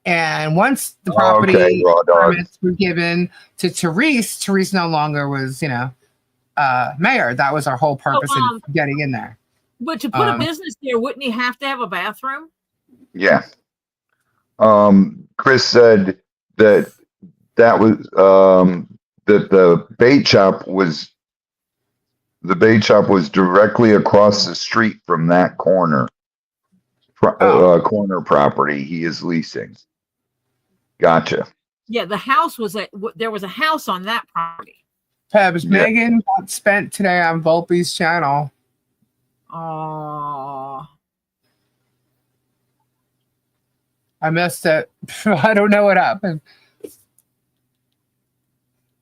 And once the property permits were given to Therese no longer was, mayor. That was our whole purpose in getting in there. But to put a business there, wouldn't he have to have a bathroom? Yeah. Chris said that was that the bait shop was directly across the street from that corner property he is leasing. Gotcha. Yeah, the house there was a house on that property. Pebs, yeah. Megan got spent today on Volpe's channel. Oh. I missed it. I don't know what happened.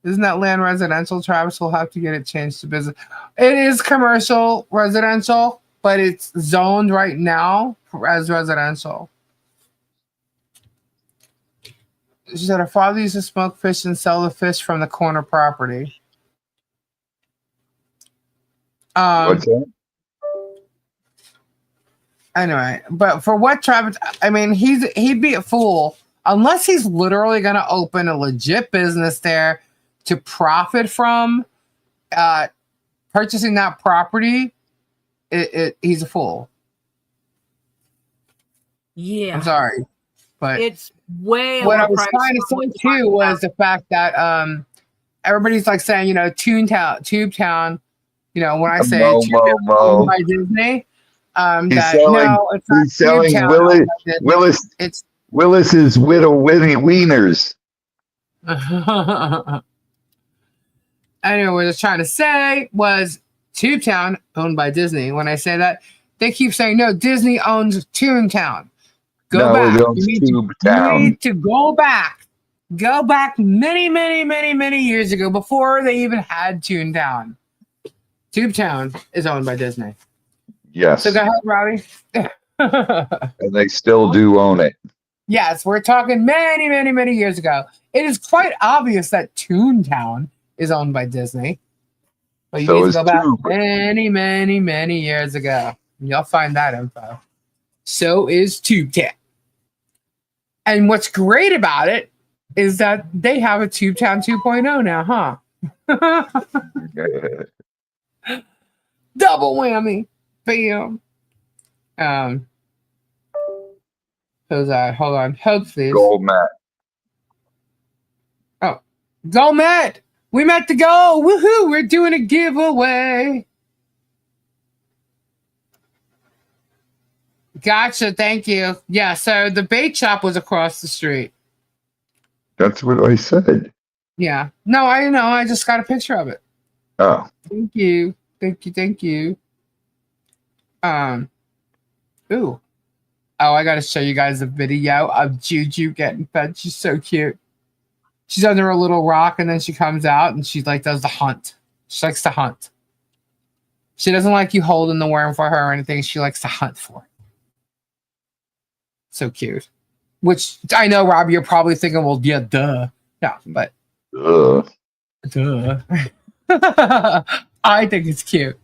Isn't that land residential? Travis will have to get it changed to business. It is commercial residential, but it's zoned right now as residential. She said her father used to smoke fish and sell the fish from the corner property. What's that? Anyway, but for what Travis, I mean, he'd be a fool unless he's literally going to open a legit business there to profit from purchasing that property. He's a fool. Yeah, I'm sorry, but it's way. What I was trying to say too was the fact that everybody's like saying, Tube Town. When I say owned by Disney. He's selling Willis's Widow Wieners. Anyway, what I was trying to say was Toontown owned by Disney. When I say that, they keep saying, no, Disney owns Toontown. Go back. You need to go back. Go back many, many, many, many years ago before they even had Toontown. Toontown is owned by Disney. Yes. So go ahead, Robbie. And they still do own it. Yes, we're talking many, many, many years ago. It is quite obvious that Toontown is owned by Disney. But you need to go back many, many, many years ago. You'll find that info. So is TubeTown. And what's great about it is that they have a TubeTown 2.0 now, huh? Double whammy. Bam. Who's that? Hold on. Hopefully. Gold Matt. Oh, Gold Matt. We met the goal. Woohoo. We're doing a giveaway. Gotcha. Thank you. Yeah. So the bait shop was across the street. That's what I said. Yeah. No, I know. I just got a picture of it. Oh. Thank you. Thank you. Thank you. Ooh. Oh, I got to show you guys a video of Juju getting fed. She's so cute. She's under a little rock, and then she comes out, and she like does the hunt. She likes to hunt. She doesn't like you holding the worm for her or anything. She likes to hunt for it. So cute. Which I know, Rob, you're probably thinking, well, yeah, duh. No, but duh. I think it's cute.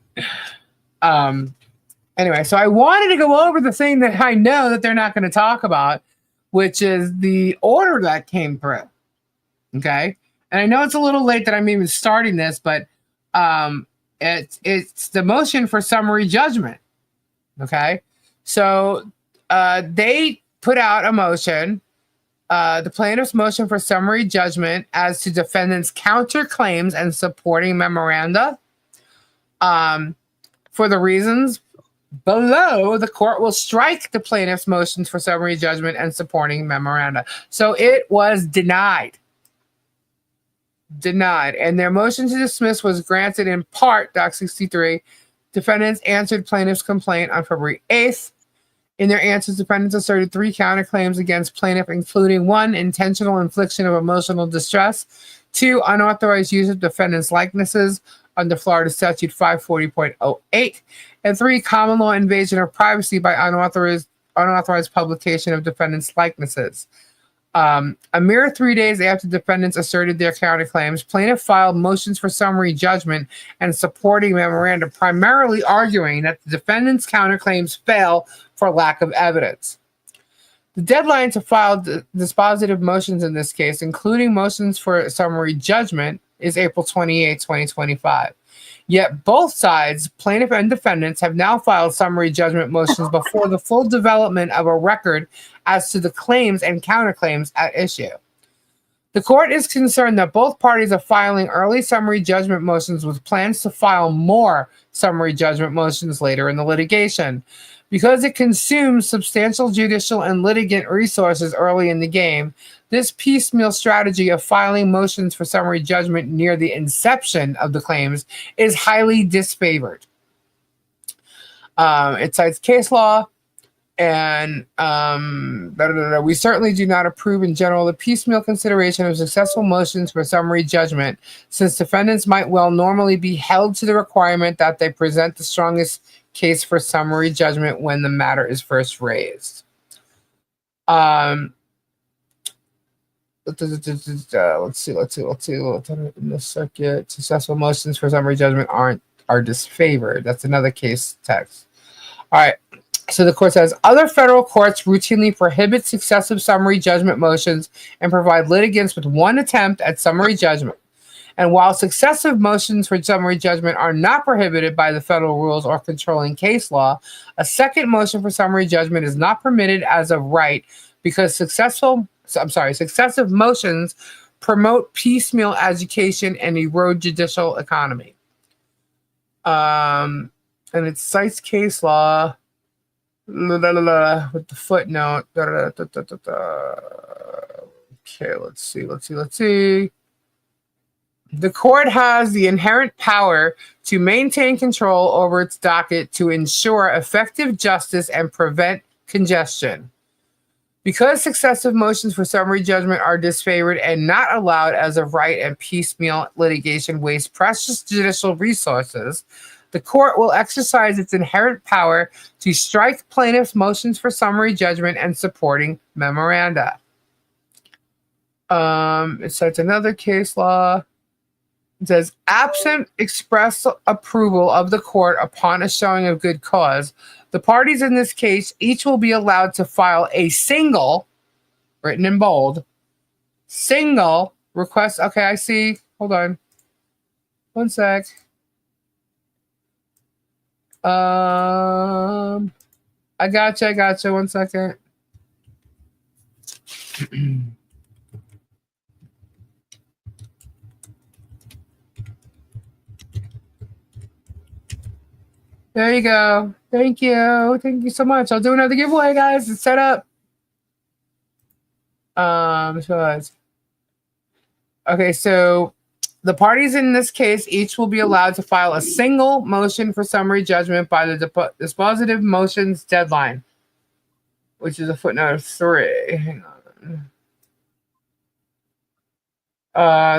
Anyway, so I wanted to go over the thing that I know that they're not going to talk about, which is the order that came through. Okay. And I know it's a little late that I'm even starting this, but it's the motion for summary judgment. Okay. So they put out a motion, the plaintiff's motion for summary judgment as to defendants' counterclaims and supporting memoranda. For the reasons below, the court will strike the plaintiff's motions for summary judgment and supporting memoranda. So it was denied. And their motion to dismiss was granted in part. Doc 63. Defendants answered plaintiff's complaint on February 8th. In their answers, defendants asserted 3 counterclaims against plaintiff, including 1, intentional infliction of emotional distress, 2, unauthorized use of defendants' likenesses under Florida Statute 540.08, and 3, common law invasion of privacy by unauthorized publication of defendants' likenesses. A mere 3 days after defendants asserted their counterclaims, plaintiff filed motions for summary judgment and supporting memoranda, primarily arguing that the defendants' counterclaims fail for lack of evidence. The deadline to file dispositive motions in this case, including motions for summary judgment, is April 28, 2025. Yet both sides, plaintiff and defendants, have now filed summary judgment motions before the full development of a record as to the claims and counterclaims at issue. The court is concerned that both parties are filing early summary judgment motions with plans to file more summary judgment motions later in the litigation. Because it consumes substantial judicial and litigant resources early in the game, this piecemeal strategy of filing motions for summary judgment near the inception of the claims is highly disfavored. It cites case law, and we certainly do not approve in general the piecemeal consideration of successful motions for summary judgment, since defendants might well normally be held to the requirement that they present the strongest case for summary judgment when the matter is first raised. Let's see. In this circuit, successful motions for summary judgment are disfavored. That's another case text. All right. So the court says, other federal courts routinely prohibit successive summary judgment motions and provide litigants with one attempt at summary judgment. And while successive motions for summary judgment are not prohibited by the federal rules or controlling case law, a second motion for summary judgment is not permitted as of right because successive motions promote piecemeal education and erode judicial economy. And it cites case law with the footnote. Okay, let's see. The court has the inherent power to maintain control over its docket to ensure effective justice and prevent congestion. Because successive motions for summary judgment are disfavored and not allowed as of right, and piecemeal litigation wastes precious judicial resources, the court will exercise its inherent power to strike plaintiffs' motions for summary judgment and supporting memoranda. It cites another case law. It says, absent express approval of the court upon a showing of good cause, the parties in this case each will be allowed to file a single, written in bold, single request. Okay, I see. Hold on. One sec. I gotcha. 1 second. There you go. Thank you. Thank you so much. I'll do another giveaway, guys. It's set up. Okay, so the parties in this case each will be allowed to file a single motion for summary judgment by the dispositive motions deadline. which is a footnote of 3. Hang on.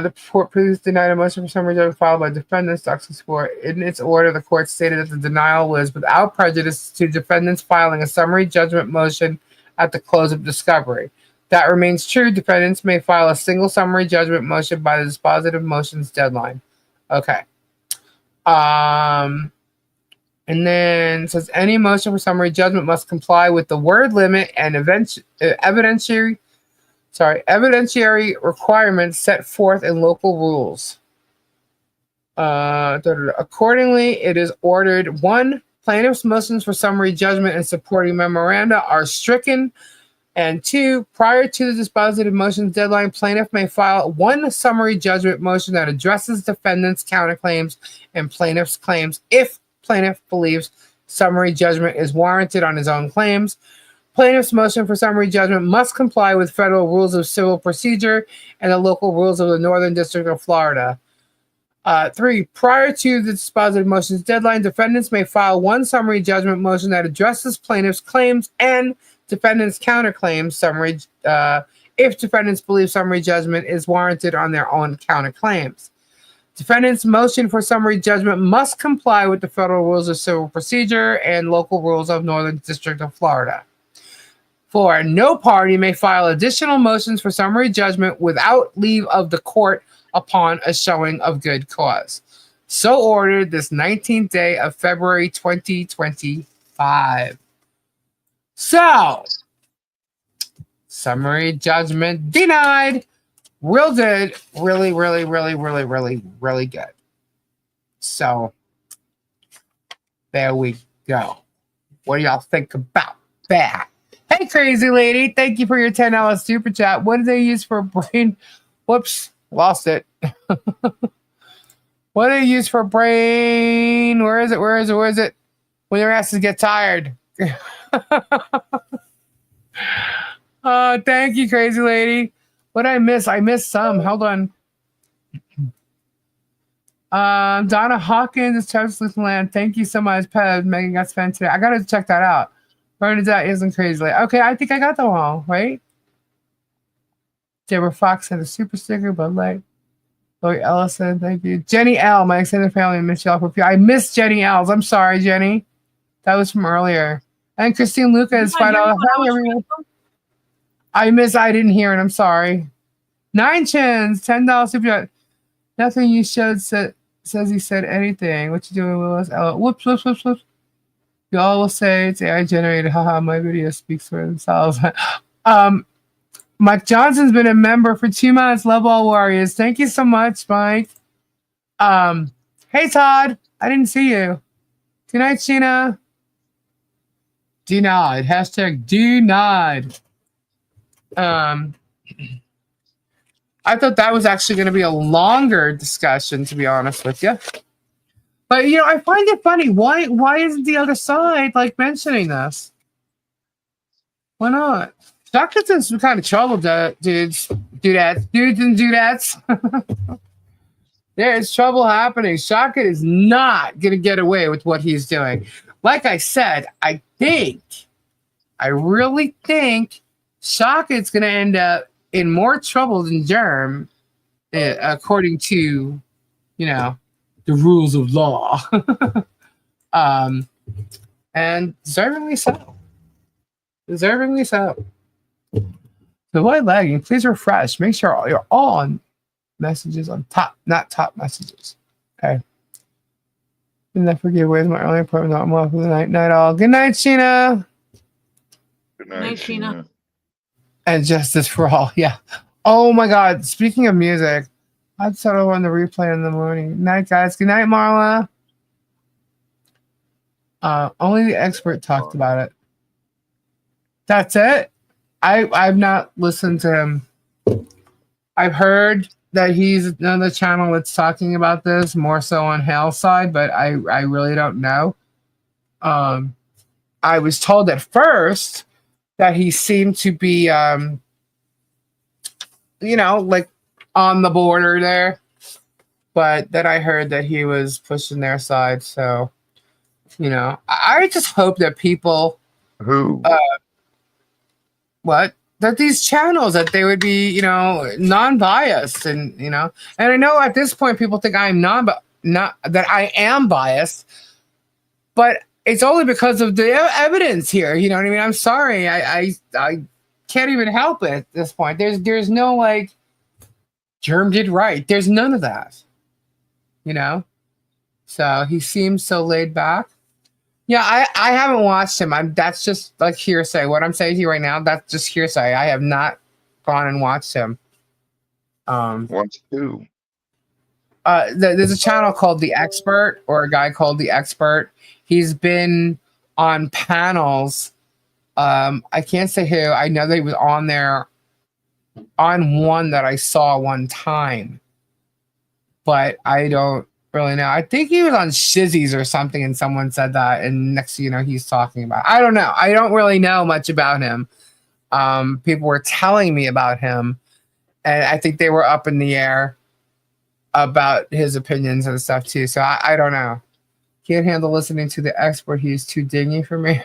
The court previously denied a motion for summary judgment filed by defendants. In its order, the court stated that the denial was without prejudice to defendants filing a summary judgment motion at the close of discovery. That remains true. Defendants may file a single summary judgment motion by the dispositive motions deadline. Okay. And then it says any motion for summary judgment must comply with the word limit and evidentiary requirements set forth in local rules. Accordingly, it is ordered: 1, plaintiff's motions for summary judgment and supporting memoranda are stricken. And 2, prior to the dispositive motions deadline, plaintiff may file 1 summary judgment motion that addresses defendant's counterclaims and plaintiff's claims if plaintiff believes summary judgment is warranted on his own claims. Plaintiff's motion for summary judgment must comply with federal rules of civil procedure and the local rules of the Northern District of Florida. 3, prior to the dispositive motions deadline, defendants may file 1 summary judgment motion that addresses plaintiff's claims and defendants' counterclaims if defendants believe summary judgment is warranted on their own counterclaims. Defendant's motion for summary judgment must comply with the federal rules of civil procedure and local rules of Northern District of Florida. 4, no party may file additional motions for summary judgment without leave of the court upon a showing of good cause. So ordered this 19th day of February 2025. So, summary judgment denied. Real good. Really, really, really, really, really, really good. So, there we go. What do y'all think about that? Hey, crazy lady. Thank you for your $10 super chat. What do they use for brain? Whoops. Lost it. What do they use for brain? Where is it? Where is it? Where is it? When their asses get tired. Thank you, crazy lady. What did I miss? I missed some. Hold on. Donna Hawkins is Travis Land. Thank you so much, Pez. Megan got spent today. I gotta check that out. Bernadette isn't crazy lady. Okay, I think I got them all, right? Deborah Fox had a super sticker, but like Lori Ellison, thank you. Jenny L, my extended family, miss y'all for I missed Jenny L's. I'm sorry, Jenny. That was from earlier. And Christine Lucas, $5. Hi, everyone. I didn't hear it. I'm sorry. 9 chins, $10 super chat. Nothing you showed says he said anything. What you doing, Willis? Whoops. Y'all will say it's AI generated. Haha, my video speaks for themselves. Mike Johnson's been a member for 2 months. Love all warriors. Thank you so much, Mike. Hey, Todd. I didn't see you. Good night, Sheena. Denied. Hashtag denied. I thought that was actually going to be a longer discussion, to be honest with you. But, I find it funny. Why isn't the other side, mentioning this? Why not? Shocket's in some kind of trouble, dudes and dudettes. There is trouble happening. Shocket is not going to get away with what he's doing. Like I said, I really think Shocket's going to end up in more trouble than Germ, according to, the rules of law. And deservingly so. So why lagging? Please refresh. Make sure you're all on messages on top, not top messages. Okay. Didn't I forget where's my early appointment? I'm off for the night all. Good night, Sheena. Good night, Sheena. And justice for all. Yeah. Oh my God. Speaking of music, I'd settle on the replay in the morning. Night, guys. Good night, Marla. Only the expert talked about it. That's it. I've not listened to him. I've heard that he's another channel that's talking about this more so on Hale's side, but I really don't know. I was told at first that he seemed to be, on the border there, but then I heard that he was pushing their side. So, I just hope that people who what? That these channels, that they would be, non-biased, and and I know at this point people think I'm not that I am biased, but it's only because of the evidence here. You know what I mean? I'm sorry, I can't even help it at this point. There's no like Germ did right. There's none of that. So he seems so laid back. Yeah, I haven't watched him. That's just like hearsay. What I'm saying to you right now, that's just hearsay. I have not gone and watched him. Wants to. There's a channel called The Expert, or a guy called The Expert. He's been on panels. I can't say who. I know that he was on there on one that I saw one time, but I don't really know. I think he was on Shizzy's or something, and someone said that, and next thing you know, he's talking about. I don't know. I don't really know much about him. People were telling me about him, and I think they were up in the air about his opinions and stuff too. So I don't know. Can't handle listening to The Expert. He's too dingy for me.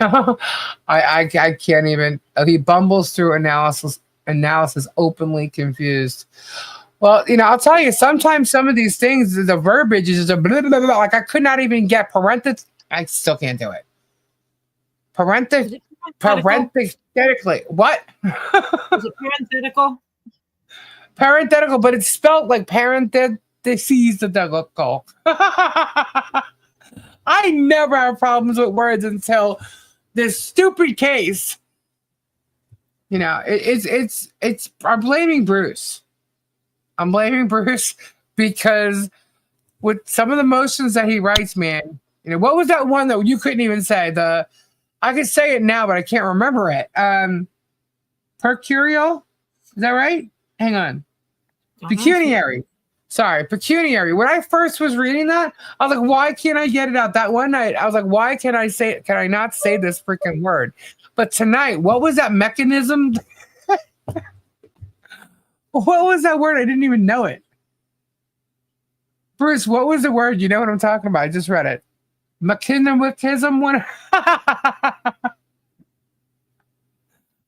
I can't even. He bumbles through analysis openly confused. Well, I'll tell you, sometimes some of these things, the verbiage is just a blah, blah, blah, blah. Like I could not even get parenthetically. I still can't do it. Parenthetically. What? Is it parenthetical? Parenthetical, but it's spelled like parenthetical. I never have problems with words until this stupid case. It's. I'm blaming Bruce. I'm blaming Bruce because with some of the motions that he writes, man. What was that one that you couldn't even say? I could say it now, but I can't remember it. Percurial, is that right? Hang on. Pecuniary. Sorry, pecuniary. When I first was reading that, I was like, why can't I get it out? That one night, I was like, why can't I say it? Can I not say this freaking word? But tonight, what was that mechanism? What was that word? I didn't even know it. Bruce, what was the word? You know what I'm talking about? I just read it. Mechanism.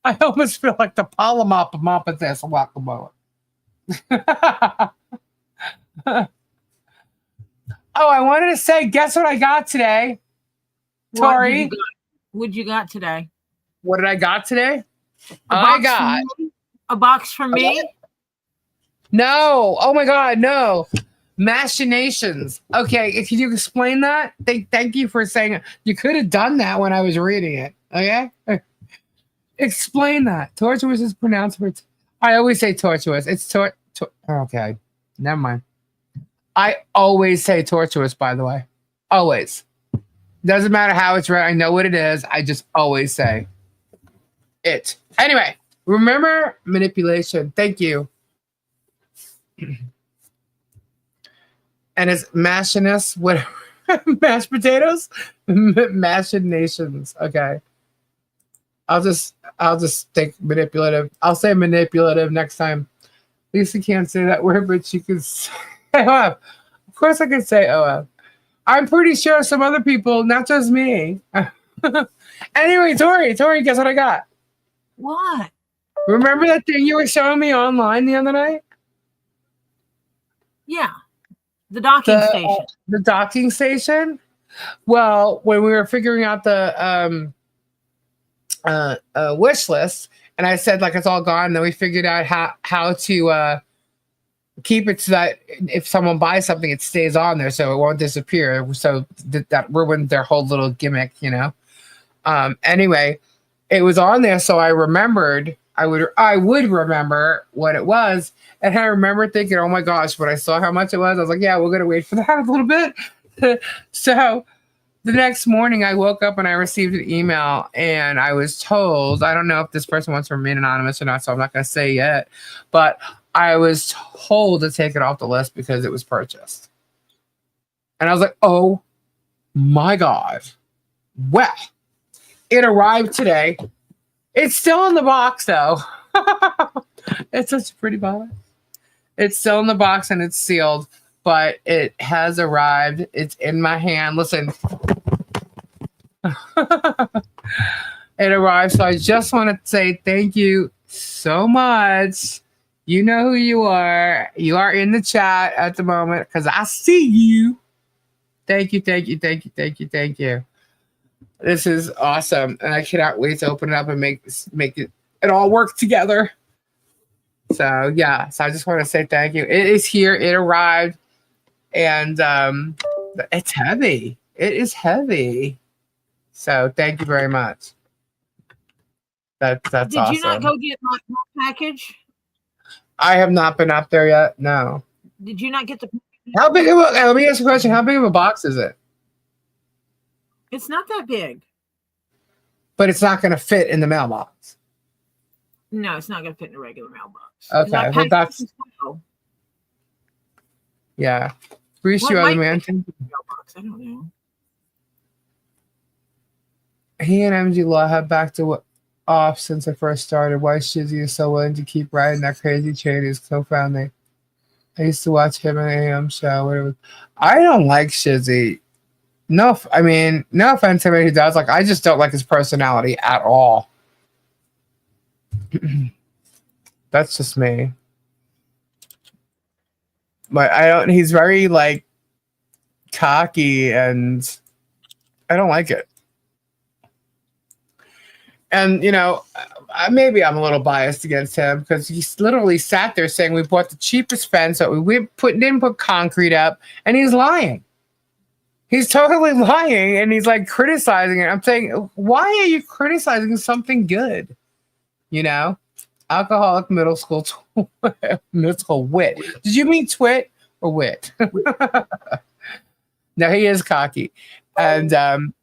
I almost feel like the Polamop mop at this guacamole. Oh, I wanted to say, guess what I got today? Tori. What you got today? What did I got today? A box for me? No. Oh my God, no. Machinations. Okay, can you explain that? Thank you for saying it. You could have done that when I was reading it. Okay? Explain that. Tortuous is pronounced for. I always say tortuous. It's okay. Never mind. I always say tortuous, by the way. Always. Doesn't matter how it's read. I know what it is. I just always say it. Anyway, remember manipulation. Thank you. And it's mashiness. What? Mashed potatoes? Machinations. Okay. I'll just think manipulative. I'll say manipulative next time. Lisa can't say that word, but she can say OF. Of course I can say OF. I'm pretty sure some other people, not just me. Anyway, Tori, guess what I got? What? Remember that thing you were showing me online the other night? Yeah. The docking station. The docking station? Well, when we were figuring out the wish list, and I said, like, it's all gone, then we figured out how to keep it so that if someone buys something, it stays on there so it won't disappear. So that ruined their whole little gimmick, Anyway, it was on there, so I remembered. I would remember what it was, and I remember thinking, "Oh my gosh!" When I saw how much it was, I was like, "Yeah, we're gonna wait for that a little bit." So the next morning, I woke up and I received an email, and I was told, I don't know if this person wants to remain anonymous or not, so I'm not gonna say yet, but I was told to take it off the list because it was purchased, and I was like, "Oh my God!" Well, it arrived today. It's still in the box, though. It's such a pretty box. It's still in the box and it's sealed, but it has arrived. It's in my hand. Listen. It arrived. So I just want to say thank you so much. You know who you are. You are in the chat at the moment because I see you. Thank you, thank you, thank you, thank you, thank you. This is awesome, and I cannot wait to open it up and make it all work together. So yeah, so I just want to say thank you. It is here. It arrived, and it's heavy. It is heavy. So thank you very much. That's Did awesome. you not go get my package? I have not been up there yet. No. Did you not get the? How big of a? Let me ask you a question. How big of a box is it? It's not that big. But it's not going to fit in the mailbox. No, it's not going to fit in a regular mailbox. Okay, well that's yeah. Reese, you other man. Mailbox. I don't know. He and MG Law have backed off since I first started. Why Shizzy is so willing to keep riding that crazy chain is so founding. I used to watch him on AM show. Whatever. I don't like Shizzy. No, I mean, no offense to anybody who does. Like, I just don't like his personality at all. That's just me. But I don't. He's very like cocky, and I don't like it. And you know, maybe I'm a little biased against him because he's literally sat there saying we bought the cheapest fence that we didn't put concrete up, and he's lying. He's totally lying, and he's like criticizing it. I'm saying, why are you criticizing something good? You know, alcoholic middle school wit. Did you mean twit or wit? No, he is cocky, and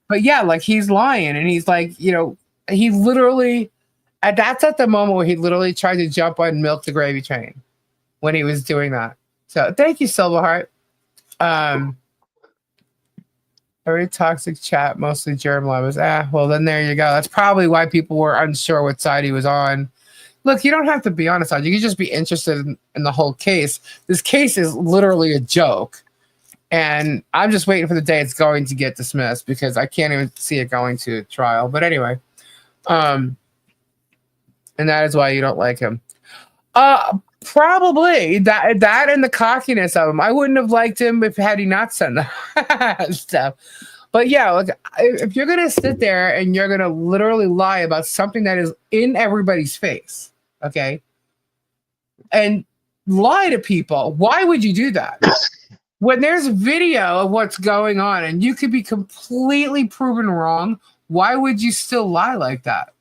but yeah, like he's lying, and he's like, you know, he literally, that's at the moment where he literally tried to jump on Milk the Gravy Train when he was doing that. So thank you, Silverheart. Very toxic chat, mostly germ lovers. Well, then there you go. That's probably why people were unsure what side he was on. Look, you don't have to be on a side. You can just be interested in the whole case. This case is literally a joke. And I'm just waiting for the day it's going to get dismissed because I can't even see it going to trial. But anyway, and that is why you don't like him. Probably that and the cockiness of him. I wouldn't have liked him had he not said that stuff. But yeah, look, if you're gonna sit there and you're gonna literally lie about something that is in everybody's face, okay, and lie to people, why would you do that? When there's video of what's going on and you could be completely proven wrong, why would you still lie like that?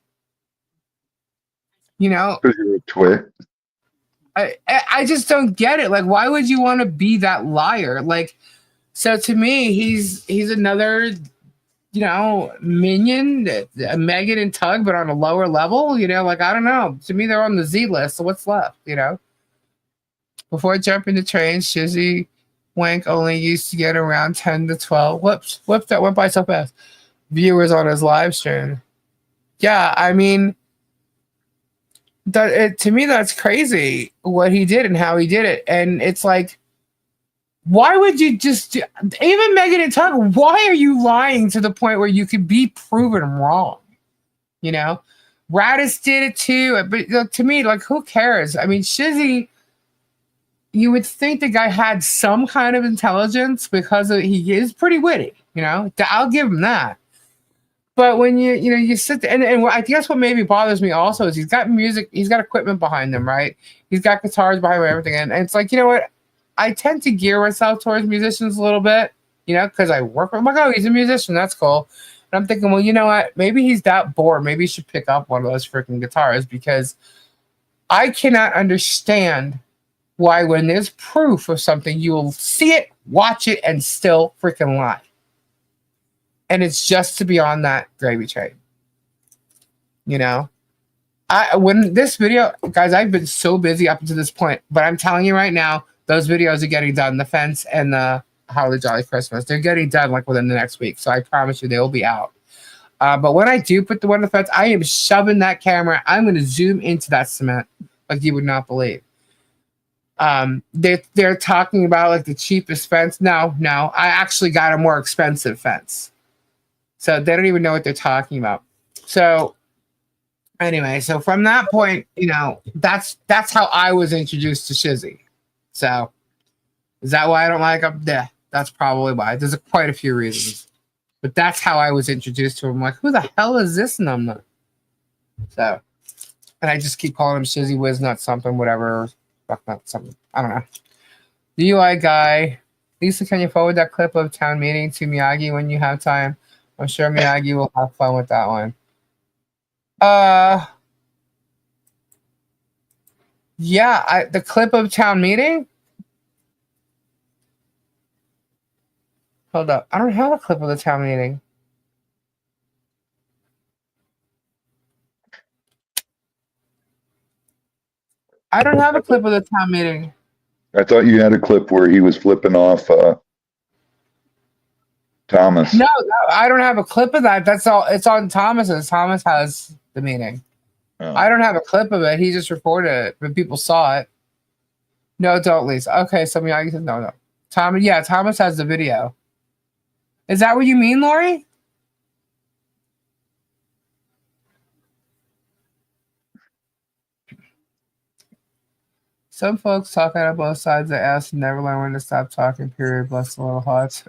You know, because you're a twit. I just don't get it. Like, why would you want to be that liar? Like, so to me, he's another, you know, minion, Megan and Tug, but on a lower level. You know, like, I don't know. To me, they're on the Z list. So what's left? You know, before jumping the train, Shizzy Wank only used to get around 10 to 12. Whoops, that went by so fast. Viewers on his live stream. Yeah, I mean, to me, that's crazy what he did and how he did it. And it's like, why would you just even Megan and Tug, why are you lying to the point where you could be proven wrong? You know, Radis did it too. But to me, like, who cares? I mean, Shizzy, you would think the guy had some kind of intelligence because he is pretty witty, you know, I'll give him that. But when you sit there, and I guess what maybe bothers me also is he's got music, he's got equipment behind him, right? He's got guitars behind him and everything. And it's like, you know what? I tend to gear myself towards musicians a little bit, you know, because I work with him. I'm like, oh, he's a musician. That's cool. And I'm thinking, well, you know what? Maybe he's that bored. Maybe he should pick up one of those freaking guitars because I cannot understand why when there's proof of something, you will see it, watch it, and still freaking lie. And it's just to be on that gravy train. You know? When this video, guys, I've been so busy up to this point, but I'm telling you right now, those videos are getting done. The fence and the Holly Jolly Christmas, they're getting done like within the next week. So I promise you they will be out. But when I do put the one on the fence, I am shoving that camera. I'm going to zoom into that cement like you would not believe. They're talking about like the cheapest fence. No, I actually got a more expensive fence. So they don't even know what they're talking about. So Anyway, so from that point, that's how I was introduced to Shizzy. So is that why I don't like him? Yeah, that's probably why. There's quite a few reasons. But that's how I was introduced to him. I'm like, who the hell is this number? So, and I just keep calling him Shizzy Wiznut something, whatever. Fuck not something. I don't know. The UI guy. Lisa, can you forward that clip of town meeting to Miyagi when you have time? I'm sure Miyagi will have fun with that one. Yeah, the clip of town meeting? Hold up. I don't have a clip of the town meeting. I don't have a clip of the town meeting. I thought you had a clip where he was flipping off Thomas. No, I don't have a clip of that. That's all. It's on Thomas's. Thomas has the meeting. Oh. I don't have a clip of it. He just recorded it, but people saw it. No, don't, Lisa. Okay, so Miyagi said no. Thomas has the video. Is that what you mean, Lori? Some folks talk out of both sides of the ass and never learn when to stop talking, period. Bless the little hearts.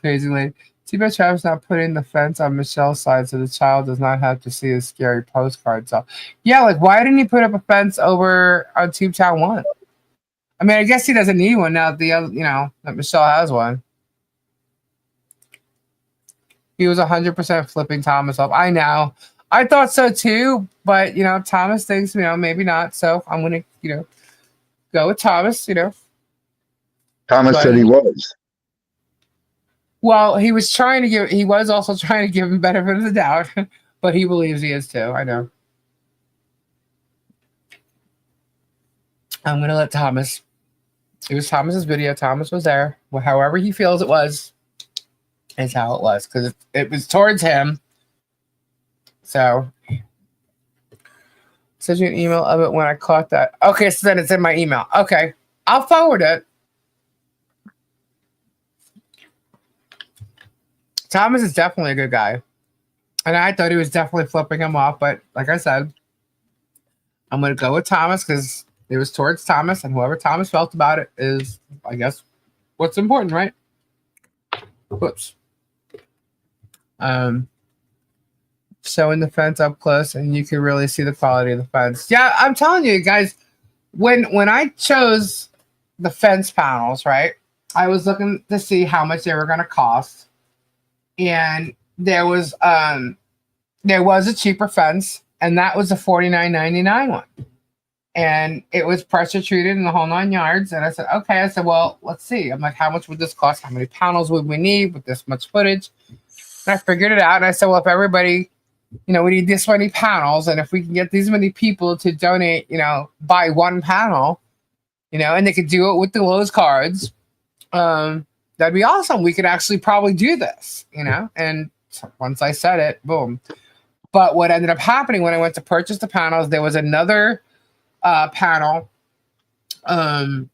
Crazy lady. Too bad Travis not putting the fence on Michelle's side so the child does not have to see his scary postcards. Yeah, like why didn't he put up a fence over on Tube Town 1? I mean, I guess he doesn't need one now that the other, that Michelle has one. He was 100% flipping Thomas off. I know. I thought so too, but Thomas thinks, maybe not. So I'm gonna, go with Thomas, Thomas said he was. Well, he was also trying to give him benefit of the doubt, but he believes he is too. I know. I'm gonna let Thomas. It was Thomas's video. Thomas was there. Well, however he feels it was, is how it was, because it was towards him. So, send you an email of it when I caught that. Okay, so then it's in my email. Okay, I'll forward it. Thomas is definitely a good guy. And I thought he was definitely flipping him off. But like I said, I'm going to go with Thomas because it was towards Thomas. And whoever Thomas felt about it is, I guess, what's important, right? Whoops. Showing the fence up close and you can really see the quality of the fence. Yeah, I'm telling you guys, when I chose the fence panels, right, I was looking to see how much they were going to cost. And there was a cheaper fence, and that was a $49.99 one. And it was pressure treated in the whole 9 yards. And I said, okay. I said, well, let's see. I'm like, how much would this cost? How many panels would we need with this much footage? And I figured it out. And I said, well, if everybody, we need this many panels, and if we can get these many people to donate, buy one panel, and they could do it with the Lowe's cards, that'd be awesome. We could actually probably do this, and once I said it, boom. But what ended up happening when I went to purchase the panels, there was another panel that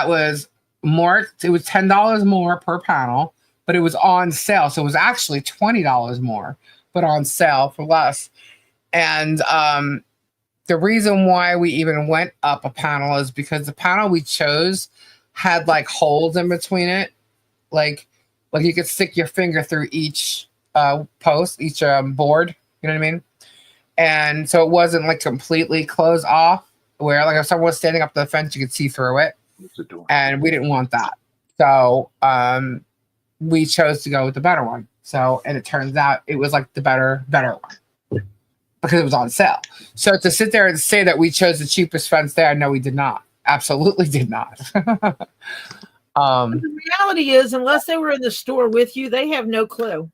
was more. It was $10 more per panel, but it was on sale. So it was actually $20 more, but on sale for less. And the reason why we even went up a panel is because the panel we chose had like holes in between it. Like you could stick your finger through each post, each board, you know what I mean? And so it wasn't like completely closed off where like if someone was standing up the fence, you could see through it. And we didn't want that. So we chose to go with the better one. So, and it turns out it was like the better one because it was on sale. So to sit there and say that we chose the cheapest fence there, no, we did not. Absolutely did not. The reality is, unless they were in the store with you, they have no clue.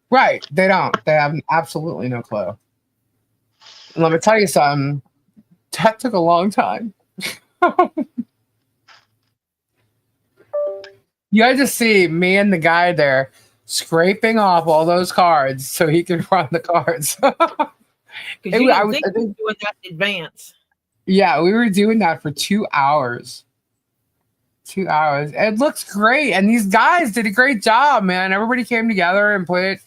Right. They don't. They have absolutely no clue. And let me tell you something. That took a long time. You had to see me and the guy there scraping off all those cards so he could run the cards. I was doing that in advance. Yeah, we were doing that for 2 hours. 2 hours. It looks great. And these guys did a great job, man. Everybody came together and put it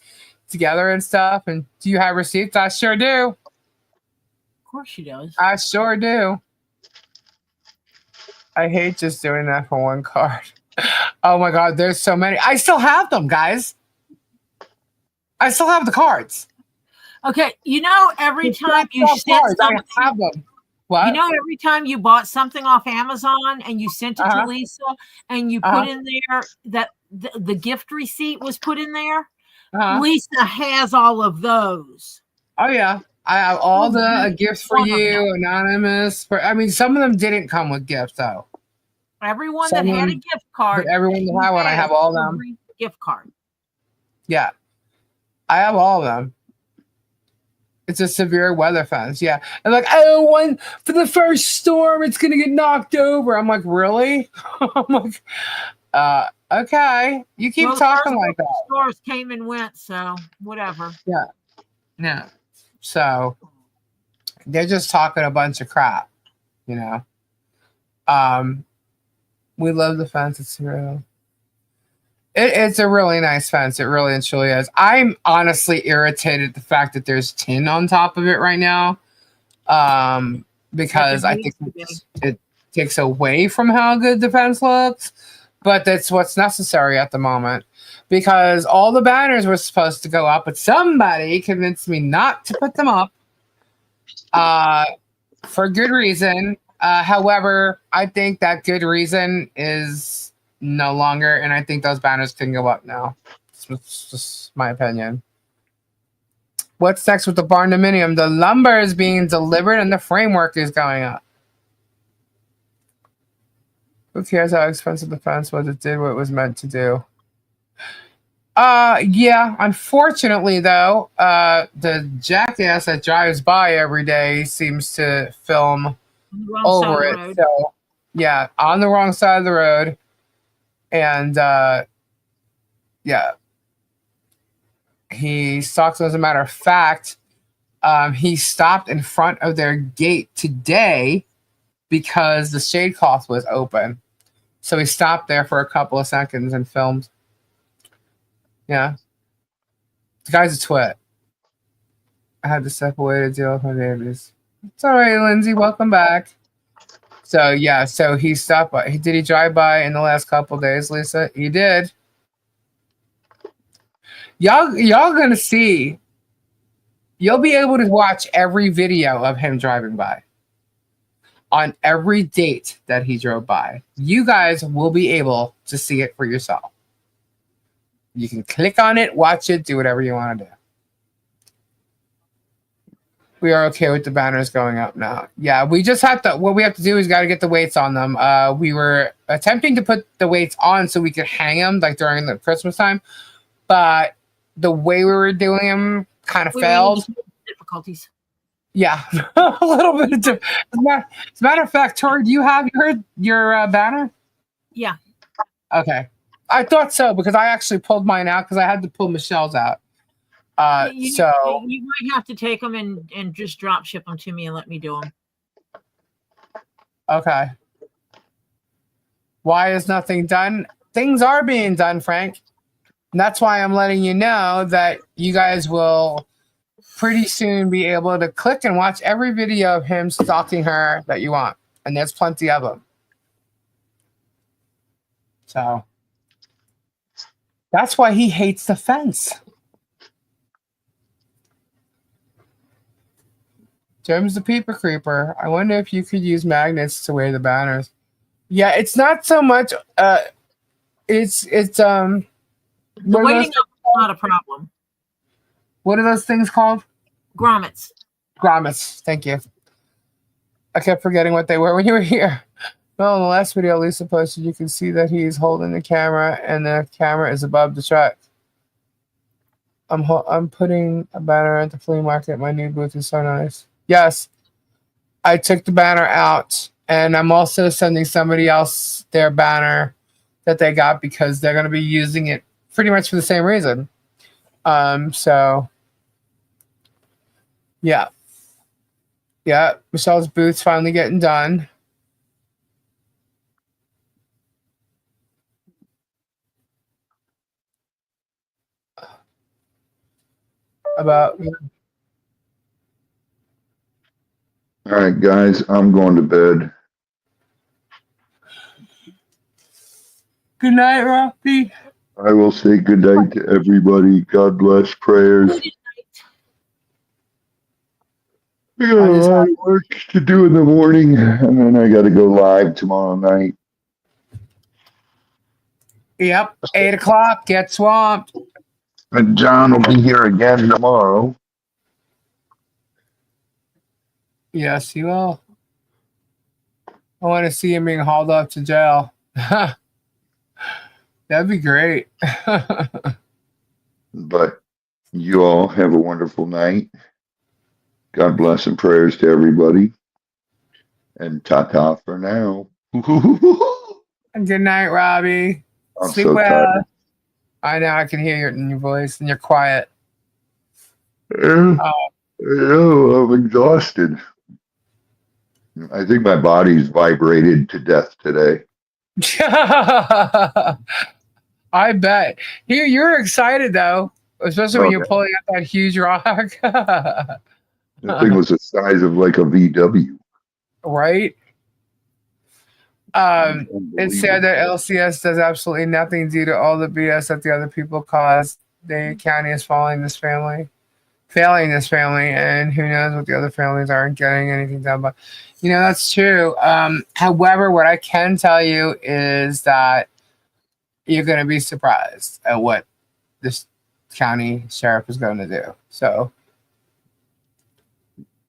together and stuff. And do you have receipts? I sure do. Of course she does. I sure do. I hate just doing that for one card. Oh my God, there's so many. I still have them, guys. I still have the cards. Okay, you know, every It's time you not sent cards. I something, have them. What? you know, every time you bought something off Amazon and you sent it to Lisa and you put in there that the gift receipt was put in there, Lisa has all of those. Oh yeah, I have all the gifts for you, anonymous. I mean, some of them didn't come with gifts though. Everyone that had a gift card, but everyone that had one, I have all of them. Gift card. Yeah, I have all of them. It's a severe weather fence. Yeah, and like, oh, one for the first storm, it's gonna get knocked over. I'm like, really? I'm like, okay, you keep talking like that. Stores came and went, so whatever. Yeah, yeah. So they're just talking a bunch of crap, you know. We love the fence. It's real. It's a really nice fence. It really and truly is. I'm honestly irritated at the fact that there's tin on top of it right now, because I think it takes away from how good the fence looks. But that's what's necessary at the moment, because all the banners were supposed to go up, but somebody convinced me not to put them up, for good reason. However, I think that good reason is no longer, and I think those banners can go up now. It's just my opinion. What's next with the barn dominium? The lumber is being delivered and the framework is going up. Who cares how expensive the fence was? It did what it was meant to do. Yeah, unfortunately though, the jackass that drives by every day seems to film over it. So yeah, on the wrong side of the road. And yeah, he stalks. As a matter of fact, he stopped in front of their gate today because the shade cloth was open. So he stopped there for a couple of seconds and filmed. Yeah. The guy's a twit. I had to step away to deal with my babies. It's all right, Lindsay. Welcome back. So, yeah. So he stopped by. Did he drive by in the last couple of days, Lisa? He did. Y'all going to see. You'll be able to watch every video of him driving by. On every date that he drove by. You guys will be able to see it for yourself. You can click on it, watch it, do whatever you want to do. We are okay with the banners going up now. Yeah, we just have to, what we have to do is got to get the weights on them. We were attempting to put the weights on so we could hang them like during the Christmas time, but the way we were doing them kind of failed. Difficulties. Yeah, a little bit. As a matter of fact, Tori, do you have your banner? Yeah. Okay. I thought so because I actually pulled mine out because I had to pull Michelle's out. So you might have to take them and just drop ship them to me and let me do them. Okay. Why is nothing done? Things are being done, Frank. And that's why I'm letting you know that you guys will pretty soon be able to click and watch every video of him stalking her that you want. And there's plenty of them. So that's why he hates the fence. Jim's the peeper creeper. I wonder if you could use magnets to weigh the banners. Yeah, it's not so much it's the weighting up is not a problem. What are those things called? Grommets. Grommets. Thank you. I kept forgetting what they were when you were here. Well, in the last video Lisa posted, you can see that he's holding the camera and the camera is above the truck. I'm putting a banner at the flea market. My new booth is so nice. Yes, I took the banner out, and I'm also sending somebody else their banner that they got because they're going to be using it pretty much for the same reason. So yeah. Yeah, Michelle's booth's finally getting done. about. All right, guys, I'm going to bed. Good night, Robbie. I will say good night to everybody. God bless. Prayers. I got a lot of work to do in the morning, and then I got to go live tomorrow night. Yep, 8 o'clock. Get swamped. And John will be here again tomorrow. Yes, he will. I want to see him being hauled up to jail. That'd be great. But you all have a wonderful night. God bless and prayers to everybody. And ta-ta for now. Good night, Robbie. I'm Sleep so well. tired. I know, I can hear you in your voice, and you're quiet. I'm exhausted. I think my body's vibrated to death today. I bet. You're excited though, especially when you're pulling out that huge rock. That thing was the size of like a VW. Right? It's sad that LCS does absolutely nothing due to all the BS that the other people cause. The county is failing this family, and who knows what the other families aren't getting anything done. But that's true. However, what I can tell you is that you're going to be surprised at what this county sheriff is going to do. So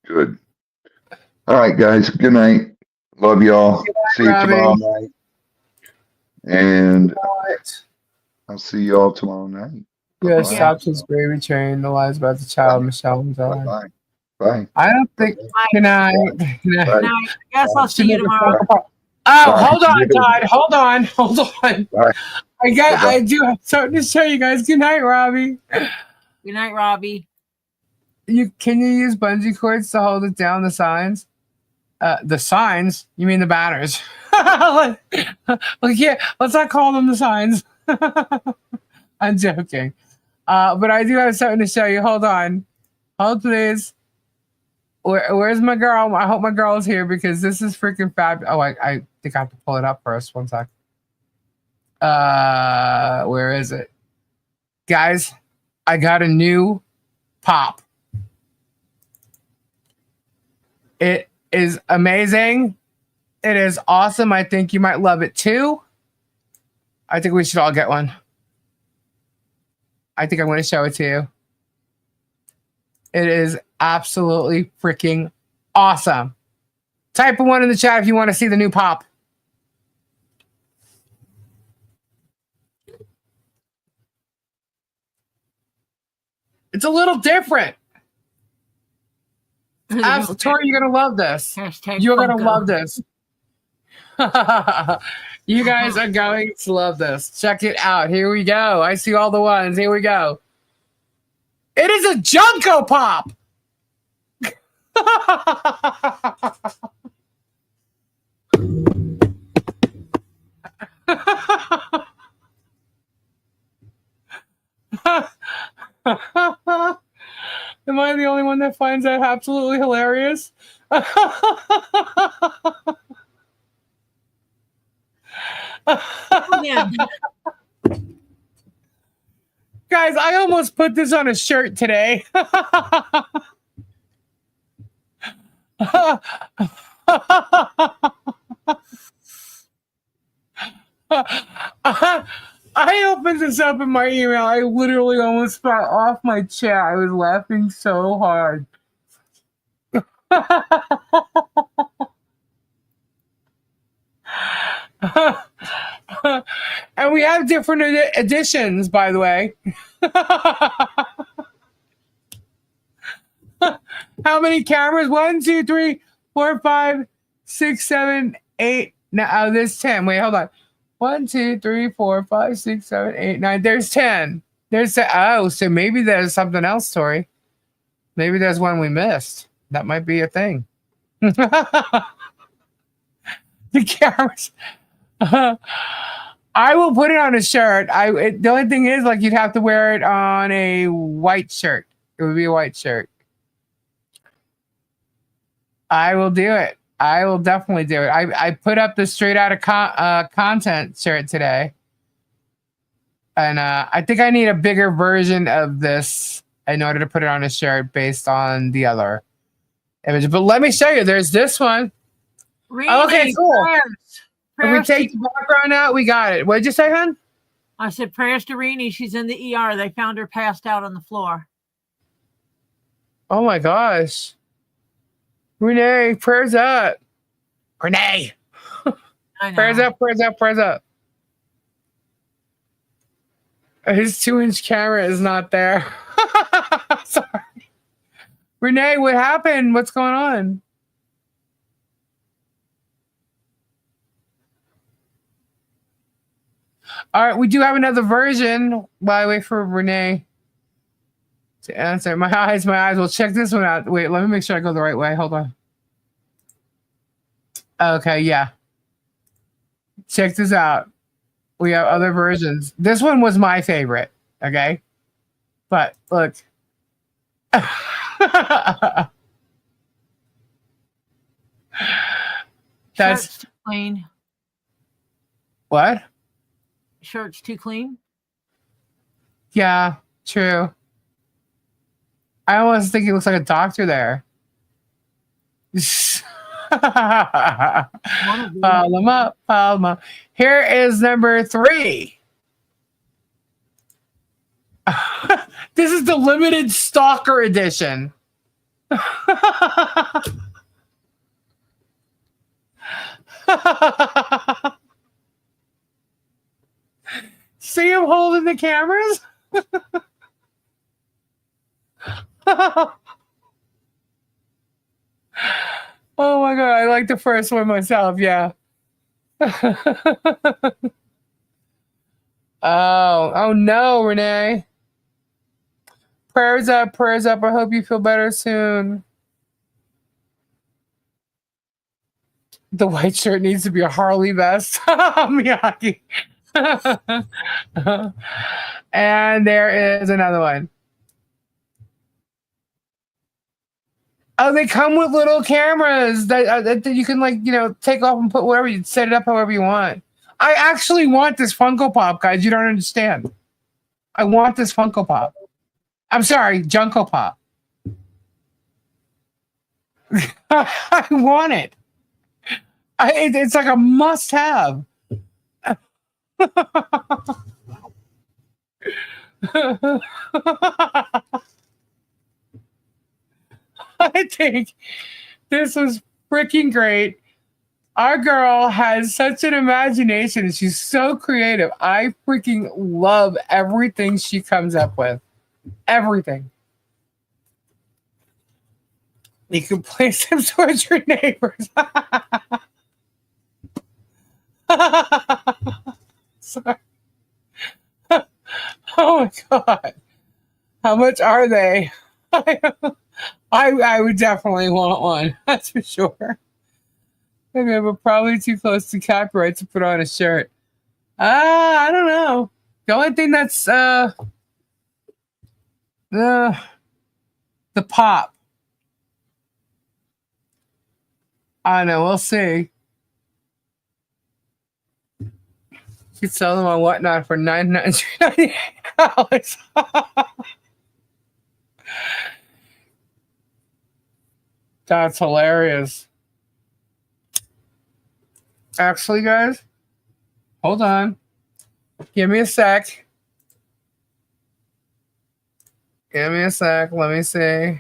good. All right, guys. Good night. Love y'all. See you tomorrow night. And I'll see y'all tomorrow night. Yeah, stops his gravy train. The lies about the child, Michelle and John. Bye. Bye. I don't think. Good night. Good night. I guess I'll see you tomorrow. Hold on, Todd. Hold on. Bye. I do have something to show you guys. Good night, Robbie. Good night, Robbie. Can you use bungee cords to hold it down? The signs. The signs? You mean the banners? Yeah, let's not call them the signs. I'm joking. But I do have something to show you. Hold on. Hold, please. Where's my girl? I hope my girl is here because this is freaking fab. Oh, I think I have to pull it up first. One sec. Where is it? Guys, I got a new pop. It is amazing. It is awesome. I think you might love it too. I think we should all get one. I think I'm going to show it to you. It is absolutely freaking awesome. Type a 1 in the chat if you want to see the new pop. It's a little different. Tori, you're going to love this. You're going to love this. You guys are going to love this. Check it out. Here we go. I see all the ones. Here we go. It is a Junko Pop. Am I the only one that finds that absolutely hilarious? Yeah. Guys, I almost put this on a shirt today. I opened this up in my email. I literally almost fell off my chair. I was laughing so hard. And we have different editions, by the way. How many cameras? 1, 2, 3, 4, 5, 6, 7, 8. Now there's 10. Wait, hold on. 1, 2, 3, 4, 5, 6, 7, 8, 9. There's 10. Oh, so maybe there's something else, Tori. Maybe there's one we missed. That might be a thing. The cameras. I will put it on a shirt. The only thing is, like, you'd have to wear it on a white shirt. It would be a white shirt. I will do it. I will definitely do it. I put up the straight out of content shirt today. And I think I need a bigger version of this in order to put it on a shirt based on the other image. But let me show you. There's this one. Rini, Okay, cool. If we Prayers take to, the background out, we got it. What did you say, hon? I said prayers to Rini. She's in the ER. They found her passed out on the floor. Oh my gosh. Renee, prayers up. Renee. I know. Prayers up, prayers up, prayers up. His 2-inch camera is not there. Sorry. Renee, what happened? What's going on? All right, we do have another version while I wait for Renee to answer. My eyes. We'll check this one out. Wait, let me make sure I go the right way. Hold on. Okay, yeah. Check this out. We have other versions. This one was my favorite. Okay. But look. That's Shirt's too clean. what? Shirt's too clean. Yeah, true. I almost think he looks like a doctor there. Polamop. Here is number 3. This is the limited stalker edition. See him holding the cameras? Oh my god, I like the first one myself, yeah. Oh no, Renee. Prayers up, prayers up. I hope you feel better soon. The white shirt needs to be a Harley vest. Miyagi. And there is another one. Oh, they come with little cameras that you can, like, take off and put whatever. You set it up however you want. I actually want this Funko Pop, guys. You don't understand. I want this Funko Pop. I'm sorry, Junko Pop. I want it. It's like a must-have. I think this was freaking great. Our girl has such an imagination. She's so creative. I freaking love everything she comes up with. Everything. You can place them towards your neighbors. Sorry. Oh my god. How much are they? I would definitely want one. That's for sure. Maybe we're probably too close to copyright to put on a shirt. I don't know. The only thing that's the pop. I don't know. We'll see. You could sell them on Whatnot for $998. That's hilarious. Actually, guys, hold on. Give me a sec. Give me a sec. Let me see.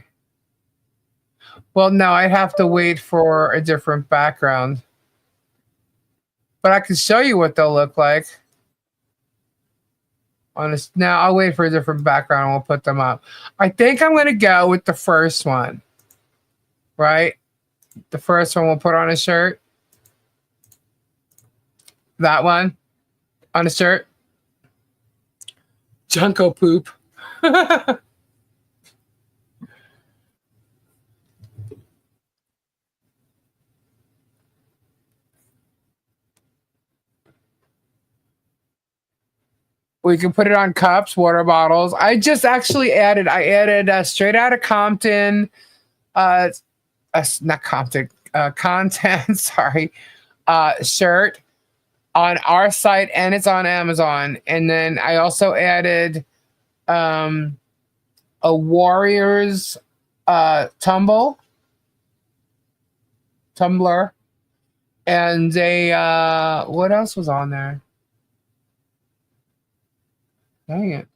Well, no, I'd have to wait for a different background. But I can show you what they'll look like. Now, I'll wait for a different background and we'll put them up. I think I'm going to go with the first one. Right? The first one we'll put on a shirt. That one on a shirt. Junko poop. We can put it on cups, water bottles. I just actually added straight out of Compton, not Compton, content, sorry, shirt on our site, and it's on Amazon. And then I also added a Warriors tumbler, and a what else was on there? Dang it.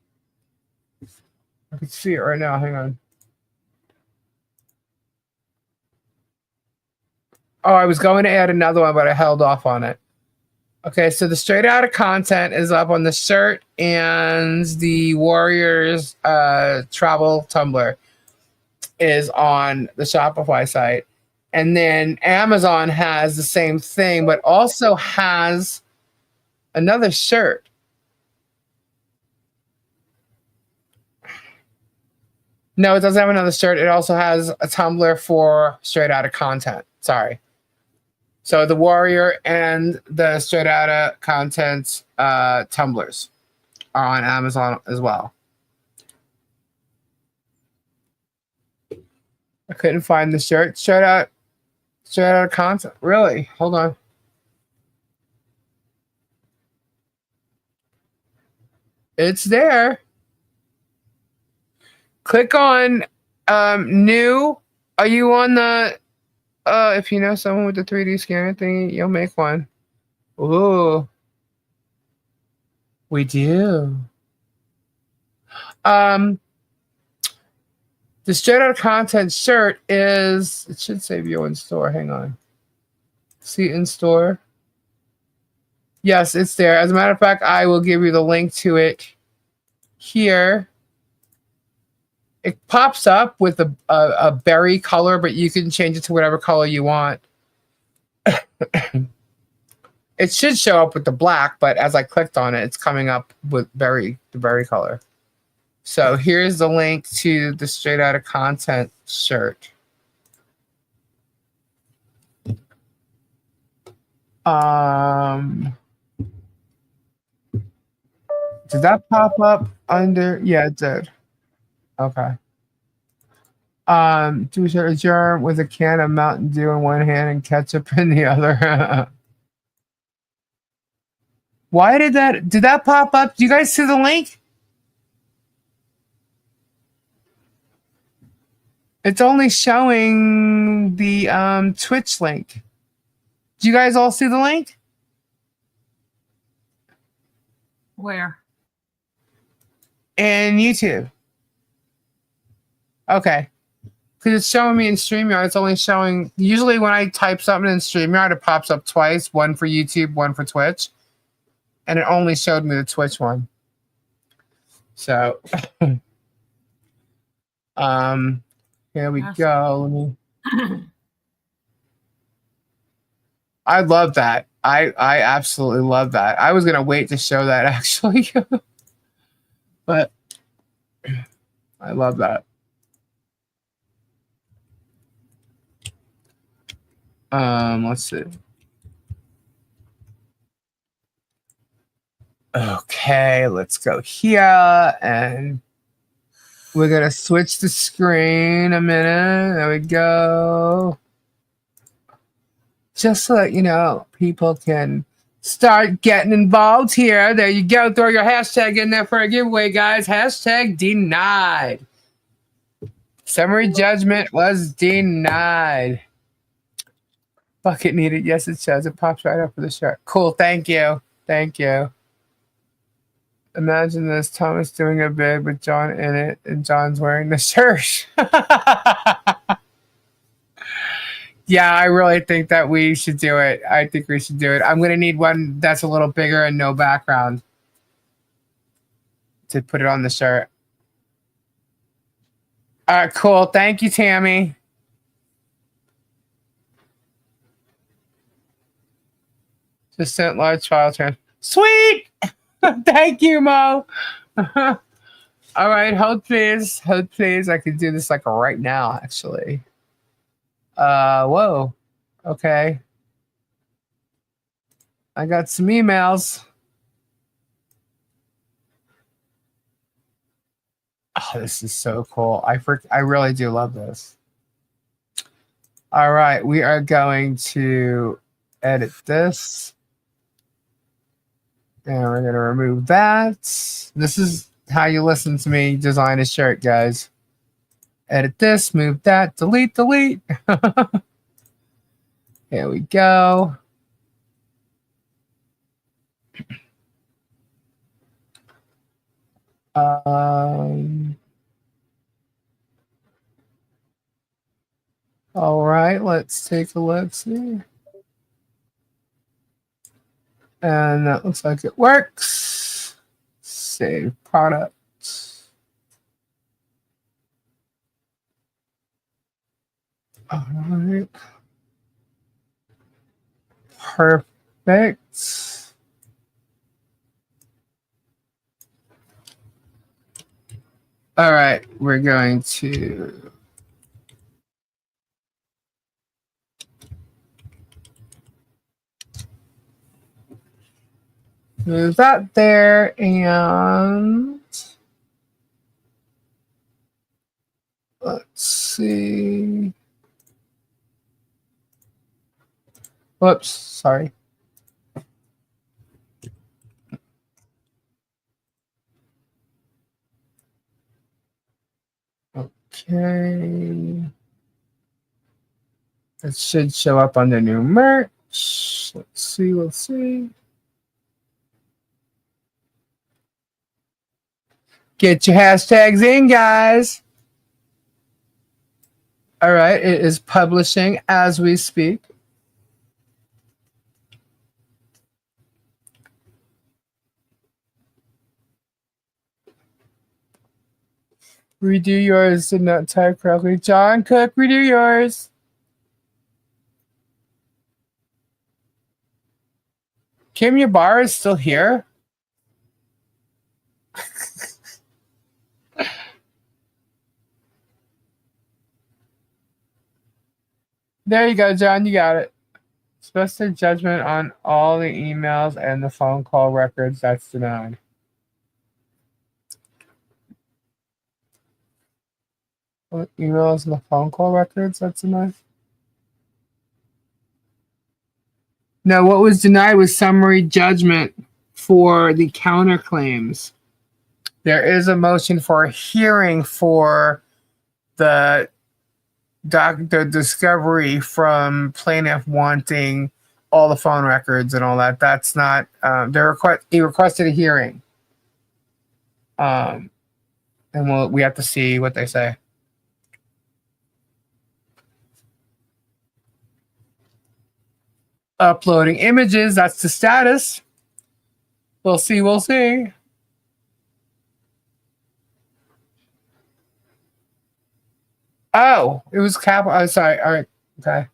I can see it right now. Hang on. Oh, I was going to add another one, but I held off on it. Okay, so the straight out of content is up on the shirt, and the Warriors travel tumbler is on the Shopify site. And then Amazon has the same thing, but also has another shirt. No, it doesn't have another shirt. It also has a tumbler for straight out of content. Sorry. So the Warrior and the straight out of content tumblers are on Amazon as well. I couldn't find the shirt. Straight out of content. Really? Hold on. It's there. Click on new. Are you on the if you know someone with the 3D scanner thing, you'll make one. Ooh. We do. The straight out of content shirt is, it should say view in store. Hang on. See in store. Yes, it's there. As a matter of fact, I will give you the link to it here. It pops up with a berry color, but you can change it to whatever color you want. It should show up with the black, but as I clicked on it, it's coming up with the berry color. So here's the link to the straight out of content shirt. Did that pop up under? Yeah, it did. Okay. Do a germ with a can of Mountain Dew in one hand and ketchup in the other. Why did that pop up? Do you guys see the link? It's only showing the Twitch link. Do you guys all see the link? Where? In YouTube. Okay. Because it's showing me in StreamYard. It's only showing, usually when I type something in StreamYard, it pops up twice, one for YouTube, one for Twitch. And it only showed me the Twitch one. So, here we go. I love that. I absolutely love that. I was going to wait to show that actually. But I love that. Let's see. Okay, let's go here, and we're gonna switch the screen a minute. There we go. Just so that you know, people can start getting involved here. There you go. Throw your hashtag in there for a giveaway, guys. Hashtag denied. Summary judgment was denied. Bucket needed. Yes, it shows. It pops right up for the shirt. Cool. Thank you. Thank you. Imagine this. Thomas doing a bid with John in it, and John's wearing the shirt. Yeah, I really think that we should do it. I think we should do it. I'm going to need one that's a little bigger and no background to put it on the shirt. All right, cool. Thank you, Tammy. Just sent large file transfer. Sweet! Thank you, Mo. All right, hold please. Hold please. I can do this like right now, actually. Whoa. Okay. I got some emails. Oh, this is so cool. I really do love this. All right, we are going to edit this. And we're going to remove that. This is how you listen to me design a shirt, guys. Edit this, move that, delete, delete. Here we go. All right, let's take a look. See. And that looks like it works. Save product. All right. Perfect. All right, we're going to move that there, and let's see. Whoops, sorry. Okay. It should show up on the new merch. Let's see, let's see. Get your hashtags in, guys. All right, it is publishing as we speak. Redo yours did not type correctly. John Cook, redo yours. Kim Yabar is still here? There you go, John. You got it. Special judgment on all the emails and the phone call records. That's denied. All the emails and the phone call records. That's denied. No, what was denied was summary judgment for the counterclaims. There is a motion for a hearing for the discovery from plaintiff wanting all the phone records and all that. That's not. He requested a hearing, and we have to see what they say. Uploading images. That's the status. We'll see. We'll see. Oh, it was capital. Oh, sorry. All right. Okay.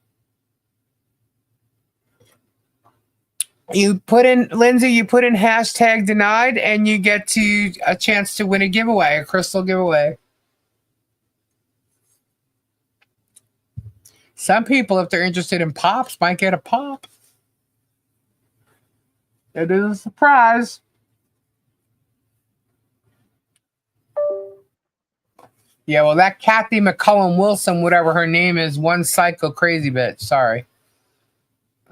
You put in, Lindsay, you put in hashtag denied and you get a chance to win a giveaway, a crystal giveaway. Some people, if they're interested in pops, might get a pop. It is a surprise. Yeah, well, that Kathy McCullum Wilson, whatever her name is, one psycho crazy bitch. Sorry.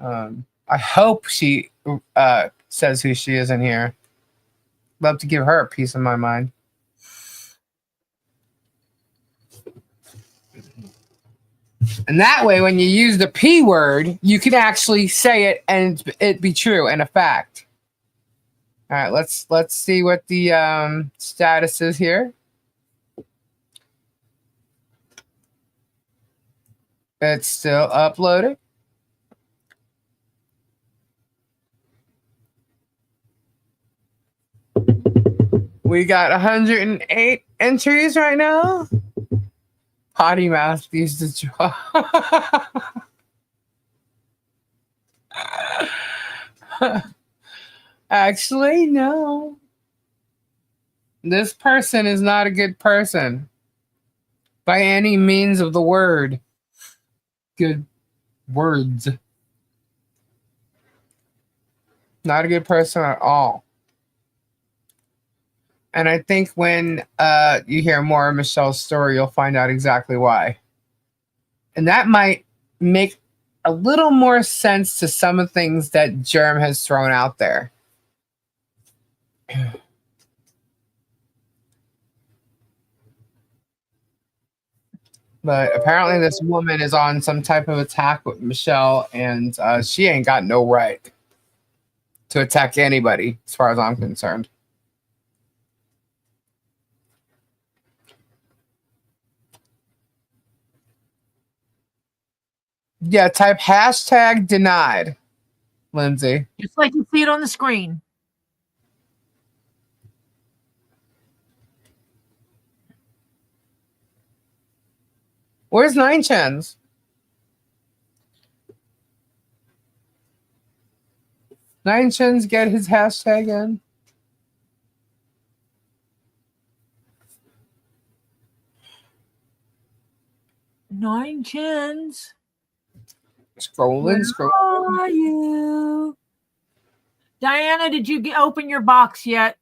I hope she says who she is in here. Love to give her a piece of my mind. And that way, when you use the P word, you can actually say it and it be true and a fact. All right, let's see what the status is here. It's still uploading. We got 108 entries right now. Potty mouth used to draw. Actually, no. This person is not a good person by any means of the word. Good words. Not a good person at all. And I think when you hear more of Michelle's story, you'll find out exactly why. And that might make a little more sense to some of the things that Germ has thrown out there. But apparently this woman is on some type of attack with Michelle, and she ain't got no right to attack anybody, as far as I'm concerned. Yeah, type hashtag denied, Lindsay. Just like you see it on the screen. Where's Nine Chins? Nine Chins get his hashtag in. Nine Chins. Scrolling, Where scrolling. are you? Diana, did you open your box yet?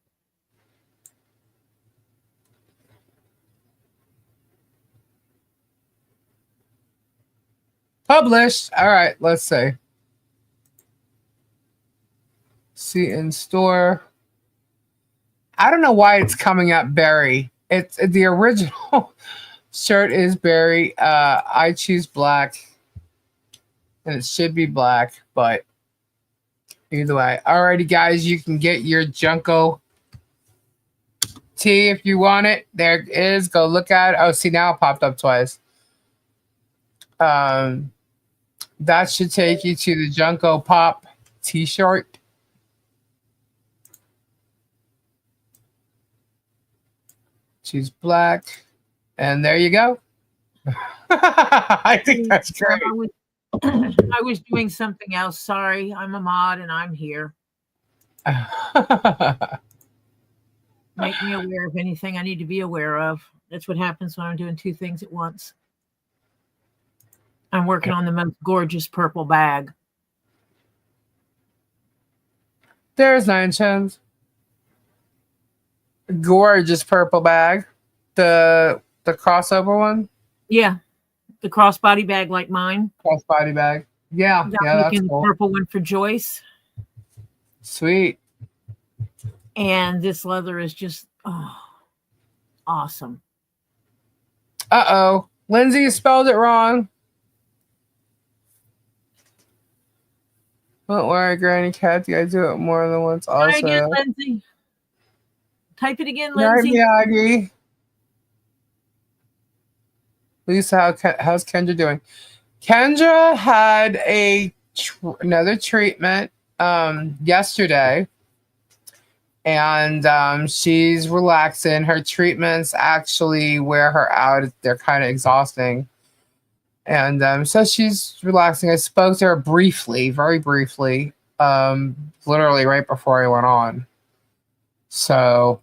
Published. All right, let's see. See in store. I don't know why it's coming up Barry. It's the original shirt is Barry. I choose black, and it should be black, but either way. Alrighty, guys, you can get your Junko tee if you want it. There it is. Go look at it. Oh, see, now it popped up twice. That should take you to the Junko Pop t-shirt. She's black. And there you go. I think that's great. I was doing something else. Sorry. I'm a mod and I'm here. Make me aware of anything I need to be aware of. That's what happens when I'm doing two things at once. I'm working on the most gorgeous purple bag. There's Nine Chins. Gorgeous purple bag. The crossover one? Yeah. The crossbody bag like mine. Crossbody bag. Yeah, that's cool. The purple one for Joyce. Sweet. And this leather is just awesome. Uh-oh. Lindsay, you spelled it wrong. Don't worry, Granny Cat. You gotta do it more than once also. Try again, Lindsay. Type it again, Night, Lindsay. Miyagi. Lisa, how's Kendra doing? Kendra had another treatment yesterday, and she's relaxing. Her treatments actually wear her out. They're kind of exhausting. And so she's relaxing. I spoke to her briefly, very briefly, literally right before I went on. So,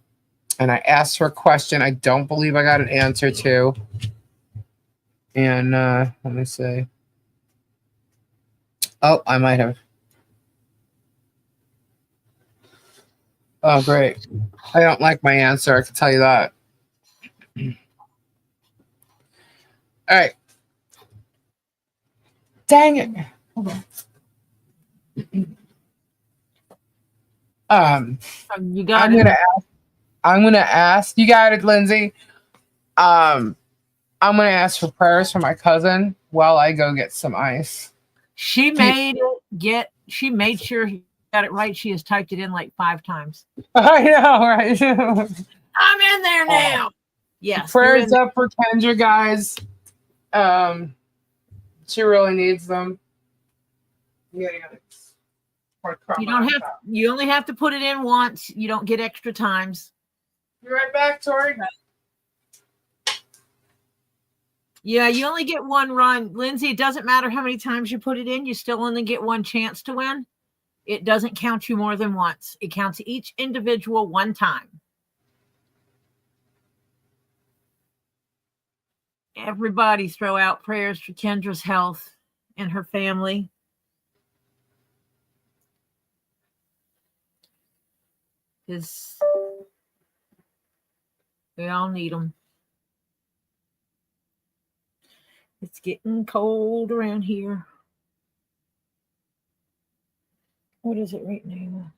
and I asked her a question I don't believe I got an answer to. And let me see. Oh, I might have. Oh, great. I don't like my answer. I can tell you that. All right. Dang it. Hold on. You got it. I'm gonna ask. You got it, Lindsay. I'm gonna ask for prayers for my cousin while I go get some ice. She made sure he got it right. She has typed it in like 5 times. I know, right? I'm in there now. Yes. Prayers up for Kendra, guys. She really needs them. You only have to put it in once. You don't get extra times. Be right back, Tori. Yeah, you only get one run. Lindsay, it doesn't matter how many times you put it in, you still only get one chance to win. It doesn't count you more than once. It counts each individual one time. Everybody throw out prayers for Kendra's health and her family. We all need them. It's getting cold around here. What is it right now?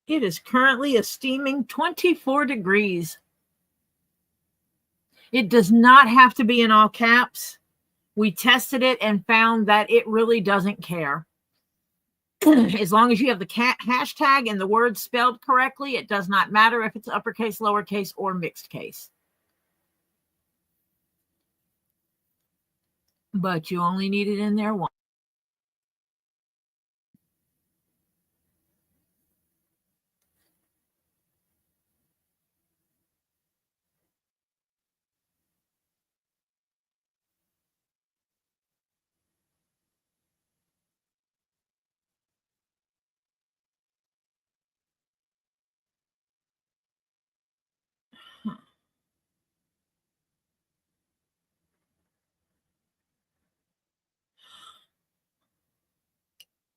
It is currently a steaming 24 degrees. It does not have to be in all caps. We tested it and found that it really doesn't care. As long as you have the hashtag and the word spelled correctly, it does not matter if it's uppercase, lowercase, or mixed case. But you only need it in there once.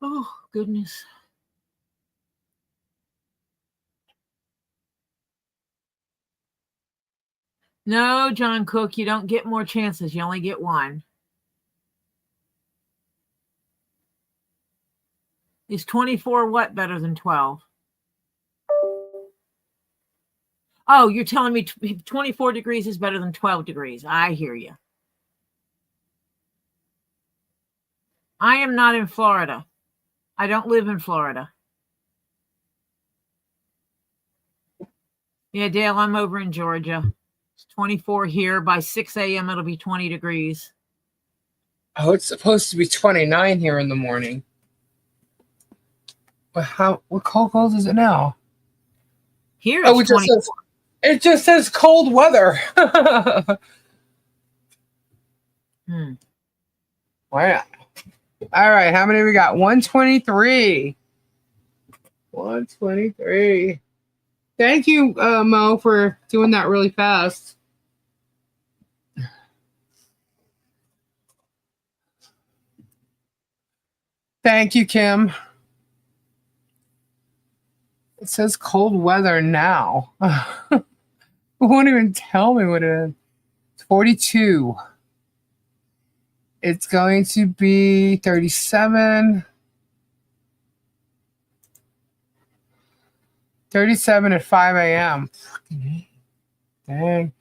Oh, goodness. No, John Cook, you don't get more chances. You only get one. Is 24 what better than 12? Oh, you're telling me 24 degrees is better than 12 degrees. I hear you. I am not in Florida. I don't live in Florida. Yeah, Dale, I'm over in Georgia. It's 24 here. By 6 a.m., it'll be 20 degrees. Oh, it's supposed to be 29 here in the morning. But what cold is it now? Here it's 24. It just says cold weather. Wow. All right, how many we got? 123. 123. Thank you, Mo, for doing that really fast. Thank you, Kim. It says cold weather now. It won't even tell me what it is. It's 42. It's going to be 37. 37 at 5 a.m. Dang.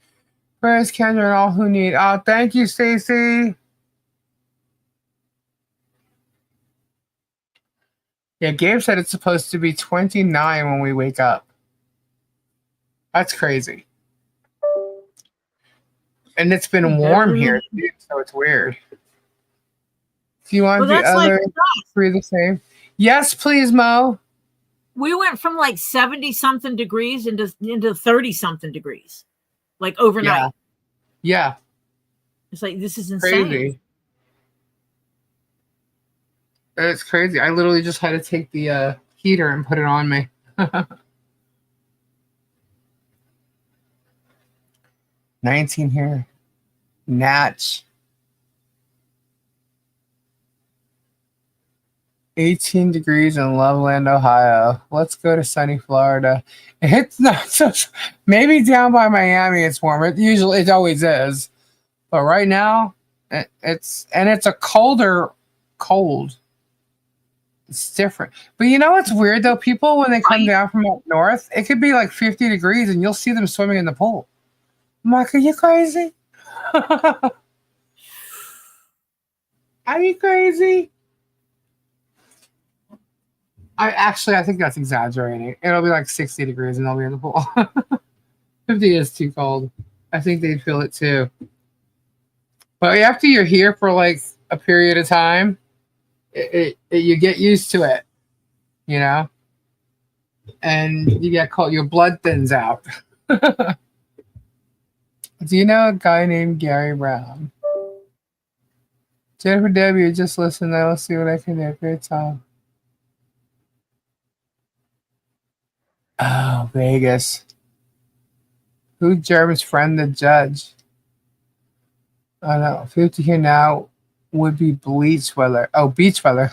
Prayers, Kendra, and all who need. Oh, thank you, Stacy. Yeah, Gabe said it's supposed to be 29 when we wake up. That's crazy. And it's been warm here, too, so it's weird. Do you want the other three the same? Yes, please, Mo. We went from like 70-something degrees into 30-something degrees, like overnight. Yeah. It's like, this is insane. Crazy. It's crazy. I literally just had to take the heater and put it on me. 19 here. Natch. 18 degrees in Loveland, Ohio. Let's go to sunny Florida. It's not so. Maybe down by Miami it's warm. It always is. But right now, it's a colder cold. It's different. But you know what's weird though? People, when they come down from up north, it could be like 50 degrees and you'll see them swimming in the pool. I'm like, are you crazy? Are you crazy? I think that's exaggerating. It'll be like 60 degrees and they'll be in the pool. 50 is too cold. I think they'd feel it too. But after you're here for like a period of time, you get used to it, you know? And you get cold. Your blood thins out. Do you know a guy named Gary Brown? Jennifer W., just listen. I will see what I can do. Great time. Oh, Vegas. Who's Jeremy's friend, the judge? I don't know. 50 here now would be beach weather. Oh, beach weather.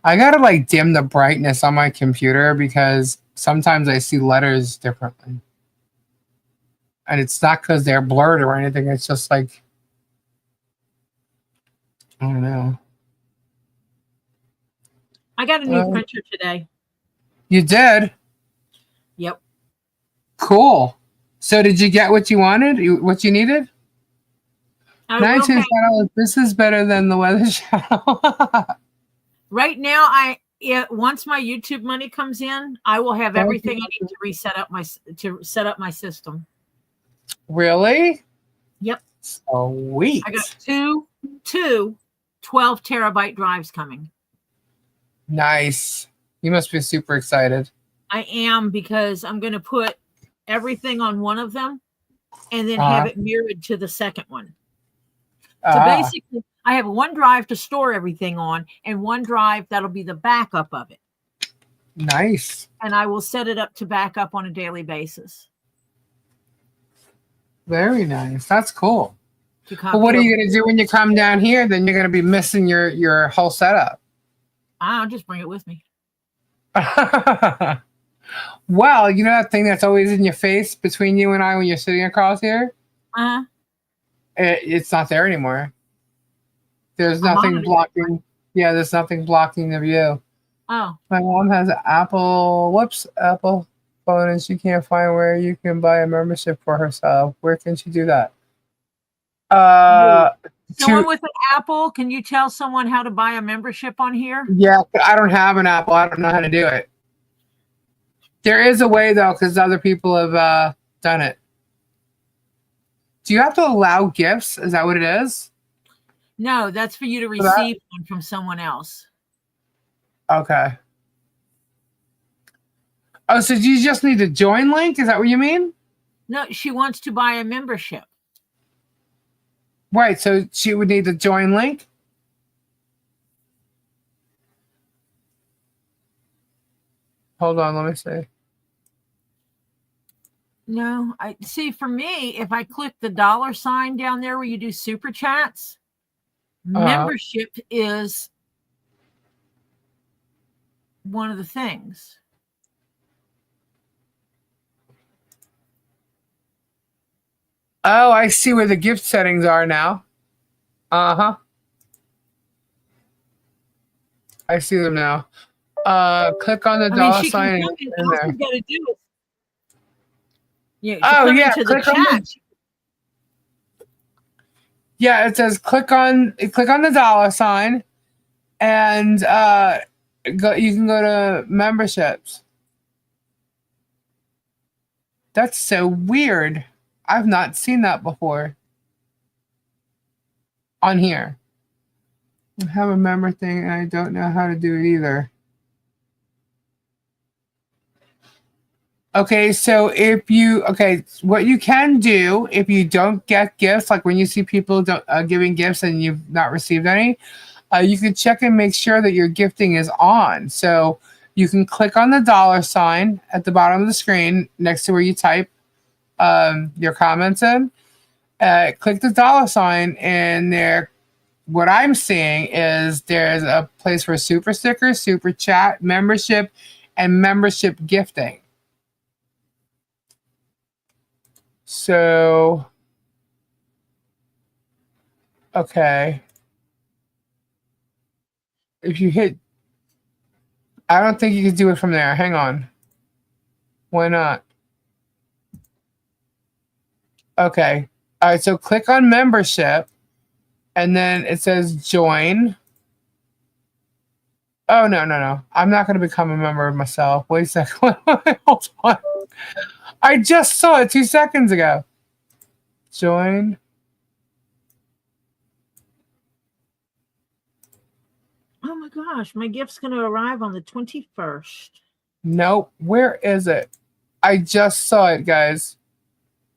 I gotta like dim the brightness on my computer because sometimes I see letters differently. And it's not because they're blurred or anything. It's just like, I don't know. I got a new printer today. You did? Yep. Cool. So did you get what you wanted? What you needed? I will $19. pay. This is better than the Weather Channel. Right now, once my YouTube money comes in, I will have everything I need to set up my system. Really? Yep. Sweet. I got two 12 terabyte drives coming. Nice. You must be super excited. I am, because I'm going to put everything on one of them and then have it mirrored to the second one. So basically, I have one drive to store everything on and one drive that'll be the backup of it. Nice. And I will set it up to back up on a daily basis. Very nice. That's cool. But what are you going to do when you come down here? Then you're going to be missing your whole setup. I'll just bring it with me. Well, you know that thing that's always in your face between you and I when you're sitting across here? Uh-huh. It's not there anymore. There's nothing blocking. Yeah, there's nothing blocking the view. Oh. My mom has an Apple phone, and she can't find where you can buy a membership for herself. Where can she do that? Someone with an Apple, can you tell someone how to buy a membership on here? Yeah, but I don't have an Apple. I don't know how to do it. There is a way, though, because other people have done it. Do you have to allow gifts? Is that what it is? No, that's for you to receive one from someone else. Okay. Oh, so you just need the join link? Is that what you mean? No, she wants to buy a membership. Right, so she would need the join link? Hold on, let me see. No, I see. For me, if I click the $sign down there where you do super chats, membership is one of the things. Oh, I see where the gift settings are now. I see them now. Click on the $sign in there. Click on yeah, it says click on the $sign, and you can go to memberships. That's so weird. I've not seen that before on here. I have a member thing, and I don't know how to do it either. Okay, so what you can do if you don't get gifts, like when you see people giving gifts and you've not received any, you can check and make sure that your gifting is on. So you can click on the $sign at the bottom of the screen next to where you type your comments in. Click the $sign, and there. What I'm seeing is there's a place for super stickers, super chat, membership, and membership gifting. So, okay. If you hit, I don't think you can do it from there. Hang on. Why not? Okay. All right. So click on membership, and then it says join. Oh, no. I'm not going to become a member myself. Wait a second. Hold on. I just saw it 2 seconds ago. Join. Oh my gosh, my gift's going to arrive on the 21st. Nope. Where is it? I just saw it, guys.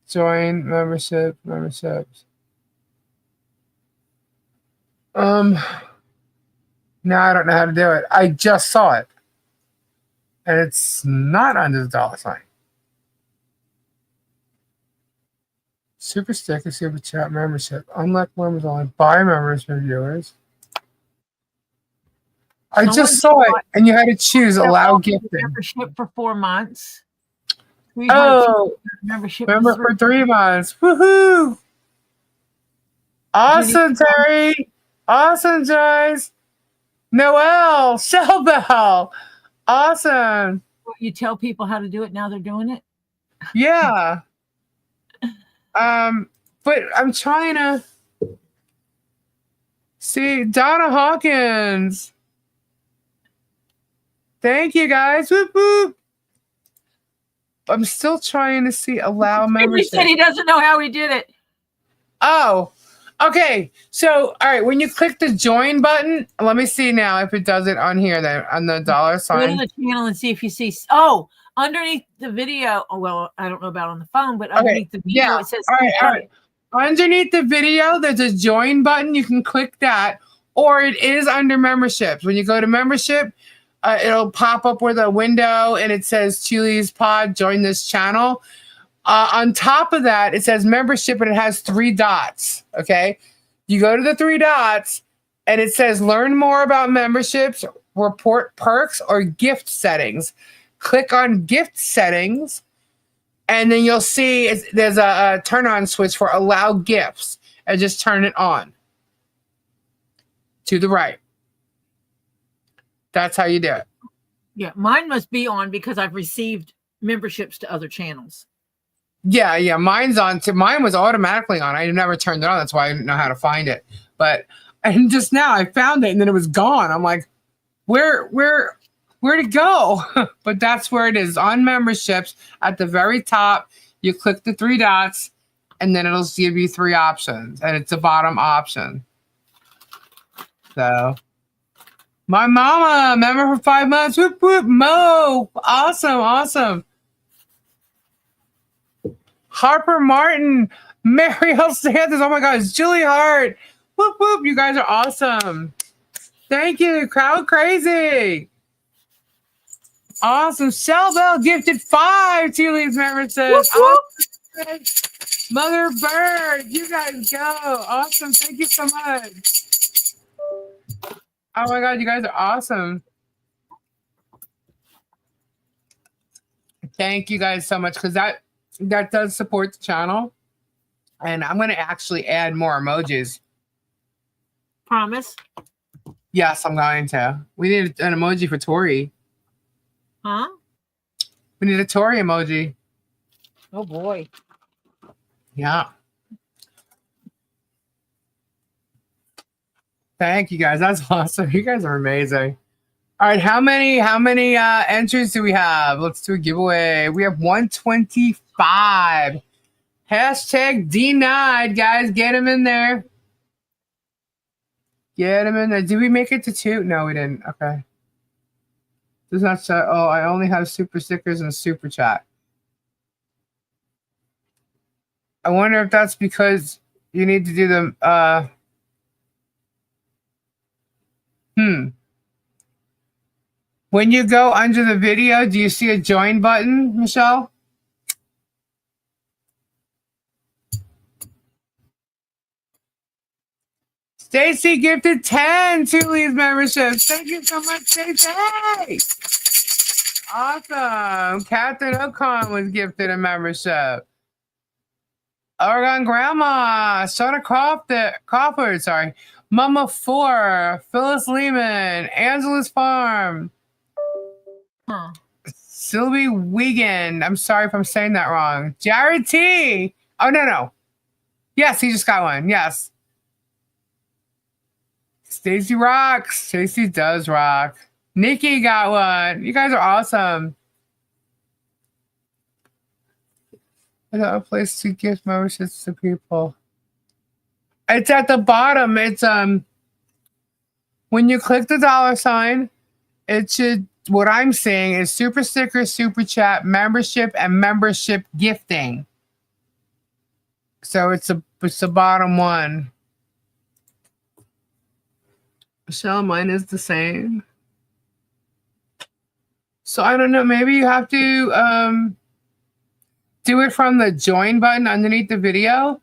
Join memberships. Now I don't know how to do it. I just saw it. And it's not under the $sign. Super sticker, super chat, membership. Unlock members only. Buy members for viewers. I just saw it, and you had to choose allow gifting. Membership for 4 months. Oh, membership member for 3 months. Woohoo! Awesome, Terry. Awesome, Joyce. Noel, Shellbell. Awesome. You tell people how to do it, now they're doing it? Yeah. But I'm trying to see Donna Hawkins. Thank you, guys. Whoop, whoop. I'm still trying to see allow membership. He said he doesn't know how he did it. Oh, okay. So, all right. When you click the join button, let me see now if it does it on here, then on the dollar sign. Go to the channel and see if you see. Oh, underneath the video. Oh, well, I don't know about on the phone, but underneath the video, it says. All right. Underneath the video, there's a join button. You can click that, or it is under memberships. When you go to membership, it'll pop up with a window and it says Chili's Pod, join this channel. On top of that, it says membership and it has 3 dots. Okay. You go to the 3 dots and it says learn more about memberships, report perks, or gift settings. Click on gift settings and then you'll see there's a turn on switch for allow gifts and just turn it on to the right. That's how you do it. Yeah, mine must be on because I've received memberships to other channels. Yeah, mine's on too. Mine was automatically on. I never turned it on. That's why I didn't know how to find it. And just now I found it and then it was gone. I'm like, where'd it go? But that's where it is, on memberships at the very top. You click the 3 dots and then it'll give you 3 options and it's the bottom option. So my mama, member for 5 months. Whoop, whoop, Mo. Awesome. Harper Martin, Mariel Sanders. Oh my gosh, Julie Hart. Whoop, whoop. You guys are awesome. Thank you. Crowd crazy. Awesome. Shell Bell gifted 5 Tea Leaves memberships. Awesome. Mother Bird, you guys go. Awesome. Thank you so much. Oh my God, you guys are awesome. Thank you guys so much because that does support the channel. And I'm going to actually add more emojis. Promise? Yes, I'm going to. We need an emoji for Tori. Huh? We need a Tori emoji. Oh boy. Yeah. Thank you guys. That's awesome. You guys are amazing. All right, how many entries do we have? Let's do a giveaway. We have 125. Hashtag denied, guys. Get them in there. Get them in there. Did we make it to 2? No, we didn't. Okay. Does not say. Oh, I only have super stickers and super chat. I wonder if that's because you need to do them. When you go under the video, do you see a join button, Michelle? Stacy gifted 10 Tea Leaves memberships. Thank you so much, Stacy. Awesome. Captain Ocon was gifted a membership. Oregon Grandma, Shona Crawford, sorry. Mama 4, Phyllis Lehman, Angela's Farm. Huh. Sylvie Wiegand. I'm sorry if I'm saying that wrong. Jared T. Oh, no. Yes, he just got one. Yes. Stacy rocks. Stacy does rock. Nikki got one. You guys are awesome. A place to gift memberships to people. It's at the bottom. It's when you click the $sign, it should. What I'm saying is super sticker, super chat, membership, and membership gifting. So it's the bottom one. Michelle, mine is the same. So I don't know. Maybe you have to do it from the join button underneath the video,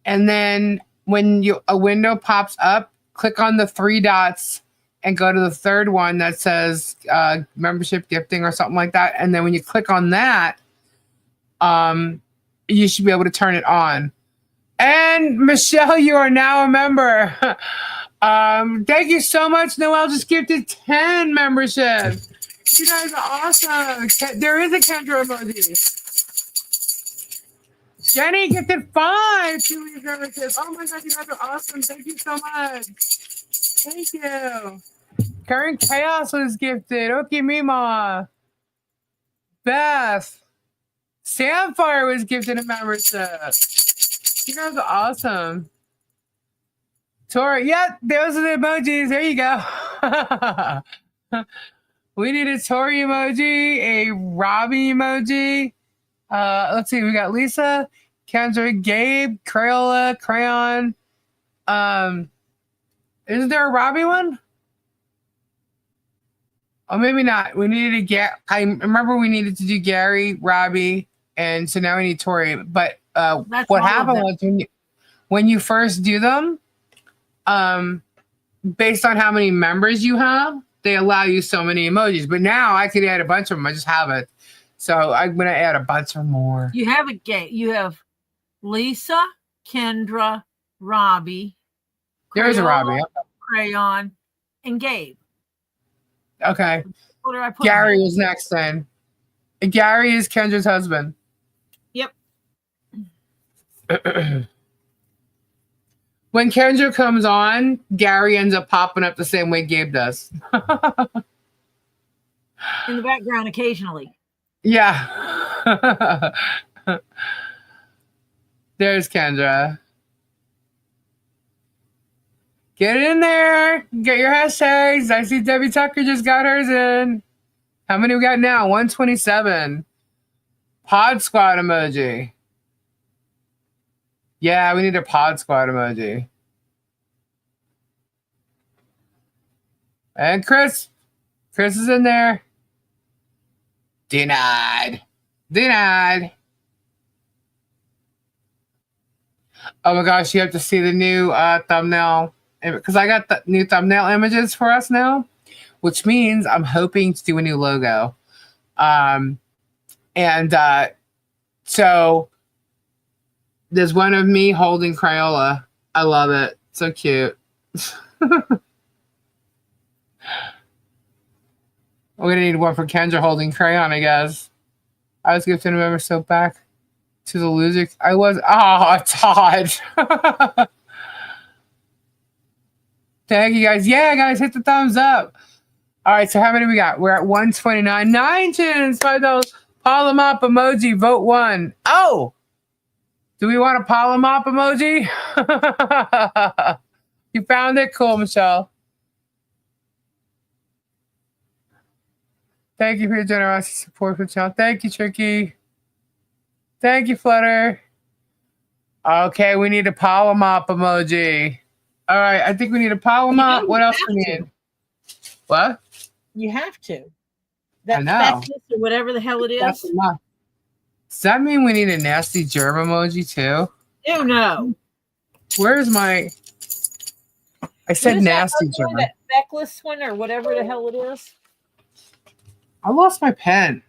and then when a window pops up, click on the 3 dots and go to the third one that says membership gifting or something like that. And then when you click on that, you should be able to turn it on. And Michelle, you are now a member. Thank you so much. Noelle just gifted 10 memberships. You guys are awesome. There is a Kendra emoji. Jenny gifted 5 Julie's memberships. Oh my God, you guys are awesome. Thank you so much. Thank you. Current Chaos was gifted. Okay, Mima. Beth. Samfire was gifted a membership. You guys are awesome. Tori, yep, those are the emojis. There you go. We need a Tori emoji, a Robbie emoji. Let's see, we got Lisa, Kendra, Gabe, Crayola, Crayon. Isn't there a Robbie one? Oh, maybe not. We needed I remember we needed to do Gary, Robbie, and so now we need Tori. But what happened was when you first do them, based on how many members you have, they allow you so many emojis. But now I could add a bunch of them. I just have it. So I'm going to add a bunch of more. You have you have Lisa, Kendra, Robbie. There's a Robbie. Crayon, and Gabe. Okay. What did I put? Gary is next then. Gary is Kendra's husband. Yep. When Kendra comes on, Gary ends up popping up the same way Gabe does. In the background occasionally. Yeah. There's Kendra. Get in there. Get your hashtags. I see Debbie Tucker just got hers in. How many we got now? 127. Pod Squad emoji. Yeah, we need a Pod Squad emoji. And Chris. Chris is in there. Denied. Denied. Oh my gosh, you have to see the new thumbnail. Because I got the new thumbnail images for us now, which means I'm hoping to do a new logo. So there's one of me holding Crayola. I love it. So cute. We're going to need one for Kendra holding Crayon, I guess. I was gifted a member, so back to the loser. I was. Oh, Todd. Thank you, guys. Yeah, guys, hit the thumbs up. All right, so how many we got? We're at 129. 9 chins, $5. Polamop emoji, vote 1. Oh! Do we want a Polamop emoji? You found it? Cool, Michelle. Thank you for your generosity support for the channel. Thank you, Tricky. Thank you, Flutter. Okay, we need a Polamop emoji. All right, I think we need a Polamop. What else we need? What? You have to. That I know. feckless or whatever the hell it is. That's enough. Does that mean we need a nasty germ emoji too? Oh no. Where's my? I said nasty germ. That feckless one or whatever the hell it is. I lost my pen.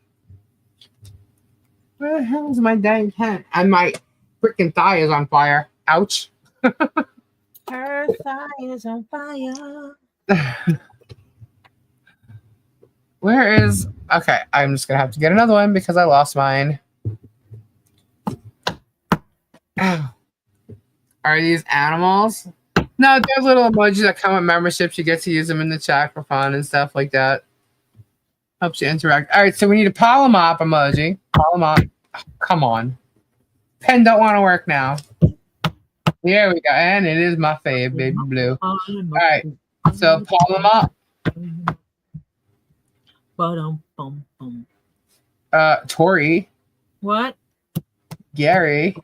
Where the hell is my dang pen? And my freaking thigh is on fire. Ouch. Her thigh is on fire. Where is? Okay, I'm just gonna have to get another one because I lost mine. Ow. Are these animals? No, they're little emojis that come with memberships. You get to use them in the chat for fun and stuff like that. Helps you interact. All right, so we need a Polamop emoji. Polamop. Oh, come on. Pen don't want to work now. There we go. And it is my fave, baby blue. All right. So Polamop. Tori. What? Gary.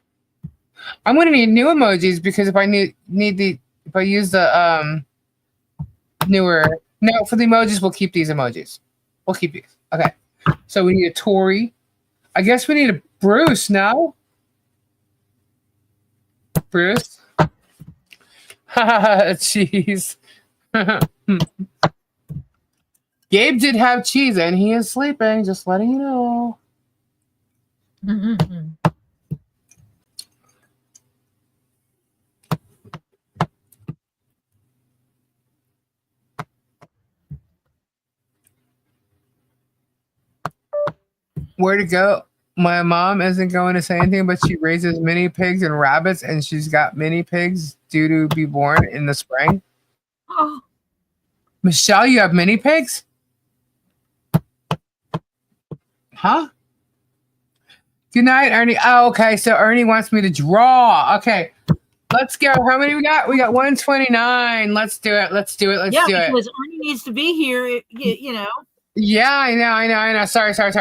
I'm gonna need new emojis because if I if I use the newer for the emojis, we'll keep these emojis. We'll keep these. Okay. So we need a Tori. I guess we need a Bruce now. Bruce. Jeez. Gabe did have cheese and he is sleeping, just letting you know. Where to go? My mom isn't going to say anything, but she raises mini pigs and rabbits, and she's got mini pigs due to be born in the spring. Oh, Michelle, you have mini pigs? Huh? Good night, Ernie. Oh, okay. So Ernie wants me to draw. Okay. Let's go. How many we got? We got 129. Let's do it. Let's do it. Let's do it. because Ernie needs to be here. You know. Yeah, I know. Sorry. All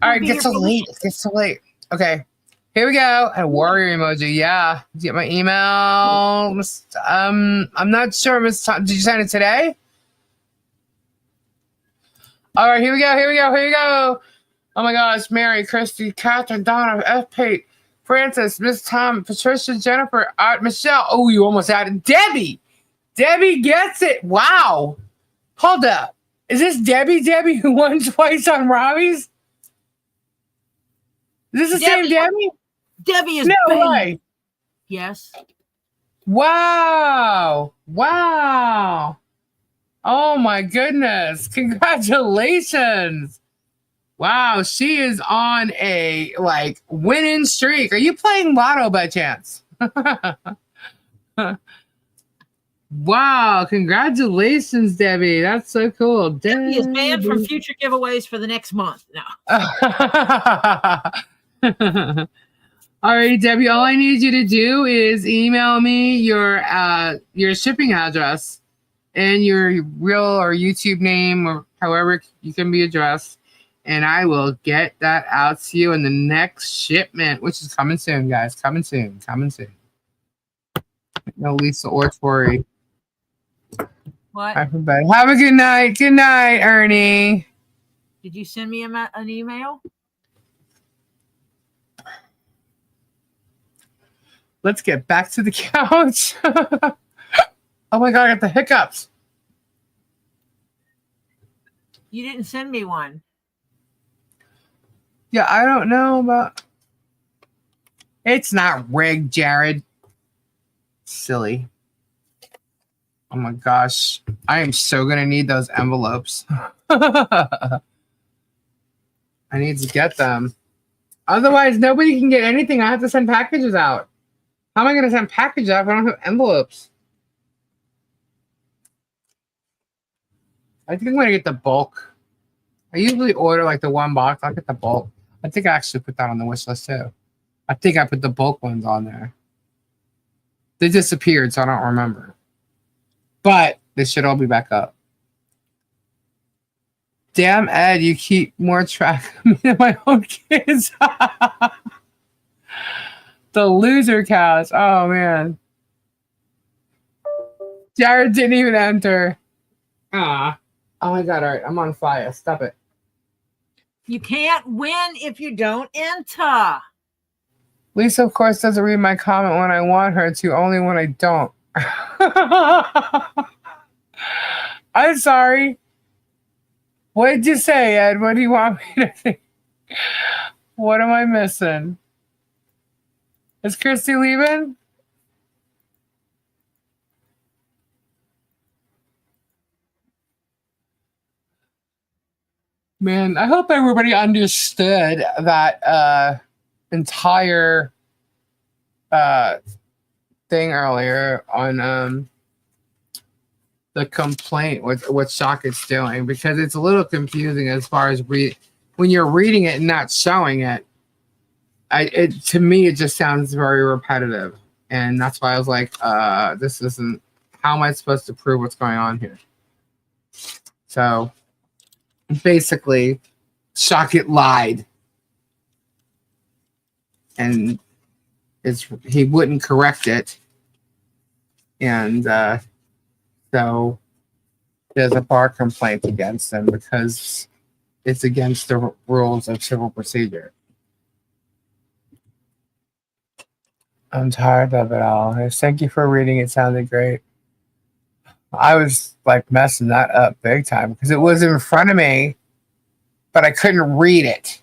right, gets so late. It gets so late. Okay. Here we go. A warrior emoji. Yeah. Did you get my email? I'm not sure, Miss Tom. Did you send it today? All right, here we go. Oh my gosh, Mary, Christy, Catherine, Donna, F. Pate, Francis, Miss Tom, Patricia, Jennifer, Michelle. Oh, you almost added Debbie. Debbie gets it. Wow. Hold up. Is this Debbie who won twice on Robbie's? Is this the same Debbie? Debbie is no big. way. Yes. Wow. Oh my goodness. Congratulations. Wow, she is on a winning streak. Are you playing Lotto by chance? Wow, congratulations, Debbie. That's so cool. Debbie is banned from future giveaways for the next month. No. All right, Debbie, all I need you to do is email me your shipping address and your real or YouTube name or however you can be addressed, and I will get that out to you in the next shipment, which is coming soon, guys. Coming soon. No Lisa or Tori. What? Everybody, have a good night. Good night, Ernie. Did you send me an email? Let's get back to the couch. Oh my God, I got the hiccups. You didn't send me one. Yeah, I don't know about. It's not rigged, Jared. Silly. Oh my gosh. I am so going to need those envelopes. I need to get them. Otherwise, nobody can get anything. I have to send packages out. How am I going to send packages out if I don't have envelopes? I think I'm going to get the bulk. I usually order the one box. I'll get the bulk. I think I actually put that on the wish list too. I think I put the bulk ones on there. They disappeared, so I don't remember. But they should all be back up. Damn, Ed, you keep more track of me than my own kids. The loser couch. Oh, man. Jared didn't even enter. Oh my God. All right. I'm on fire. Stop it. You can't win if you don't enter. Lisa, of course, doesn't read my comment when I want her to, only when I don't. I'm sorry. What did you say, Ed? What do you want me to think? What am I missing? Is Christy leaving? Man, I hope everybody understood that entire thing earlier on the complaint with what Shocket's doing, because it's a little confusing as far as when you're reading it and not showing it. To me, it just sounds very repetitive, and that's why I was like, this isn't. How am I supposed to prove what's going on here? So basically, Shocket lied, and he wouldn't correct it, and so there's a bar complaint against him because it's against the rules of civil procedure. I'm tired of it all. Thank you for reading. It sounded great. I was like messing that up big time because it was in front of me, but I couldn't read it.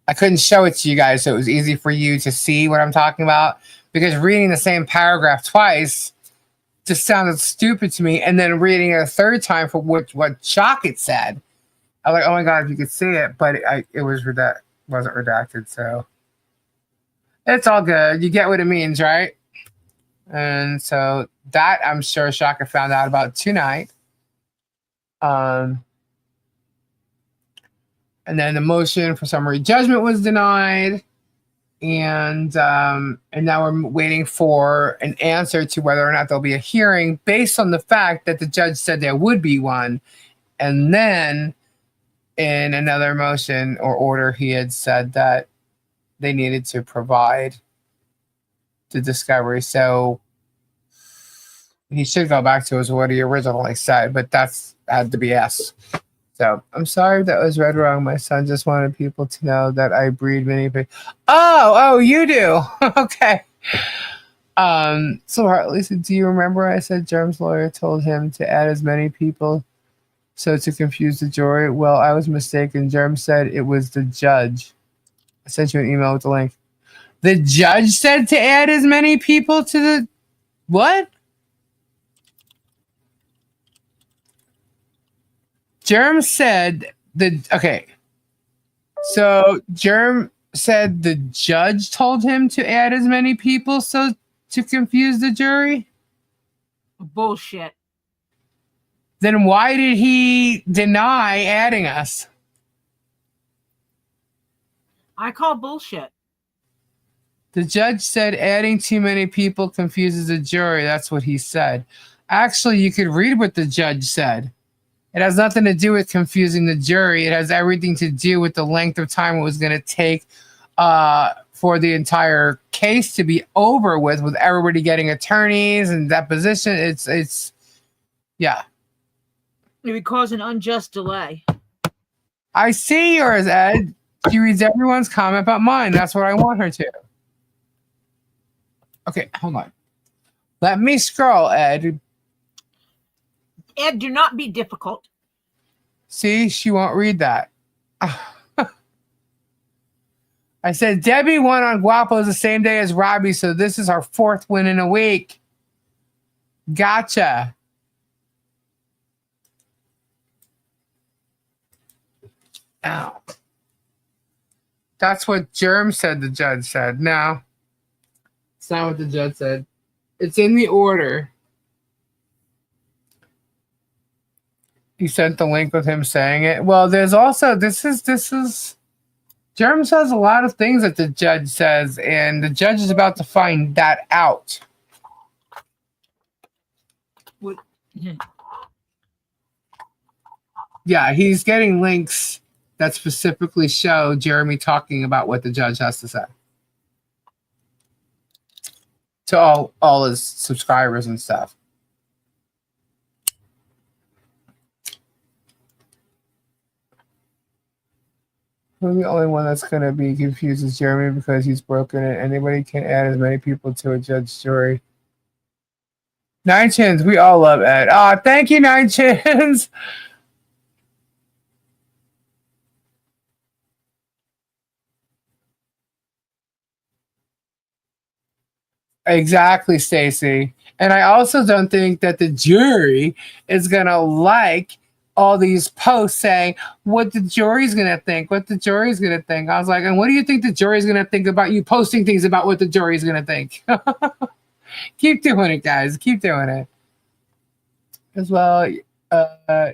I couldn't show it to you guys so it was easy for you to see what I'm talking about because reading the same paragraph twice just sounded stupid to me. And then reading it a third time for what Shochet said, I was like, oh my God, if you could see it, but it wasn't redacted. So it's all good. You get what it means, right? And so that I'm sure Shochet found out about tonight. And then the motion for summary judgment was denied. And now we're waiting for an answer to whether or not there'll be a hearing based on the fact that the judge said there would be one. And then in another motion or order, he had said that they needed to provide the discovery. So he should go back to what he originally said, but that's had to be yes. So I'm sorry that was read wrong. My son just wanted people to know that I breed many pigs. Oh, you do. Okay. So Lisa, do you remember I said Germ's lawyer told him to add as many people so to confuse the jury? Well, I was mistaken. Germ said it was the judge. I sent you an email with the link. The judge said to add as many people to the what? Germ said so Germ said the judge told him to add as many people so to confuse the jury? Bullshit. Then why did he deny adding us? I call bullshit. The judge said adding too many people confuses the jury. That's what he said. Actually, you could read what the judge said. It has nothing to do with confusing the jury. It has everything to do with the length of time it was going to take for the entire case to be over with everybody getting attorneys and deposition. It's yeah. It would cause an unjust delay. I see yours, Ed. She reads everyone's comment but mine. That's what I want her to. Okay, hold on. Let me scroll, Ed. Ed, do not be difficult. See, she won't read that. I said Debbie won on Guapos the same day as Robbie, so this is our fourth win in a week. Gotcha. Ow. That's what Germ said the judge said. No, it's not what the judge said. It's in the order. He sent the link with him saying it. Well, there's also this is Germ says a lot of things that the judge says, and the judge is about to find that out. What? Yeah, he's getting links that specifically show Jeremy talking about what the judge has to say to all his subscribers and stuff. We're the only one that's going to be confused is Jeremy because he's broken it. Anybody can add as many people to a judge's jury. Nine Chins, we all love Ed. Oh, thank you, Nine Chins. Exactly, Stacy. And I also don't think that the jury is going to like all these posts saying what the jury's going to think, what the jury's going to think. I was like, and what do you think the jury's going to think about you posting things about what the jury's going to think? Keep doing it, guys. Keep doing it. As well,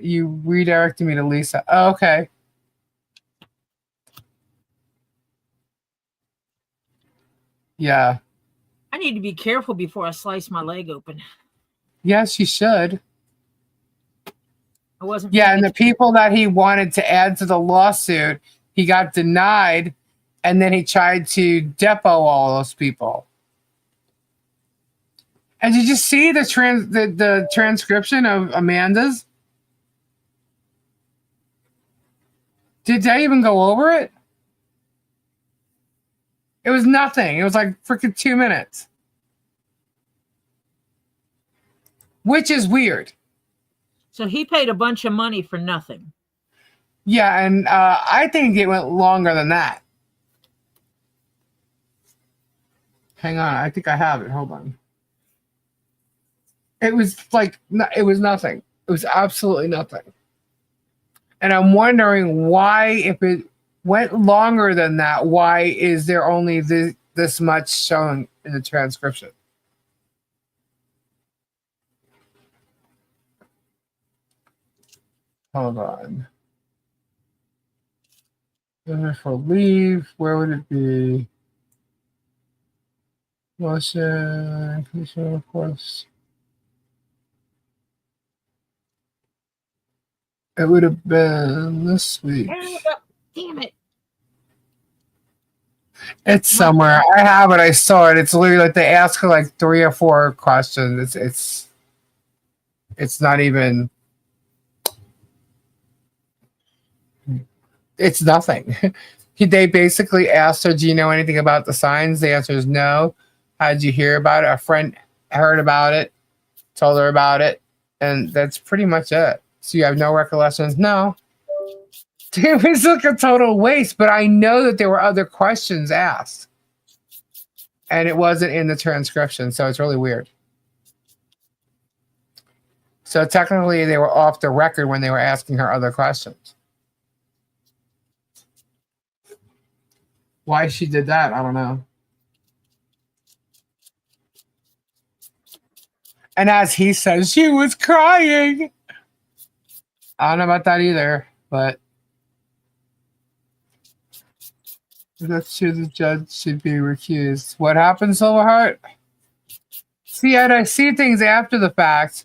you redirected me to Lisa. Oh, okay. Yeah. I need to be careful before I slice my leg open. Yes, you should. I wasn't. Yeah, and the people that he wanted to add to the lawsuit, he got denied, and then he tried to depo all those people. And did you see the transcription of Amanda's? Did they even go over it? It was nothing. It was like freaking 2 minutes. which is weird. So he paid a bunch of money for nothing. Yeah, and I think it went longer than that. Hang on, I think I have it. Hold on. It was like, it was nothing. It was absolutely nothing. And I'm wondering why, if it went longer than that, why is there only this much shown in the transcription? Hold on. For leave, where would it be? Motion, completion, of course. It would have been this week. Damn it. It's somewhere. I have it. I saw it. It's literally like they ask her like 3 or 4 questions. It's not even. It's nothing. They basically asked her, "Do you know anything about the signs?" The answer is no. How did you hear about it? A friend heard about it, told her about it, and that's pretty much it. So you have no recollections? No. It was like a total waste, but I know that there were other questions asked. And it wasn't in the transcription, so it's really weird. So technically they were off the record when they were asking her other questions. Why she did that, I don't know. And as he says, she was crying. I don't know about that either, but that's true. The judge should be recused. What happened, Silverheart? See, I see things after the fact,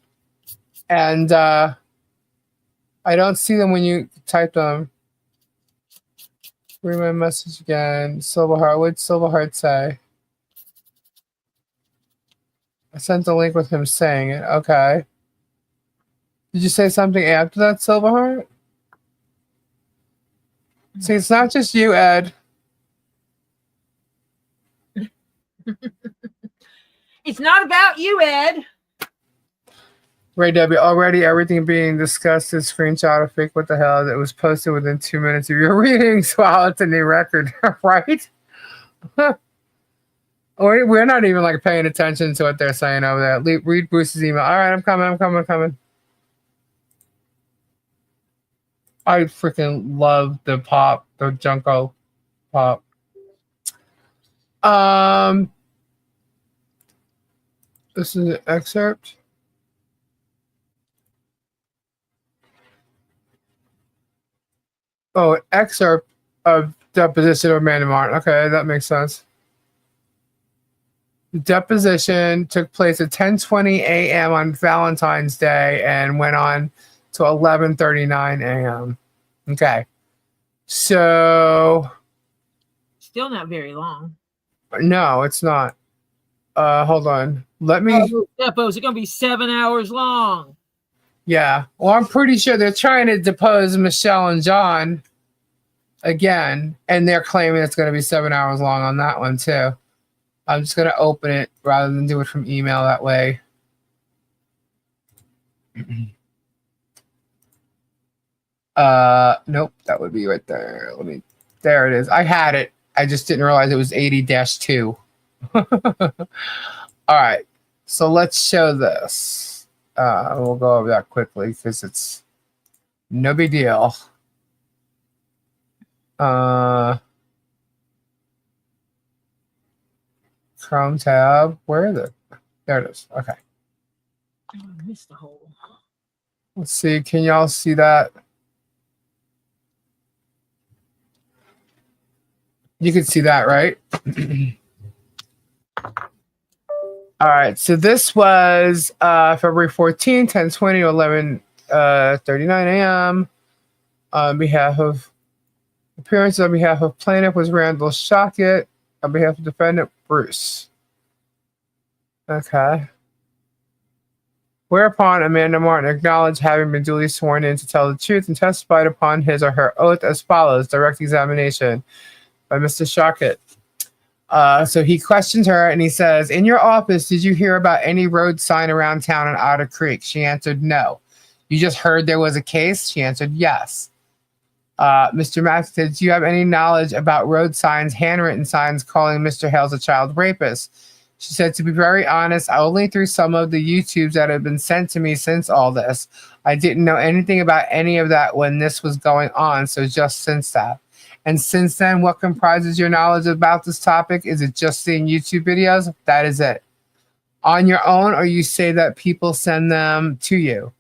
and I don't see them when you type them. Read my message again. Silverheart, what did Silverheart say? I sent the link with him saying it. Okay. Did you say something after that, Silverheart? See, it's not just you, Ed. It's not about you, Ed. Ray W. Already everything being discussed is screenshot of fake. What the hell? It was posted within 2 minutes of your readings. Wow, it's a new record, right? We're not even like paying attention to what they're saying over there. Read Bruce's email. All right, I'm coming. I freaking love the pop, the Junko pop. This is an excerpt. Oh, excerpt of deposition of Amanda Martin. Okay, that makes sense. The deposition took place at 10:20 a.m. on Valentine's Day and went on to 11:39 a.m. Okay. So Still not very long. no, it's not. Hold on. Let me Depo, is it gonna be 7 hours long? Yeah. Well, I'm pretty sure they're trying to depose Michelle and John again, and they're claiming it's going to be 7 hours long on that one too. I'm just going to open it rather than do it from email that way. Nope, that would be right there. There it is. I had it. I just didn't realize it was 80-2. All right. So let's show this. We'll go over that quickly because it's no big deal. Chrome tab. Where is it? There it is. Okay. Oh, I missed the hole. Let's see. Can y'all see that? You can see that, right? All right, so this was February 14, 10:20 to 11:39 a.m. On behalf of appearance on behalf of plaintiff was Randall Shochet. On behalf of defendant Bruce. Okay. Whereupon Amanda Martin acknowledged having been duly sworn in to tell the truth and testified upon his or her oath as follows: direct examination by Mr. Shochet. So he questioned her and he says, in your office, did you hear about any road sign around town in Otter Creek? She answered, no. You just heard there was a case? She answered, yes. Mr. Mack said, do you have any knowledge about road signs, handwritten signs calling Mr. Hales a child rapist? She said, to be very honest, only through some of the YouTubes that have been sent to me since all this. I didn't know anything about any of that when this was going on, so just since that. And since then, what comprises your knowledge about this topic? Is it just seeing YouTube videos? That is it. On your own, or you say that people send them to you?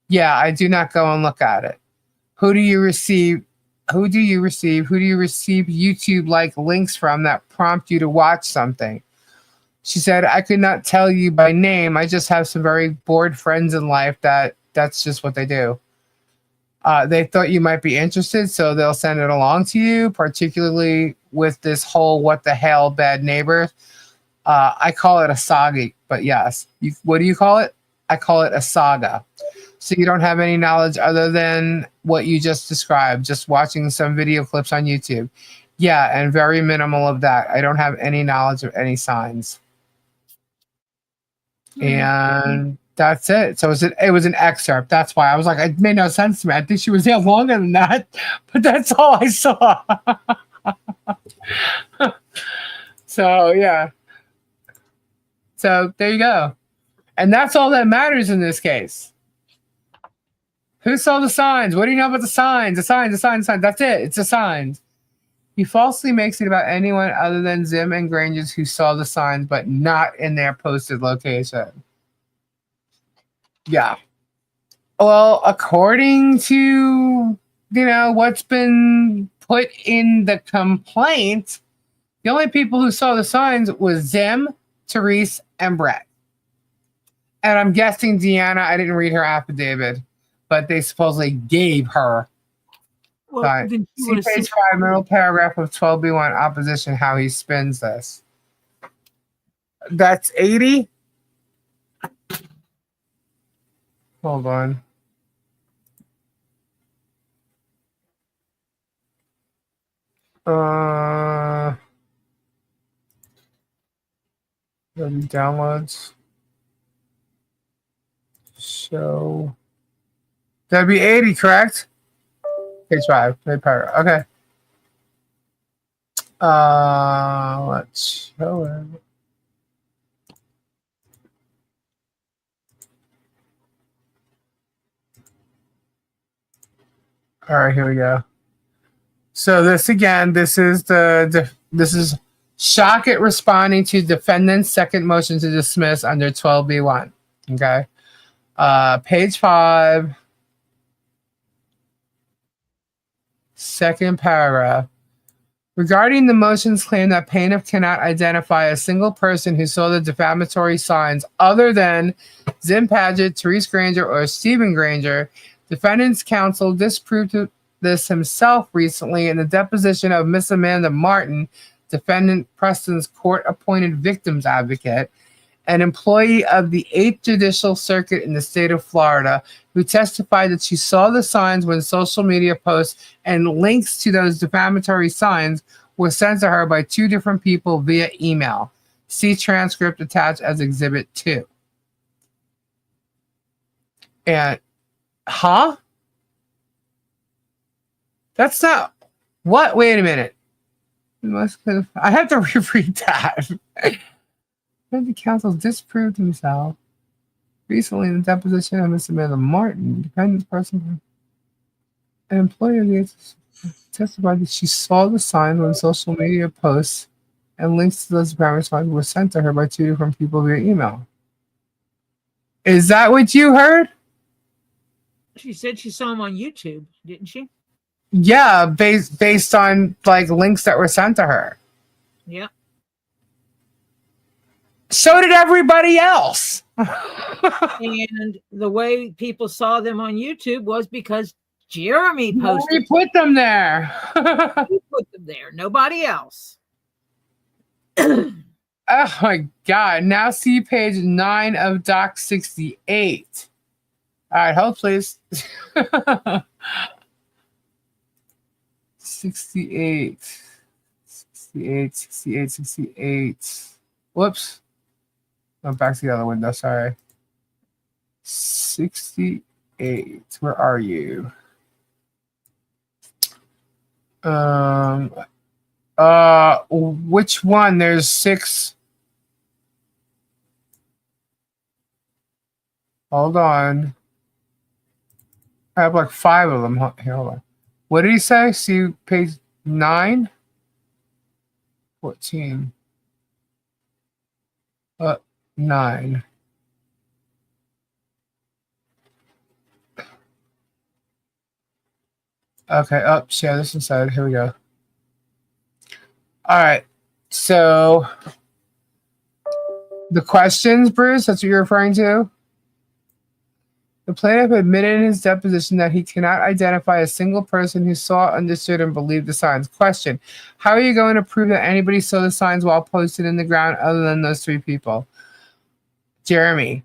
Yeah, I do not go and look at it. Who do you receive YouTube like links from that prompt you to watch something? She said, I could not tell you by name. I just have some very bored friends in life that's just what they do. They thought you might be interested, so they'll send it along to you, particularly with this whole what the hell bad neighbor. I call it a saga, but yes. What do you call it? I call it a saga. So you don't have any knowledge other than what you just described, just watching some video clips on YouTube. Yeah, and very minimal of that. I don't have any knowledge of any signs. And that's it. So it was an excerpt. That's why I was like, it made no sense to me. I think she was there longer than that, but that's all I saw. So, yeah. So there you go. And that's all that matters in this case. Who saw the signs? What do you know about the signs? The signs. That's it. It's the signs. He falsely makes it about anyone other than Zim and Granger's who saw the signs, but not in their posted location. Yeah. Well, according to, what's been put in the complaint, the only people who saw the signs was Zim, Therese, and Brett. And I'm guessing Deanna, I didn't read her affidavit, but they supposedly gave her. Well, see page 5, middle paragraph of 12B1 opposition, how he spins this. That's 80. Hold on. Downloads. So that'd be 80, correct? Page 5, page paragraph. Okay. Let's show it. All right, here we go. So this is Shochet responding to defendant's second motion to dismiss under 12B1. Okay. Page 5. Second paragraph. Regarding the motion's claim that plaintiff cannot identify a single person who saw the defamatory signs other than Zim Paget, Therese Granger, or Stephen Granger, defendant's counsel disproved this himself recently in the deposition of Miss Amanda Martin, defendant Preston's court-appointed victims advocate, an employee of the 8th Judicial Circuit in the state of Florida, who testified that she saw the signs when social media posts and links to those defamatory signs were sent to her by 2 different people via email. See transcript attached as Exhibit 2. And, That's not... What? Wait a minute. I have to reread that. The counsel disproved himself recently in the deposition of Miss Amanda Martin, defendant's person, an employee of the testified that she saw the sign when social media posts and links to those parameters were sent to her by 2 different people via email. Is that what you heard? She said she saw them on YouTube, didn't she? Yeah, based on links that were sent to her. Yeah. So did everybody else. And the way people saw them on YouTube was because Jeremy posted. He put them there. He put them there. Nobody else. Oh my God. Now see page 9 of Doc 68. All right, hold please. 68. 68, 68, 68. Whoops. Went back to the other window, sorry. 68. Where are you? Which one? There's 6. Hold on. I have like 5 of them. Here, hold on. What did he say? See page 9? 14. 9. Okay, share this inside. Here we go. All right. So the questions, Bruce, that's what you're referring to? The plaintiff admitted in his deposition that he cannot identify a single person who saw, understood, and believed the signs. Question: how are you going to prove that anybody saw the signs while posted in the ground other than those 3 people? Jeremy,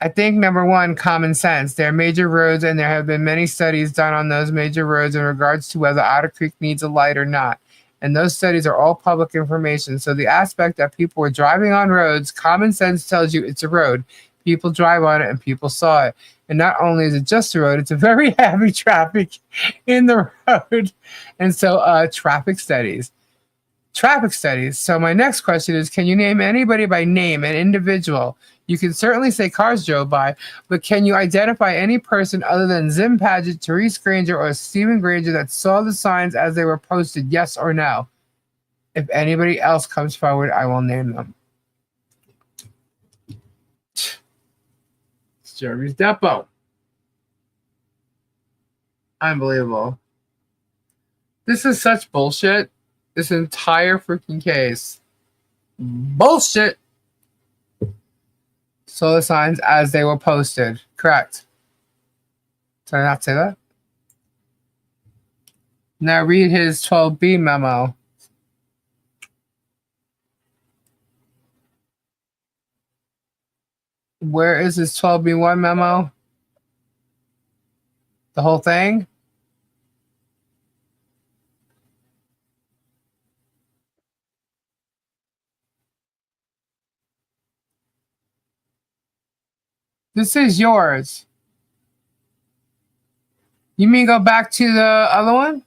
I think number 1, common sense. There are major roads, and there have been many studies done on those major roads in regards to whether Otter Creek needs a light or not. And those studies are all public information. So the aspect that people were driving on roads, common sense tells you it's a road. People drive on it, and people saw it. And not only is it just a road, it's a very heavy traffic in the road. And so traffic studies. So my next question is, can you name anybody by name, an individual? You can certainly say cars drove by, but can you identify any person other than Zim Paget, Therese Granger, or Stephen Granger that saw the signs as they were posted, yes or no? If anybody else comes forward, I will name them. It's Jeremy's Depot. Unbelievable. This is such bullshit. This entire freaking case. Bullshit. Saw the signs as they were posted. Correct. Did I not say that? Now read his 12B memo. Where is his 12B1 memo? The whole thing? This is yours. You mean go back to the other one?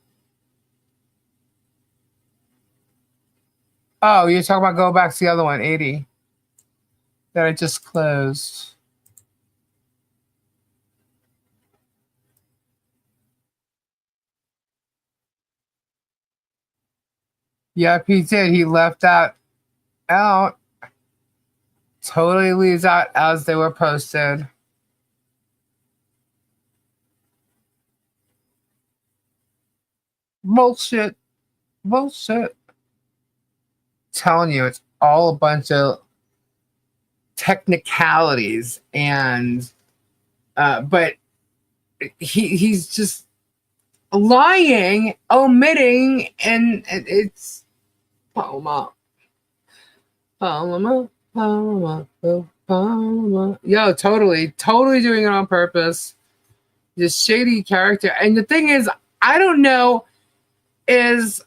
Oh, you're talking about go back to the other one, 80. That I just closed. Yep, he did. He left that out. Totally leaves out as they were posted. Bullshit. Telling you, it's all a bunch of technicalities, and but he's just lying, omitting, and it's Polamop. Yo, totally doing it on purpose. This shady character. And the thing is, I don't know, is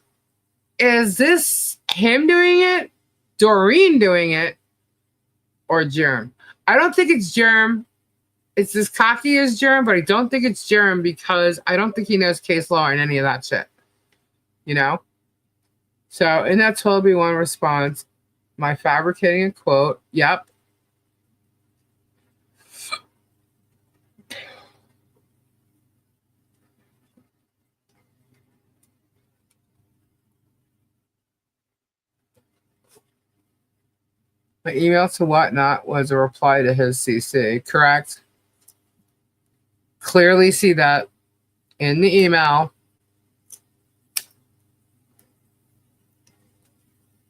this him doing it, Doreen doing it, or Germ? I don't think it's Germ. It's as cocky as Germ, but I don't think it's Germ because I don't think he knows case law and any of that shit. You know? So in that 12B1 response, my fabricating a quote, yep. My email to Whatnot was a reply to his CC, correct? Clearly see that in the email.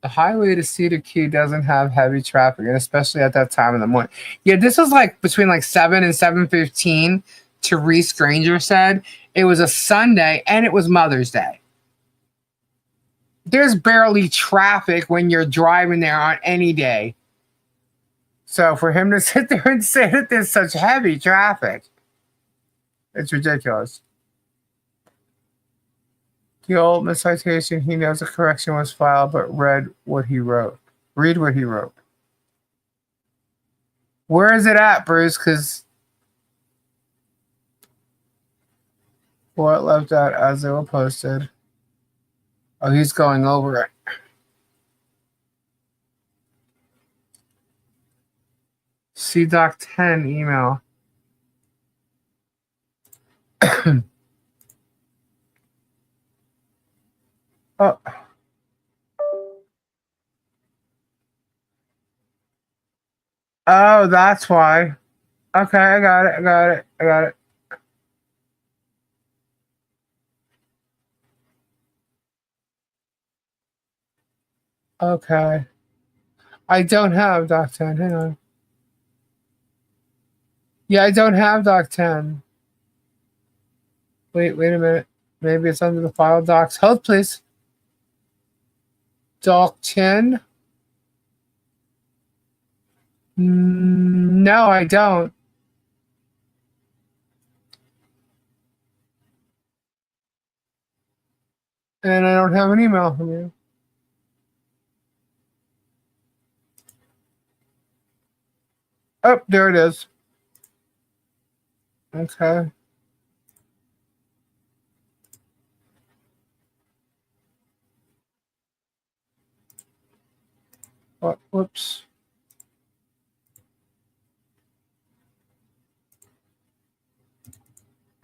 The highway to Cedar Key doesn't have heavy traffic, and especially at that time of the morning. Yeah, this was like between like 7 and 7:15. Therese Granger said it was a Sunday and it was Mother's Day. There's barely traffic when you're driving there on any day. So for him to sit there and say that there's such heavy traffic, it's ridiculous. The ultimate citation, he knows a correction was filed, but read what he wrote. Read what he wrote. Where is it at, Bruce? Because what left out as they were posted. Oh, he's going over it. See Doc 10 email. Oh. Oh, that's why. Okay, I got it. Okay. I don't have Doc 10. Hang on. Yeah, I don't have Doc 10. Wait a minute. Maybe it's under the file docs. Hold, please. Doc 10? No, I don't. And I don't have an email from you. Oh, there it is. Okay. What? Whoops.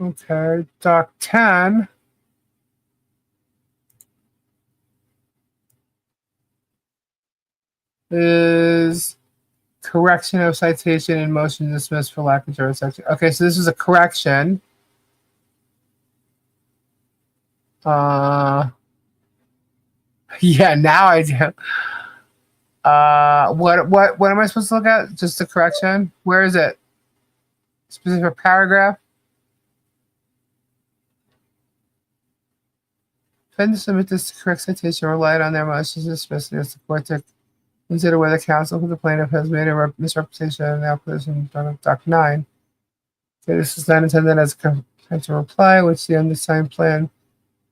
Okay. Doc 10. Is correction of citation and motion dismissed for lack of jurisdiction. Okay, so this is a correction. Yeah, now I do. What am I supposed to look at? Just the correction? Where is it? Specific paragraph? Defendant submit this correct citation relied on their motions dismissed and the court to consider whether counsel for the plaintiff has made a misrepresentation of the application of Doc 9. Okay, this is not intended as a potential reply, which the undersigned plan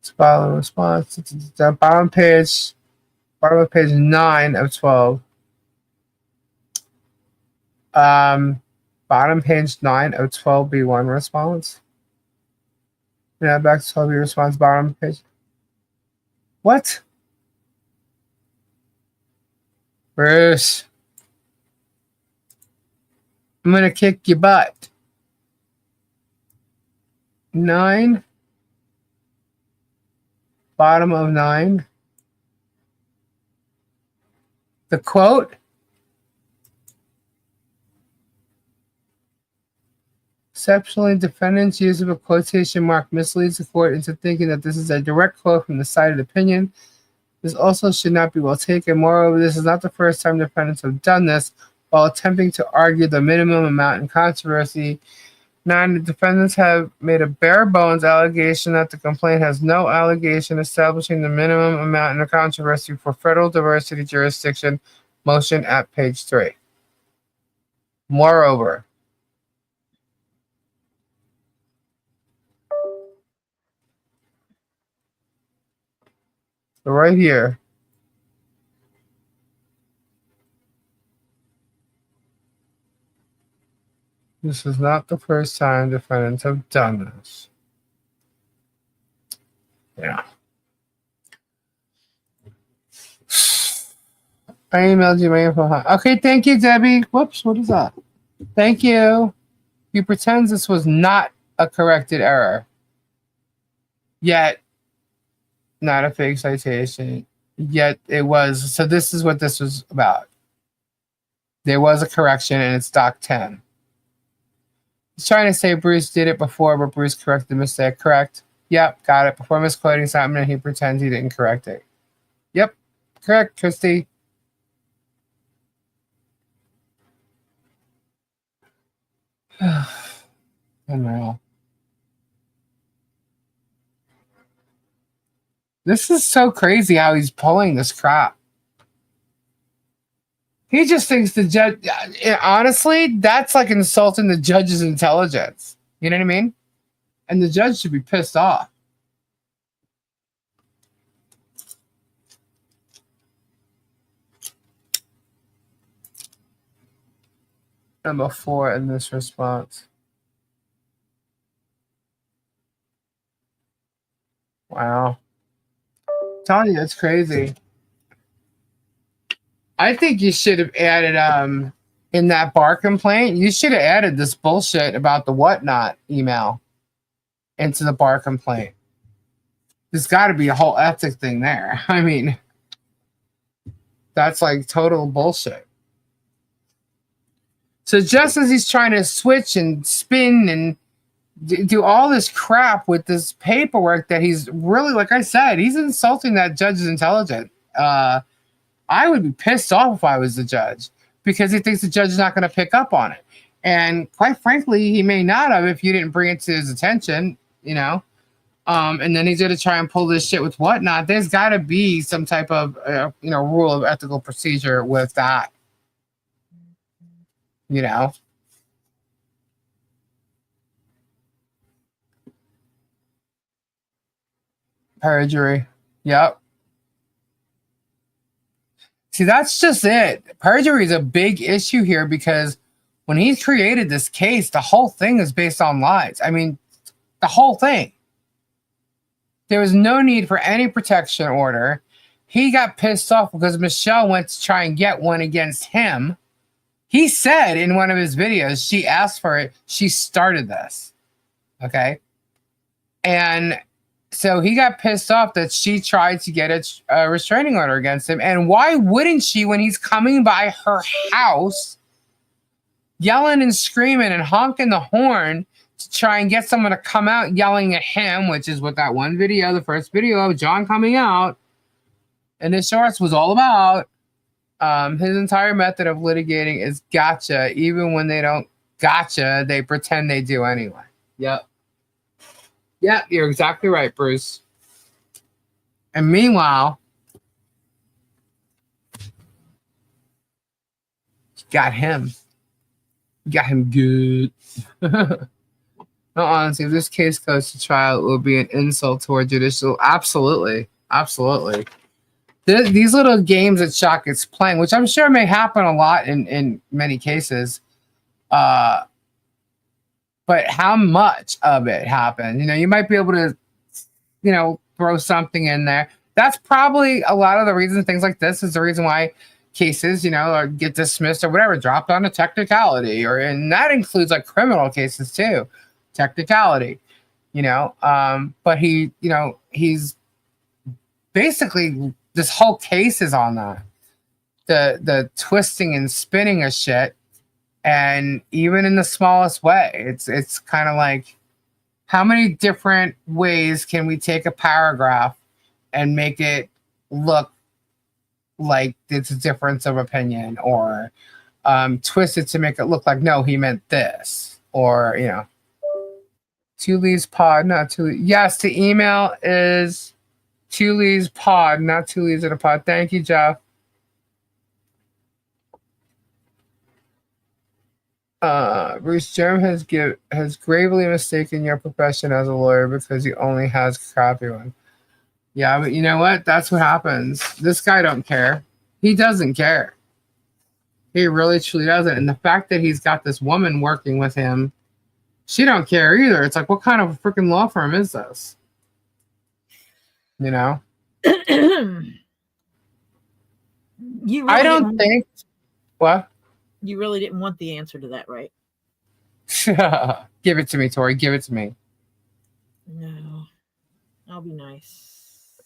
is file in response. The bottom of page 9 of 12. Bottom page 9 of 12B1 response. Now back to 12B response, bottom page. What? Bruce, I'm gonna kick your butt. 9. Bottom of 9. The quote. Exceptionally, defendant's use of a quotation mark misleads the court into thinking that this is a direct quote from the cited opinion. This also should not be well taken. Moreover, this is not the first time defendants have done this while attempting to argue the minimum amount in controversy. 9. The defendants have made a bare bones allegation that the complaint has no allegation establishing the minimum amount in the controversy for federal diversity jurisdiction motion at page 3. Moreover, so right here, this is not the first time defendants have done this. Yeah. I emailed you my info. Okay, thank you, Debbie. Whoops, what is that? Thank you. He pretends this was not a corrected error. Yet, not a fake citation. Yet it was. So this is what this was about. There was a correction and it's Doc 10. He's trying to say Bruce did it before, but Bruce corrected the mistake. Correct. Yep, got it. Before misquoting something, he pretends he didn't correct it. Yep, correct, Christy. Unreal. This is so crazy how he's pulling this crap. He just thinks the judge, honestly, that's like insulting the judge's intelligence. You know what I mean? And the judge should be pissed off. Number 4 in this response. Wow. I'm telling you, it's crazy. I think you should have added in that bar complaint, you should have added this bullshit about the whatnot email into the bar complaint. There's got to be a whole ethic thing there. I mean, that's like total bullshit. So just as he's trying to switch and spin and do all this crap with this paperwork that he's really, like I said, he's insulting that judge's intelligence. I would be pissed off if I was the judge because he thinks the judge is not going to pick up on it. And quite frankly, he may not have if you didn't bring it to his attention, you know. And then he's going to try and pull this shit with whatnot. There's got to be some type of, rule of ethical procedure with that, you know. Perjury. Yep. See, that's just it. Perjury is a big issue here because when he created this case, the whole thing is based on lies. I mean, the whole thing. There was no need for any protection order. He got pissed off because Michelle went to try and get one against him. He said in one of his videos, she asked for it. She started this. Okay. And so he got pissed off that she tried to get a restraining order against him. And why wouldn't she when he's coming by her house, yelling and screaming and honking the horn to try and get someone to come out yelling at him, which is what that one video, the first video of John coming out in his shorts was all about. His entire method of litigating is gotcha. Even when they don't gotcha, they pretend they do anyway. Yep. Yeah, you're exactly right, Bruce. And meanwhile, you got him. You got him good. No, honestly, if this case goes to trial, it will be an insult toward judicial. Absolutely. Absolutely. These little games that Shock is playing, which I'm sure may happen a lot in many cases, but how much of it happened? You know, you might be able to, throw something in there. That's probably a lot of the reason things like this is the reason why cases, or get dismissed or whatever, dropped on a technicality, and that includes like criminal cases too, technicality, but he's basically, this whole case is on that, the twisting and spinning of shit. And even in the smallest way, it's kind of like, how many different ways can we take a paragraph and make it look like it's a difference of opinion, or twist it to make it look like, no, he meant this, or, Tulee's pod, not Tulee. Yes, the email is Tulee's pod, not Tulee's in a pod. Thank you, Jeff. Bruce Jerm has gravely mistaken your profession as a lawyer because he only has crappy one. Yeah, but you know what? That's what happens. This guy don't care. He doesn't care. He really truly doesn't. And the fact that he's got this woman working with him, she don't care either. It's like, what kind of a freaking law firm is this? You really I don't think. What? You really didn't want the answer to that, right? Give it to me, Tori. Give it to me. No, I'll be nice.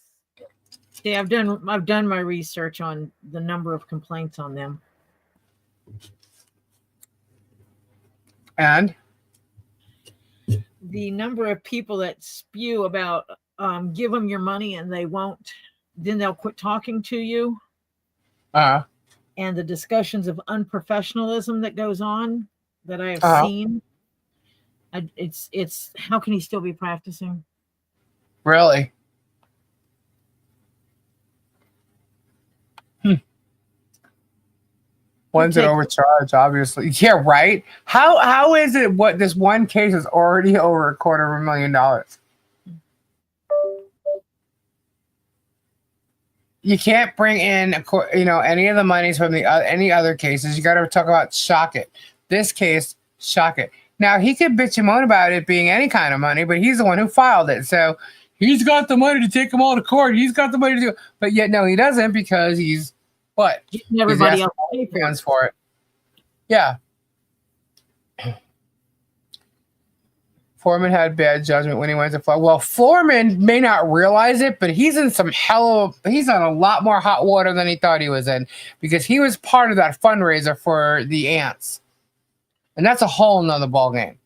See, I've done my research on the number of complaints on them. And the number of people that spew about give them your money and they won't, then they'll quit talking to you. And the discussions of unprofessionalism that goes on that I have seen, it's how can he still be practicing? Really? One's an overcharge, obviously. Yeah, right. How is it? What this one case is already over $250,000? You can't bring in, any of the monies from any other cases. You got to talk about Shochet. This case, Shochet. Now, he could bitch and moan about it being any kind of money, but he's the one who filed it. So he's got the money to take them all to court. He's got the money to do it. But yet, no, he doesn't because he's what? Everybody else pays for it. Yeah. Foreman had bad judgment when he went to Florida. Well, Foreman may not realize it, but he's in he's on a lot more hot water than he thought he was in because he was part of that fundraiser for the ants. And that's a whole nother ballgame.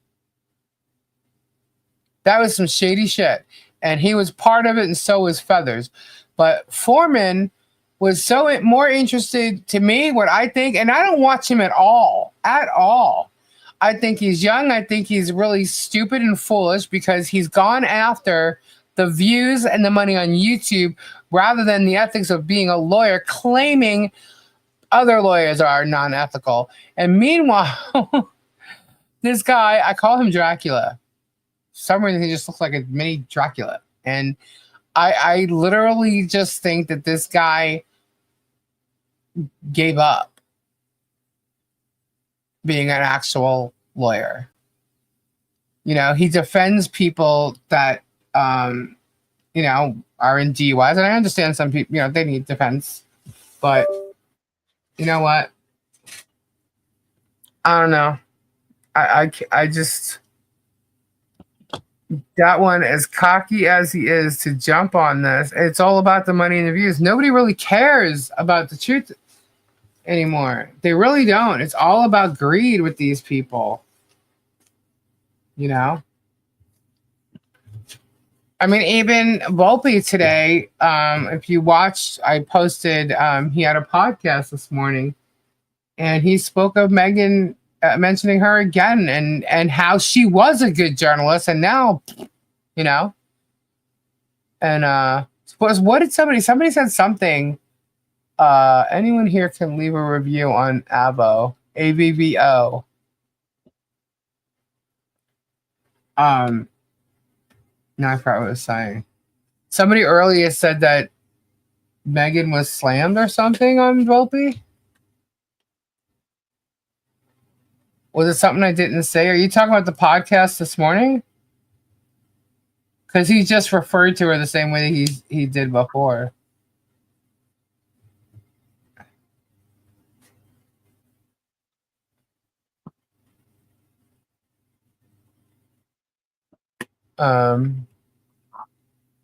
That was some shady shit. And he was part of it, and so was Feathers. But Foreman was so more interested to me, what I think, and I don't watch him at all. At all. I think he's young. I think he's really stupid and foolish because he's gone after the views and the money on YouTube rather than the ethics of being a lawyer, claiming other lawyers are non-ethical. And meanwhile, this guy, I call him Dracula. For some reason, he just looks like a mini Dracula. And I literally just think that this guy gave up being an actual lawyer. You know, he defends people that, you know, are in DUIs. And I understand some people, you know, they need defense. But you know what? I don't know. I just, that one, as cocky as he is to jump on this, it's all about the money and the views. Nobody really cares about the truth anymore. They really don't. It's all about greed with these people. You know? I mean, even Volpe today, if you watched, I posted, he had a podcast this morning, and he spoke of Megan, mentioning her again, and how she was a good journalist, and now, you know, and what did somebody said something. Anyone here can leave a review on Avvo, AVVO. No, I forgot what I was saying. Somebody earlier said that Megan was slammed or something on Volpe. Was it something I didn't say? Are you talking about the podcast this morning? Because he just referred to her the same way that he did before.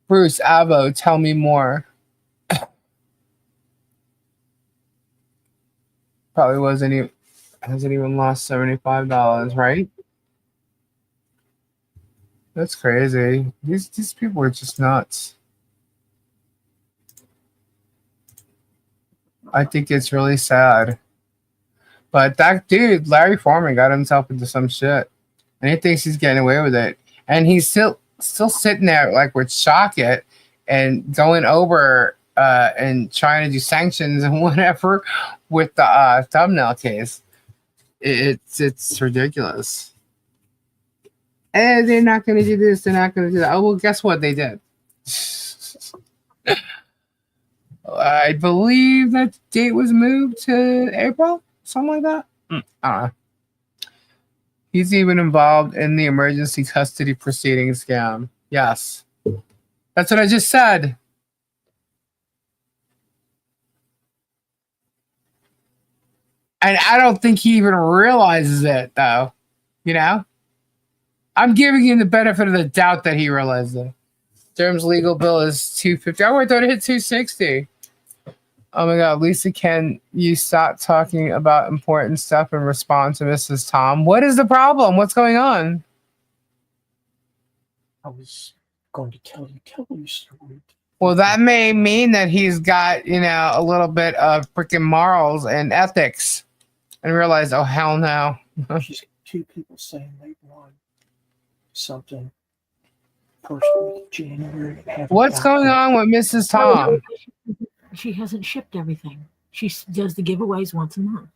Bruce Avo, tell me more. Probably hasn't even lost $75, right? That's crazy. These people are just nuts. I think it's really sad. But that dude, Larry Foreman, got himself into some shit. And he thinks he's getting away with it. And he's still sitting there like with Shochet and going over and trying to do sanctions and whatever with the thumbnail case. It's ridiculous. And they're not going to do this. They're not going to do that. Oh, well, guess what? They did. I believe that date was moved to April, something like that. I don't know. He's even involved in the emergency custody proceedings scam. Yes. That's what I just said. And I don't think he even realizes it, though. You know? I'm giving him the benefit of the doubt that he realizes it. Durham's legal bill is $250. Oh, I thought it hit $260. Oh my God, Lisa, can you stop talking about important stuff and respond to Mrs. Tom? What is the problem? What's going on? I was going to tell you Kelly's story. Well, that may mean that he's got, you know, a little bit of freaking morals and ethics and realize, oh, hell no. She's got two people saying they won something first week of January. What's going on with Mrs. Tom? She hasn't shipped everything. She does the giveaways once a month.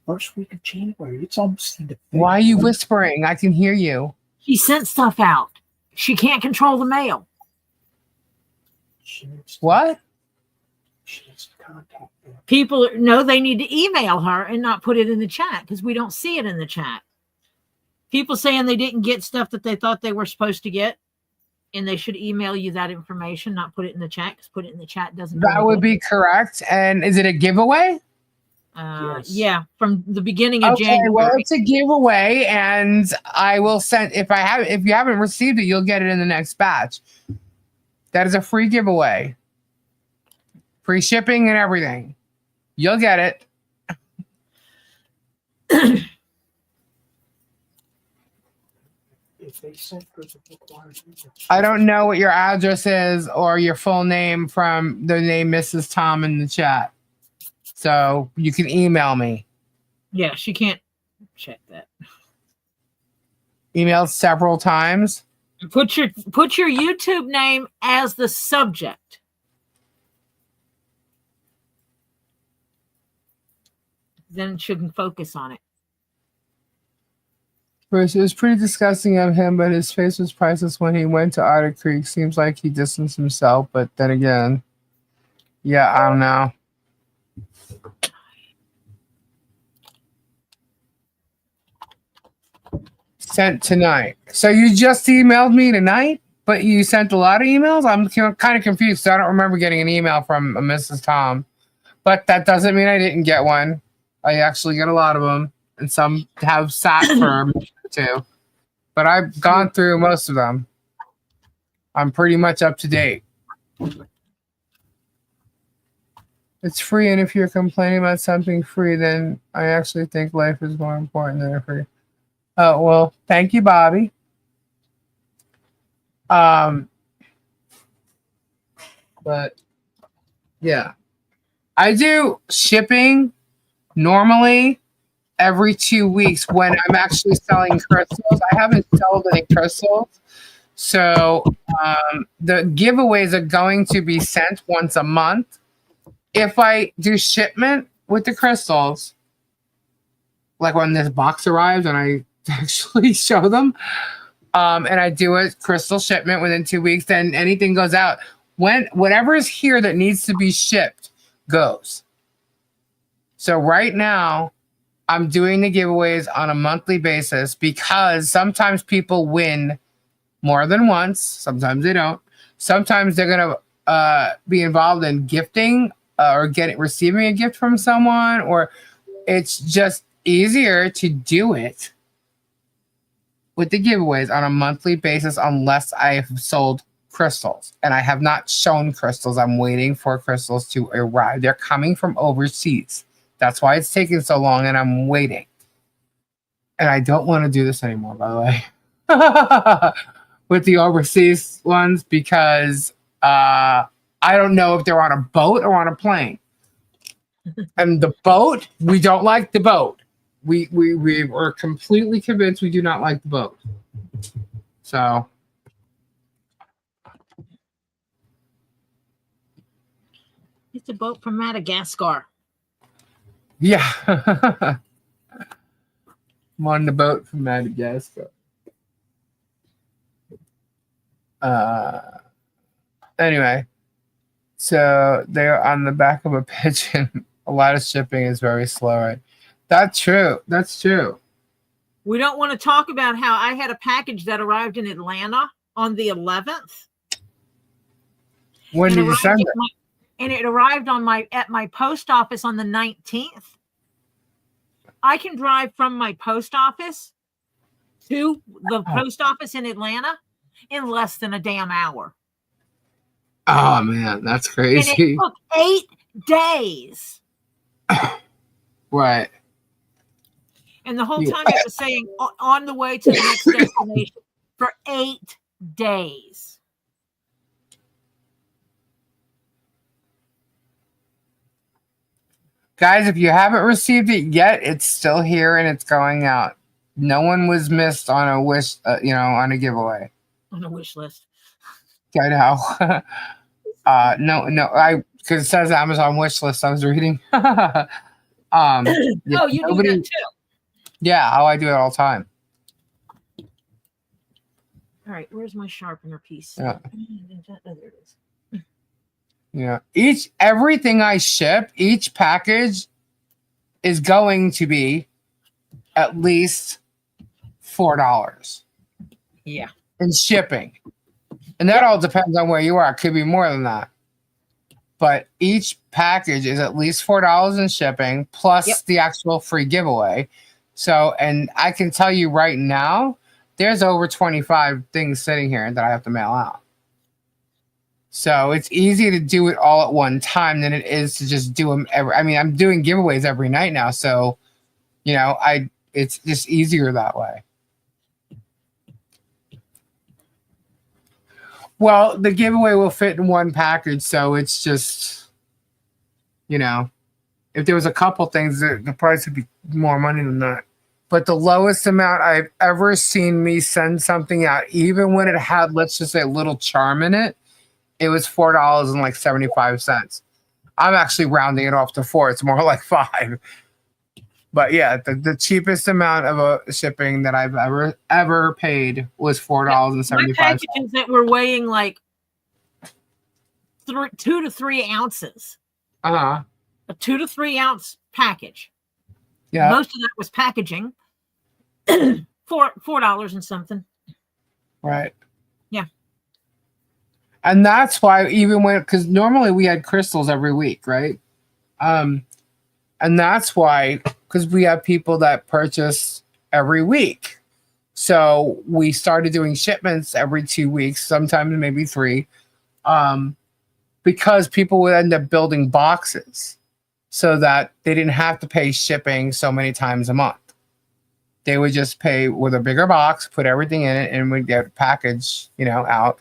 First week of January. It's almost into February. Why are you whispering? I can hear you. She sent stuff out. She can't control the mail. She needs to, What? She needs to contact them. People know they need to email her and not put it in the chat because we don't see it in the chat. People saying they didn't get stuff that they thought they were supposed to get, and they should email you that information, not put it in the chat, because put it in the chat doesn't. That would be correct. And is it a giveaway? Yes. Yeah, from the beginning of Okay, January. well, it's a giveaway, and I will send if you haven't received it, you'll get it in the next batch. That is a free giveaway. Free shipping and everything. You'll get it. If they sent her the required email. I don't know what your address is or your full name from the name Mrs. Tom in the chat. So you can email me. Yeah, she can't check that. Emailed several times. Put your YouTube name as the subject. Then she can focus on it. First, it was pretty disgusting of him, but his face was priceless when he went to Otter Creek. Seems like he distanced himself, but then again, yeah, I don't know. Sent tonight. So you just emailed me tonight, but you sent a lot of emails? I'm kind of confused. So I don't remember getting an email from Mrs. Tom, but that doesn't mean I didn't get one. I actually get a lot of them, and some have sat for a minute or two. But I've gone through most of them. I'm pretty much up to date. It's free, and if you're complaining about something free, then I actually think life is more important than a free. Oh, well, thank you, Bobby. But yeah, I do shipping normally every 2 weeks when I'm actually selling crystals. I haven't sold any crystals. So the giveaways are going to be sent once a month. If I do shipment with the crystals, like when this box arrives and I actually show them, and I do a crystal shipment within 2 weeks, then anything goes out. Whatever is here that needs to be shipped goes. So right now, I'm doing the giveaways on a monthly basis because sometimes people win more than once. Sometimes they don't. Sometimes they're going to be involved in gifting or receiving a gift from someone, or it's just easier to do it with the giveaways on a monthly basis unless I've sold crystals. And I have not shown crystals. I'm waiting for crystals to arrive. They're coming from overseas. That's why it's taking so long, and I'm waiting. And I don't want to do this anymore, by the way, with the overseas ones, because I don't know if they're on a boat or on a plane. And the boat, we don't like the boat. We were completely convinced we do not like the boat. So It's a boat from Madagascar. yeah. I'm on the boat from Madagascar. Anyway, so they're on the back of a pigeon. A lot of shipping is very slow, right? That's true. That's true. We don't want to talk about how I had a package that arrived in Atlanta on the 11th. When did you send it? And it arrived at my post office on the 19th. I can drive from my post office to the post office in Atlanta in less than a damn hour. Oh man, that's crazy. And it took 8 days. Right. And the whole time it was saying on the way to the next destination for 8 days. Guys, if you haven't received it yet, it's still here and it's going out. No one was missed on a wish, on a giveaway. On a wish list. I know. Because it says Amazon wish list. I was reading. You do that too. Yeah, I do it all the time. All right, where's my sharpener piece? Yeah. Oh, there it is. Yeah. Everything I ship, each package is going to be at least $4 Yeah. in shipping. And that all depends on where you are. It could be more than that. But each package is at least $4 in shipping plus the actual free giveaway. So, and I can tell you right now, there's over 25 things sitting here that I have to mail out. So it's easy to do it all at one time than it is to just do them I'm doing giveaways every night now. So, it's just easier that way. Well, the giveaway will fit in one package. So it's just, if there was a couple things, the price would be more money than that. But the lowest amount I've ever seen me send something out, even when it had, let's just say, a little charm in it, it was $4.75. I'm actually rounding it off to 4. It's more like 5. But yeah, the cheapest amount of shipping that I've ever paid was $4.75. My packages that were weighing like 2 to 3 ounces. A 2 to 3 ounce package. Yeah. Most of that was packaging. $4 and something. Right. Yeah. And that's why because normally we had crystals every week, right? And that's why, because we have people that purchase every week. So we started doing shipments every 2 weeks, sometimes maybe 3, because people would end up building boxes so that they didn't have to pay shipping so many times a month. They would just pay with a bigger box, put everything in it, and we'd get a package, out,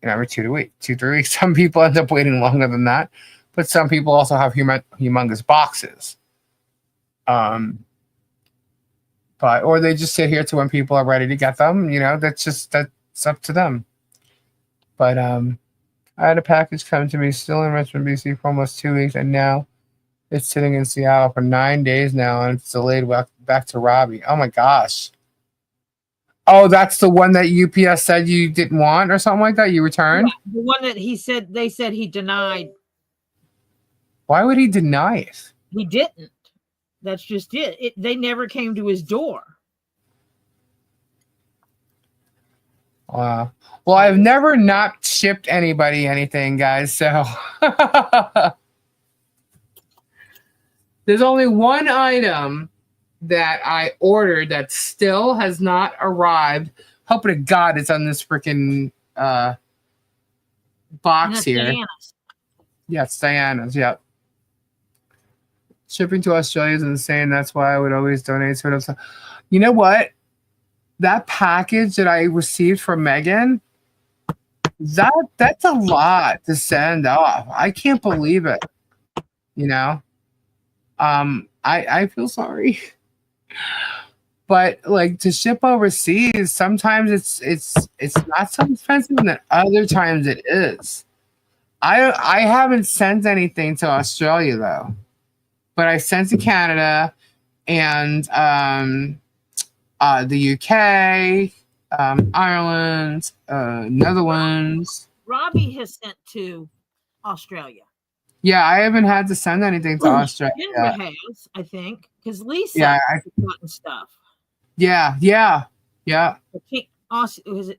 every 2 to 3 weeks. Some people end up waiting longer than that, but some people also have humongous boxes. Or they just sit here to when people are ready to get them. That's up to them. But I had a package come to me still in Richmond, BC for almost 2 weeks, and now it's sitting in Seattle for 9 days now, and it's delayed back to Robbie. Oh my gosh. Oh, that's the one that UPS said you didn't want or something like that? You returned? Yeah, the one that they said he denied. Why would he deny it? He didn't. That's just it. They never came to his door. Wow. Well, I've never not shipped anybody anything, guys. So there's only one item that I ordered that still has not arrived. Hoping to God it's on this freaking box here. Diana's. Yeah, it's Diana's. Yep. Shipping to Australia is insane. That's why I would always donate to it. You know what? That package that I received from Megan, that's a lot to send off. I can't believe it. I feel sorry. But like to ship overseas, sometimes it's not so expensive, and then other times it is. I haven't sent anything to Australia though, but I sent to Canada and the UK, Ireland, Netherlands. Robbie has sent to Australia. Yeah, I haven't had to send anything to Australia. Kendra has, I think, because Lisa has gotten stuff. Yeah.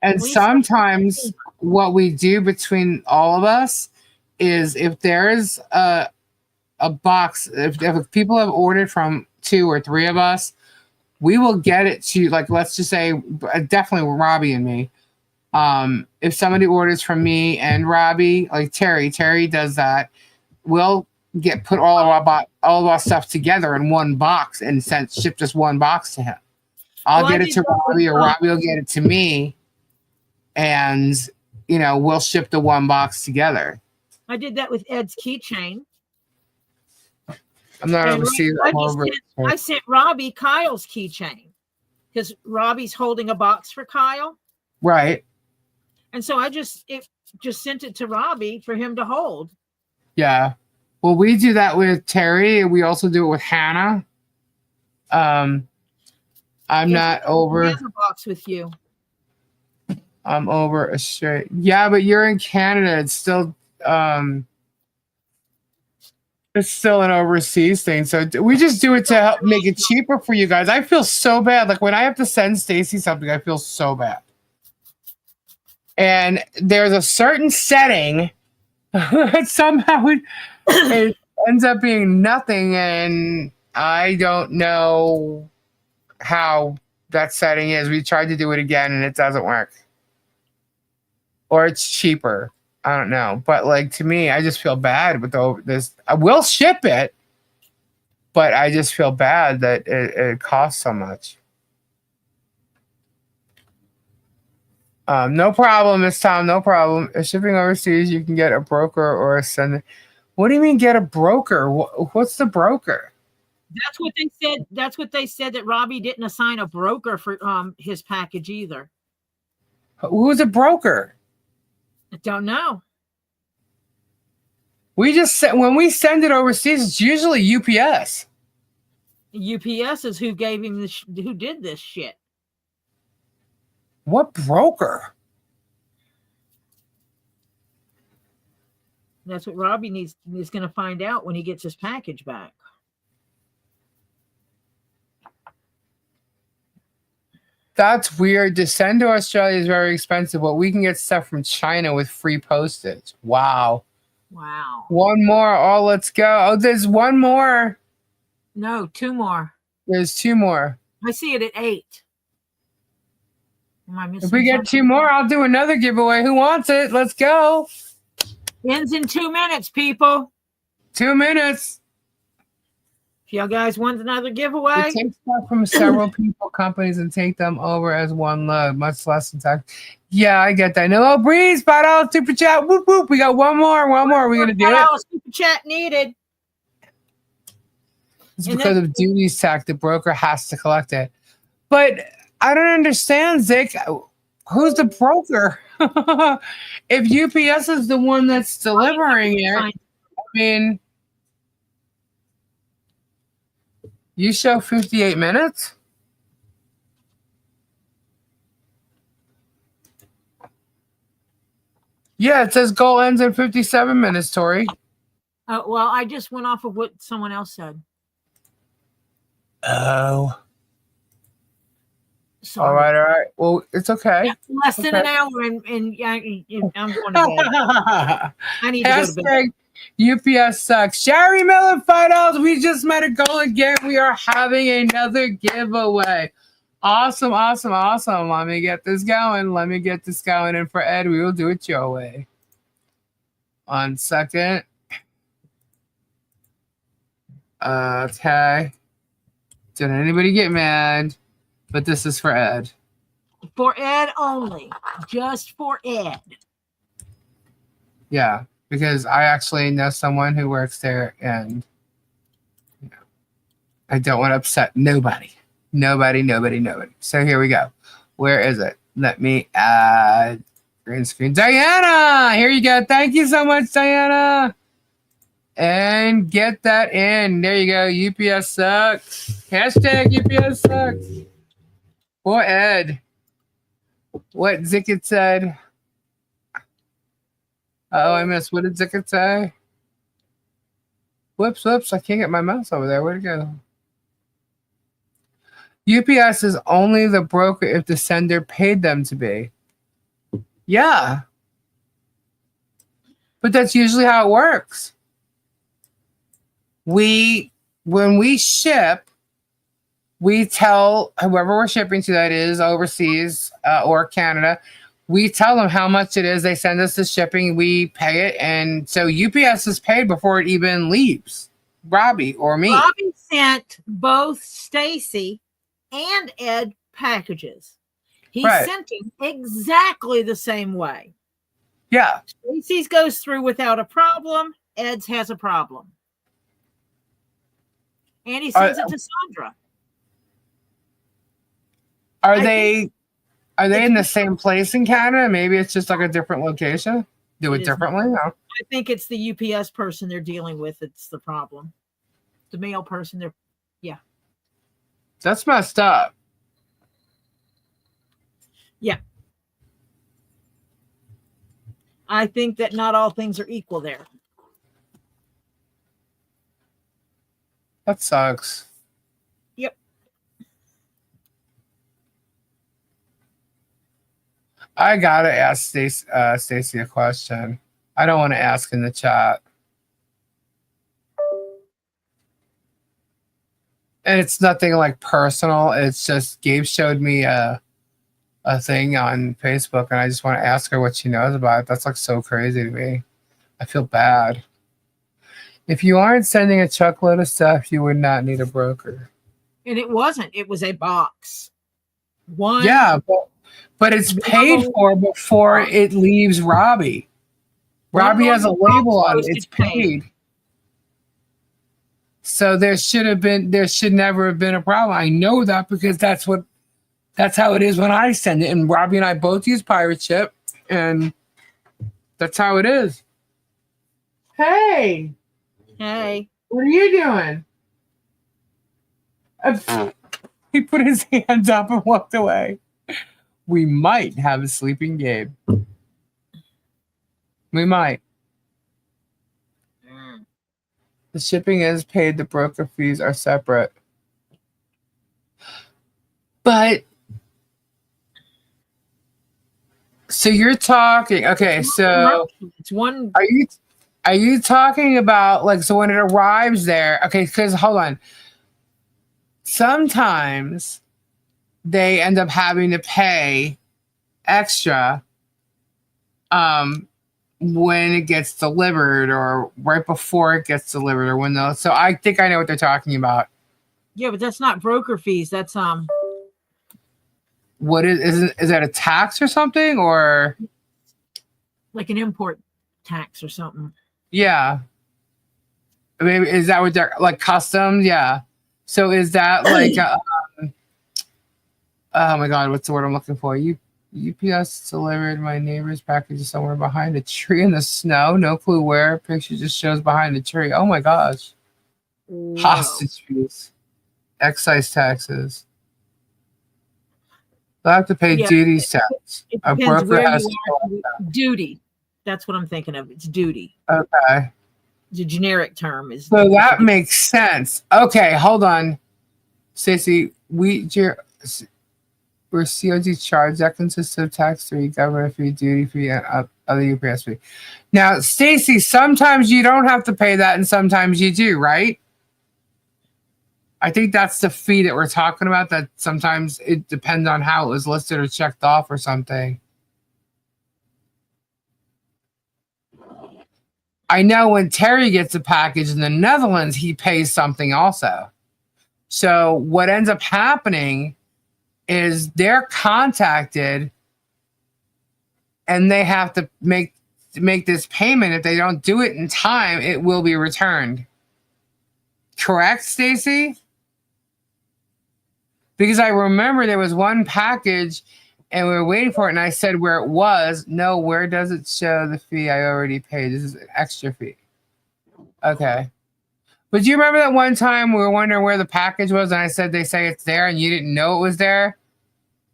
And sometimes what we do between all of us is if there's a box, if people have ordered from 2 or 3 of us, we will get it to, like, let's just say definitely Robbie and me. If somebody orders from me and Robbie, like Terry does that, we'll put all of our stuff together in one box and ship just one box to him. I'll get it to Robbie, or Robbie will get it to me, and we'll ship the one box together. I did that with Ed's keychain. I'm not overseas. I sent Robbie Kyle's keychain because Robbie's holding a box for Kyle. Right. And so I just sent it to Robbie for him to hold. Yeah. Well, we do that with Terry, and we also do it with Hannah. I'm not over. He has a box with you. I'm over Australia. Yeah, but you're in Canada. It's still It's still an overseas thing. So we just do it to help make it cheaper for you guys. I feel so bad. Like when I have to send Stacy something, I feel so bad. And there's a certain setting that somehow it ends up being nothing. And I don't know how that setting is. We tried to do it again and it doesn't work. Or it's cheaper. I don't know, but like to me, I just feel bad with this. I will ship it, but I just feel bad that it costs so much. No problem, Miss Tom. No problem. If shipping overseas, you can get a broker or a sender. What do you mean get a broker? What's the broker? That's what they said. That's what they said, that Robbie didn't assign a broker for his package either. Who's a broker? I don't know. We just when we send it overseas, it's usually UPS. UPS is who gave him this, who did this shit. What broker? That's what Robbie is going to find out when he gets his package back. That's weird. To send to Australia is very expensive, but we can get stuff from China with free postage. Wow. Wow. One more. Oh, let's go. Oh, there's one more. No, two more. There's two more. I see it at 8. Am I missing If we get something? two more, I'll do another giveaway. Who wants it? Let's go. Ends in 2 minutes, people. 2 minutes. If y'all guys want another giveaway, We take stuff from several people, companies, and take them over as one load, much less than tax. Yeah, I get that. No, Breeze, $5 super chat. Whoop, whoop. We got one more. One more. Are we going to do it? Super chat needed. It's And because of duties tax. The broker has to collect it. But I don't understand, Zick. Who's the broker? If UPS is the one that's delivering it, I mean, you show 58 minutes? Yeah, it says goal ends in 57 minutes, Tori. Well, I just went off of what someone else said. Oh. Sorry. All right. Well, it's okay. Yeah, less than an hour, and I'm going to bed. I need to go to bed. Hashtag UPS sucks. Sherry Miller, $5. We just met a goal again. We are having another giveaway. Awesome, awesome, awesome. Let me get this going. And for Ed, we will do it your way. 1 second. Okay. Did anybody get mad? But this is for Ed. For Ed only. Just for Ed. Yeah, because I actually know someone who works there, and I don't want to upset nobody. Nobody. So here we go. Where is it? Let me add green screen. Diana! Here you go. Thank you so much, Diana. And get that in. There you go. UPS sucks. Hashtag UPS sucks. For Ed. What Zickett said. Oh, I missed. What did Zickett say? Whoops. I can't get my mouse over there. Where'd it go? UPS is only the broker if the sender paid them to be. Yeah. But that's usually how it works. When we ship, we tell whoever we're shipping to, that is overseas or Canada, we tell them how much it is. They send us the shipping, we pay it. And so UPS is paid before it even leaves. Robbie or me. Robbie sent both Stacy and Ed packages. He sent them exactly the same way. Yeah. Stacy's goes through without a problem. Ed's has a problem. And he sends it to Sandra. Are they in the same place in Canada? Maybe it's just like a different location. Do it differently? No. I think it's the UPS person they're dealing with. It's the problem. The mail person. That's messed up. Yeah. I think that not all things are equal there. That sucks. Yep. I gotta ask Stacy a question. I don't want to ask in the chat. And it's nothing like personal. It's just Gabe showed me a thing on Facebook, and I just want to ask her what she knows about it. That's like so crazy to me. I feel bad. If you aren't sending a truckload of stuff, you would not need a broker. And it wasn't. It was a box. One. Yeah, but it's paid for before it leaves Robbie. Robbie has a label on it. It's paid. So there should never have been a problem. I know that because that's how it is when I send it. And Robbie and I both use Pirate Ship, and that's how it is. Hey. Hey. What are you doing? He put his hands up and walked away. We might have a sleeping Gabe. We might. The shipping is paid. The broker fees are separate. But so you're talking. Okay, so it's one. Are you talking about like so when it arrives there? Okay, because hold on. Sometimes they end up having to pay extra when it gets delivered or right before it gets delivered or when those. So I think I know what they're talking about. Yeah, but that's not broker fees. That's What is that a tax or something or like an import tax or something? Yeah. Maybe is that what they're like customs? Yeah. So is that like oh my god, what's the word I'm looking for? UPS delivered my neighbor's package somewhere behind a tree in the snow. No clue where. Picture just shows behind the tree. Oh my gosh. Whoa. Hostage fees. Excise taxes. They'll have to pay duties tax. It A depends broker where has you are. Duty. That's what I'm thinking of. It's duty. Okay. The generic term is. So that makes sense. Okay, hold on. Stacey, we're COD charge that consists of tax fee, government fee, duty fee, and other UPS fee. Now, Stacey, sometimes you don't have to pay that, and sometimes you do, right? I think that's the fee that we're talking about. That sometimes it depends on how it was listed or checked off or something. I know when Terry gets a package in the Netherlands, he pays something also. So what ends up happening is they're contacted and they have to make this payment. If they don't do it in time, it will be returned. Correct, Stacey? Because I remember there was one package and we were waiting for it, and I said where it was. No, where does it show the fee I already paid? This is an extra fee. Okay. But do you remember that one time we were wondering where the package was, and I said they say it's there, and you didn't know it was there?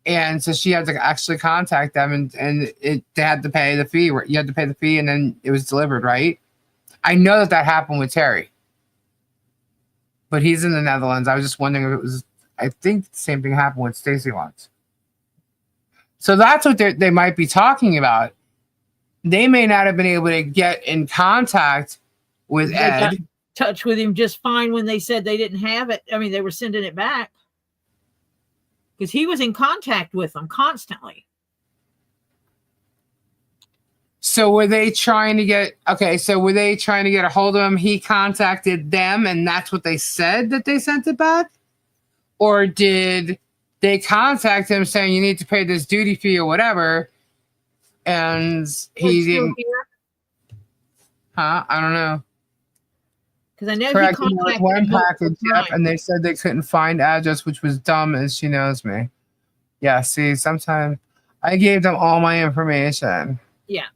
And so she had to actually contact them, and they had to pay the fee. You had to pay the fee, and then it was delivered, right? I know that happened with Terry. But he's in the Netherlands. I was just wondering if it was, I think the same thing happened with Stacey once. So that's what they might be talking about. They may not have been able to get in contact with Ed. Got in touch with him just fine when they said they didn't have it. I mean, they were sending it back. Because he was in contact with them constantly. So were they trying to get a hold of him? He contacted them and that's what they said that they sent it back? Or did they contact him saying you need to pay this duty fee or whatever? And he didn't. Huh? I don't know. Because I know Correct. he contacted One him package, yep, and they said they couldn't find address, which was dumb as she knows me. Yeah, see, sometimes I gave them all my information. Yeah.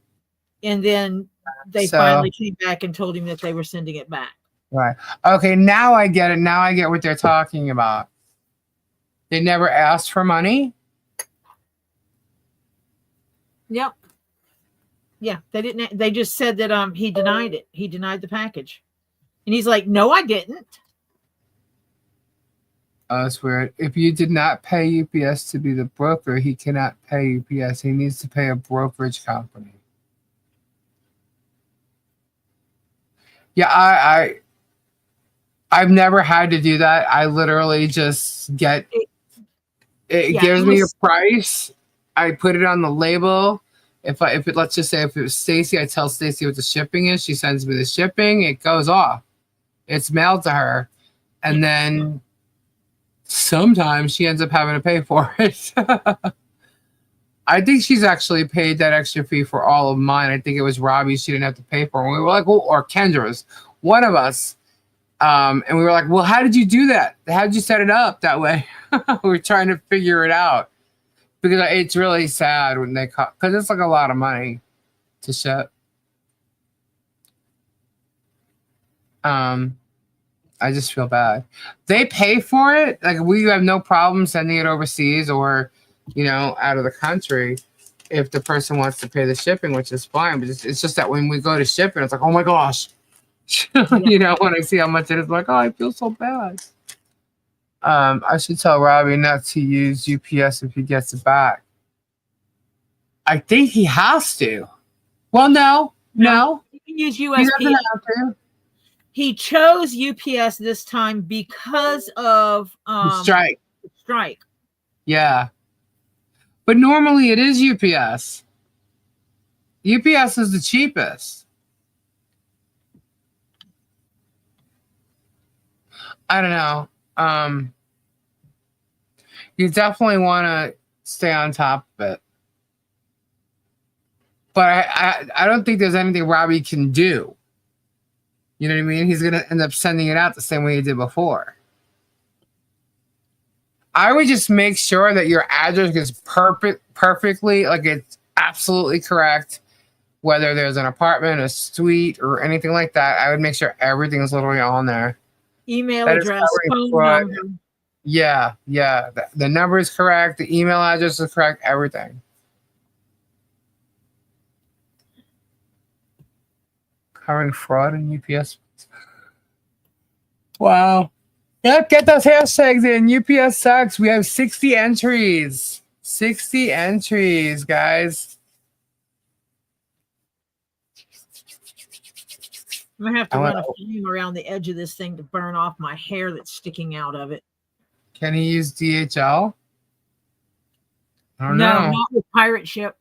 And then they finally came back and told him that they were sending it back. Right. Okay, now I get it. Now I get what they're talking about. They never asked for money? Yep. Yeah, they didn't. They just said that he denied it. He denied the package. And he's like, no, I didn't. Oh, that's weird. If you did not pay UPS to be the broker, he cannot pay UPS. He needs to pay a brokerage company. Yeah, I've never had to do that. I literally just get it gives me a price. I put it on the label. If it let's just say if it was Stacy, I tell Stacy what the shipping is. She sends me the shipping. It goes off. It's mailed to her, and then sometimes she ends up having to pay for it. I think she's actually paid that extra fee for all of mine. I think it was Robbie she didn't have to pay for. And we were like, well, or Kendra's, one of us. And we were like, well, how did you do that? How did you set it up that way? We were trying to figure it out. Because it's really sad when they call, because it's like a lot of money to ship. I just feel bad. They pay for it. Like we have no problem sending it overseas or, out of the country if the person wants to pay the shipping, which is fine. But it's just that when we go to ship it, it's like, oh my gosh. When I see how much it is, like, oh, I feel so bad. I should tell Robbie not to use UPS if he gets it back. I think he has to. Well, no. He can use USPS. He doesn't have to. He chose UPS this time because of the strike. Yeah. But normally it is UPS. UPS is the cheapest. I don't know. You definitely want to stay on top of it. But I don't think there's anything Robbie can do. You know what I mean? He's going to end up sending it out the same way he did before. I would just make sure that your address is perfectly, like it's absolutely correct. Whether there's an apartment, a suite, or anything like that, I would make sure everything is literally on there. Email address, phone number. Yeah. The number is correct. The email address is correct. Everything. Covering fraud in UPS. Wow. Yep, get those hashtags in. UPS sucks. We have 60 entries. 60 entries, guys. I'm going to have to run a flame around the edge of this thing to burn off my hair that's sticking out of it. Can he use DHL? I don't know. No, not with pirate ship.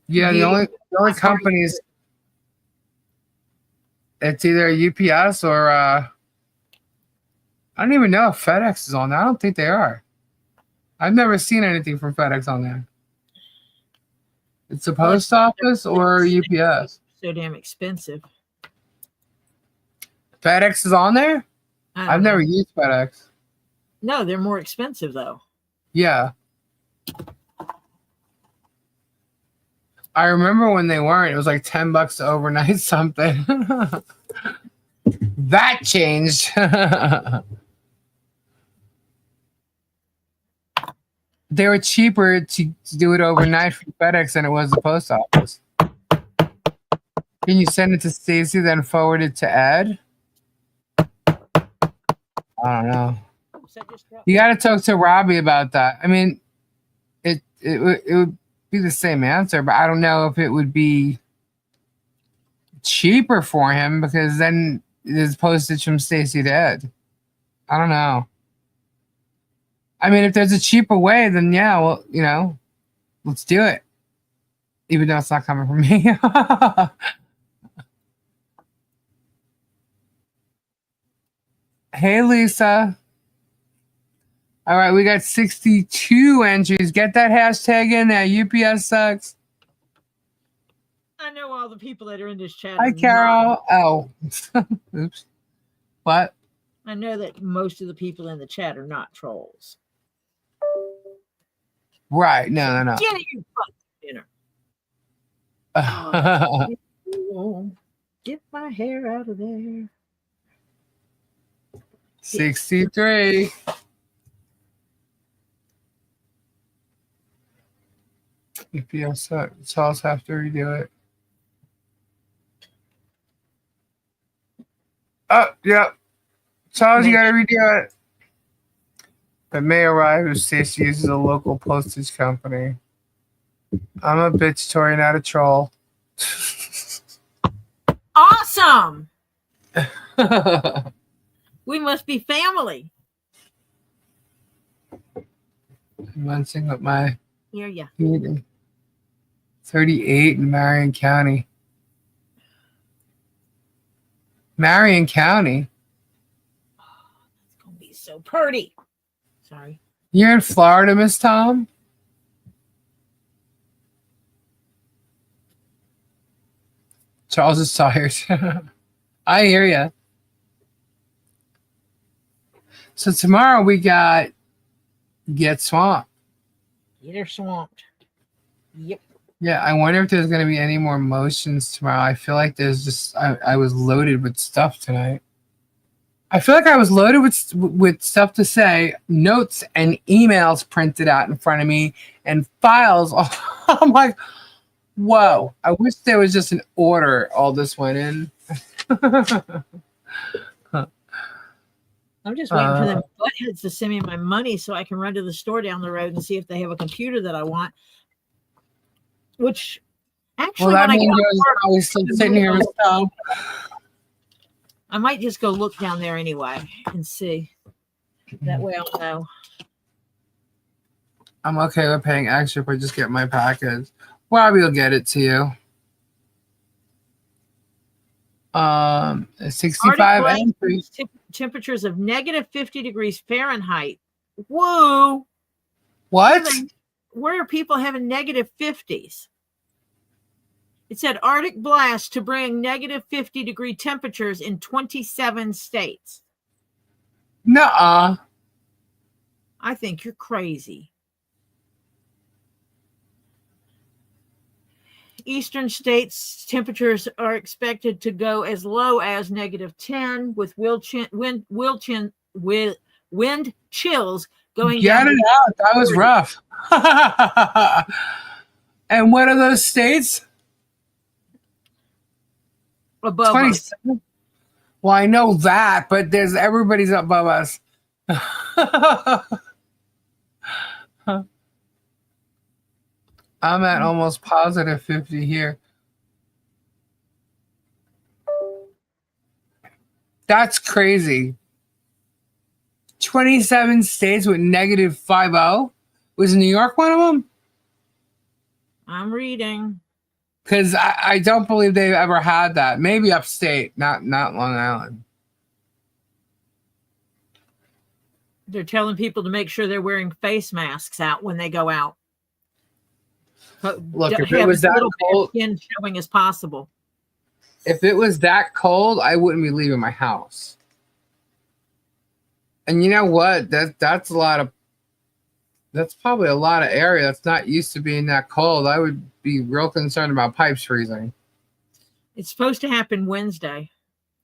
Yeah, the only companies, it's either UPS or I don't even know if FedEx is on there. I don't think they are. I've never seen anything from FedEx on there. It's the post office or UPS. So damn expensive. FedEx is on there? I've never used FedEx. No, they're more expensive though. Yeah. I remember when they weren't. It was like $10 to overnight something. That changed. They were cheaper to do it overnight from FedEx than it was the post office. Can you send it to Stacy, then forward it to Ed? I don't know. You got to talk to Robbie about that. I mean, it would be the same answer, but I don't know if it would be cheaper for him because then there's postage from Stacy to Ed. I don't know. I mean, if there's a cheaper way, then yeah, well, let's do it. Even though it's not coming from me. Hey, Lisa. All right, we got 62 entries. Get that hashtag in there. UPS sucks. I know all the people that are in this chat. Hi, Carol. Oh, oops. What? I know that most of the people in the chat are not trolls. Right. No. Get your fucking dinner. Get my hair out of there. 63. UPS sucks. Tell us have to redo it. Oh, yep. Charles, you gotta redo it. It may arrive if Stacy uses a local postage company. I'm a bitch, Tori, not a troll. Awesome. We must be family. I'm munching with my Hear ya. meeting. 38 in Marion County. Marion County? It's gonna be so pretty. Sorry. You're in Florida, Miss Tom? Charles is tired. I hear ya. So tomorrow we got Get Swamped. You're swamped. Yep. Yeah, I wonder if there's going to be any more motions tomorrow. I feel like there's just I was loaded with stuff tonight. I feel like I was loaded with stuff to say, notes and emails printed out in front of me, and files. I'm like, whoa! I wish there was just an order all this went in. I'm just waiting for them buttheads to send me my money so I can run to the store down the road and see if they have a computer that I want. Which actually, Well, that when means I get you're always still sitting here with stuff. I might just go look down there anyway and see. That way I'll know. I'm okay with paying extra if I just get my package. Robbie will get it to you. 65 entries. Temperatures of negative 50 degrees Fahrenheit. Whoa. What? Where are people having negative 50s? It said Arctic blast to bring negative 50 degree temperatures in 27 states. Nuh-uh. I think you're crazy. Eastern states temperatures are expected to go as low as negative 10 with wind chills going Get down. it out. That was rough. And what are those states? Above us. 27. Well, I know that, but there's everybody's above us. I'm at almost positive 50 here. That's crazy. 27 states with negative 50. Was New York one of them? I'm reading. Because I don't believe they've ever had that. Maybe upstate, not Long Island. They're telling people to make sure they're wearing face masks out when they go out. Look, if it was that cold, skin showing as possible. if it was that cold, I wouldn't be leaving my house. And you know what? That's probably a lot of area that's not used to being that cold. I would be real concerned about pipes freezing. It's supposed to happen Wednesday.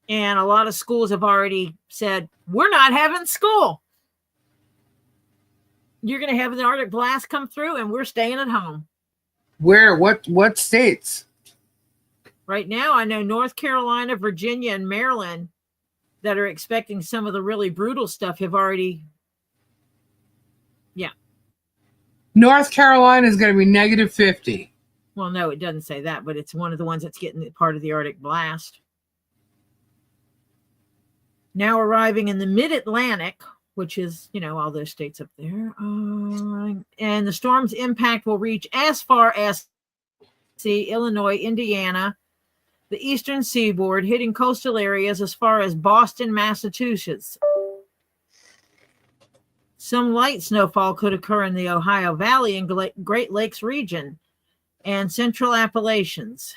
And a lot of schools have already said, we're not having school. You're going to have the Arctic blast come through and we're staying at home. Where? What states? Right now, I know North Carolina, Virginia, and Maryland that are expecting some of the really brutal stuff have already. Yeah. North Carolina is going to be negative 50. Well, no, it doesn't say that, but it's one of the ones that's getting part of the Arctic blast. Now arriving in the mid-Atlantic, which is, all those states up there. And the storm's impact will reach as far as Illinois, Indiana, the eastern seaboard, hitting coastal areas as far as Boston, Massachusetts. Some light snowfall could occur in the Ohio Valley and Great Lakes region and central Appalachians.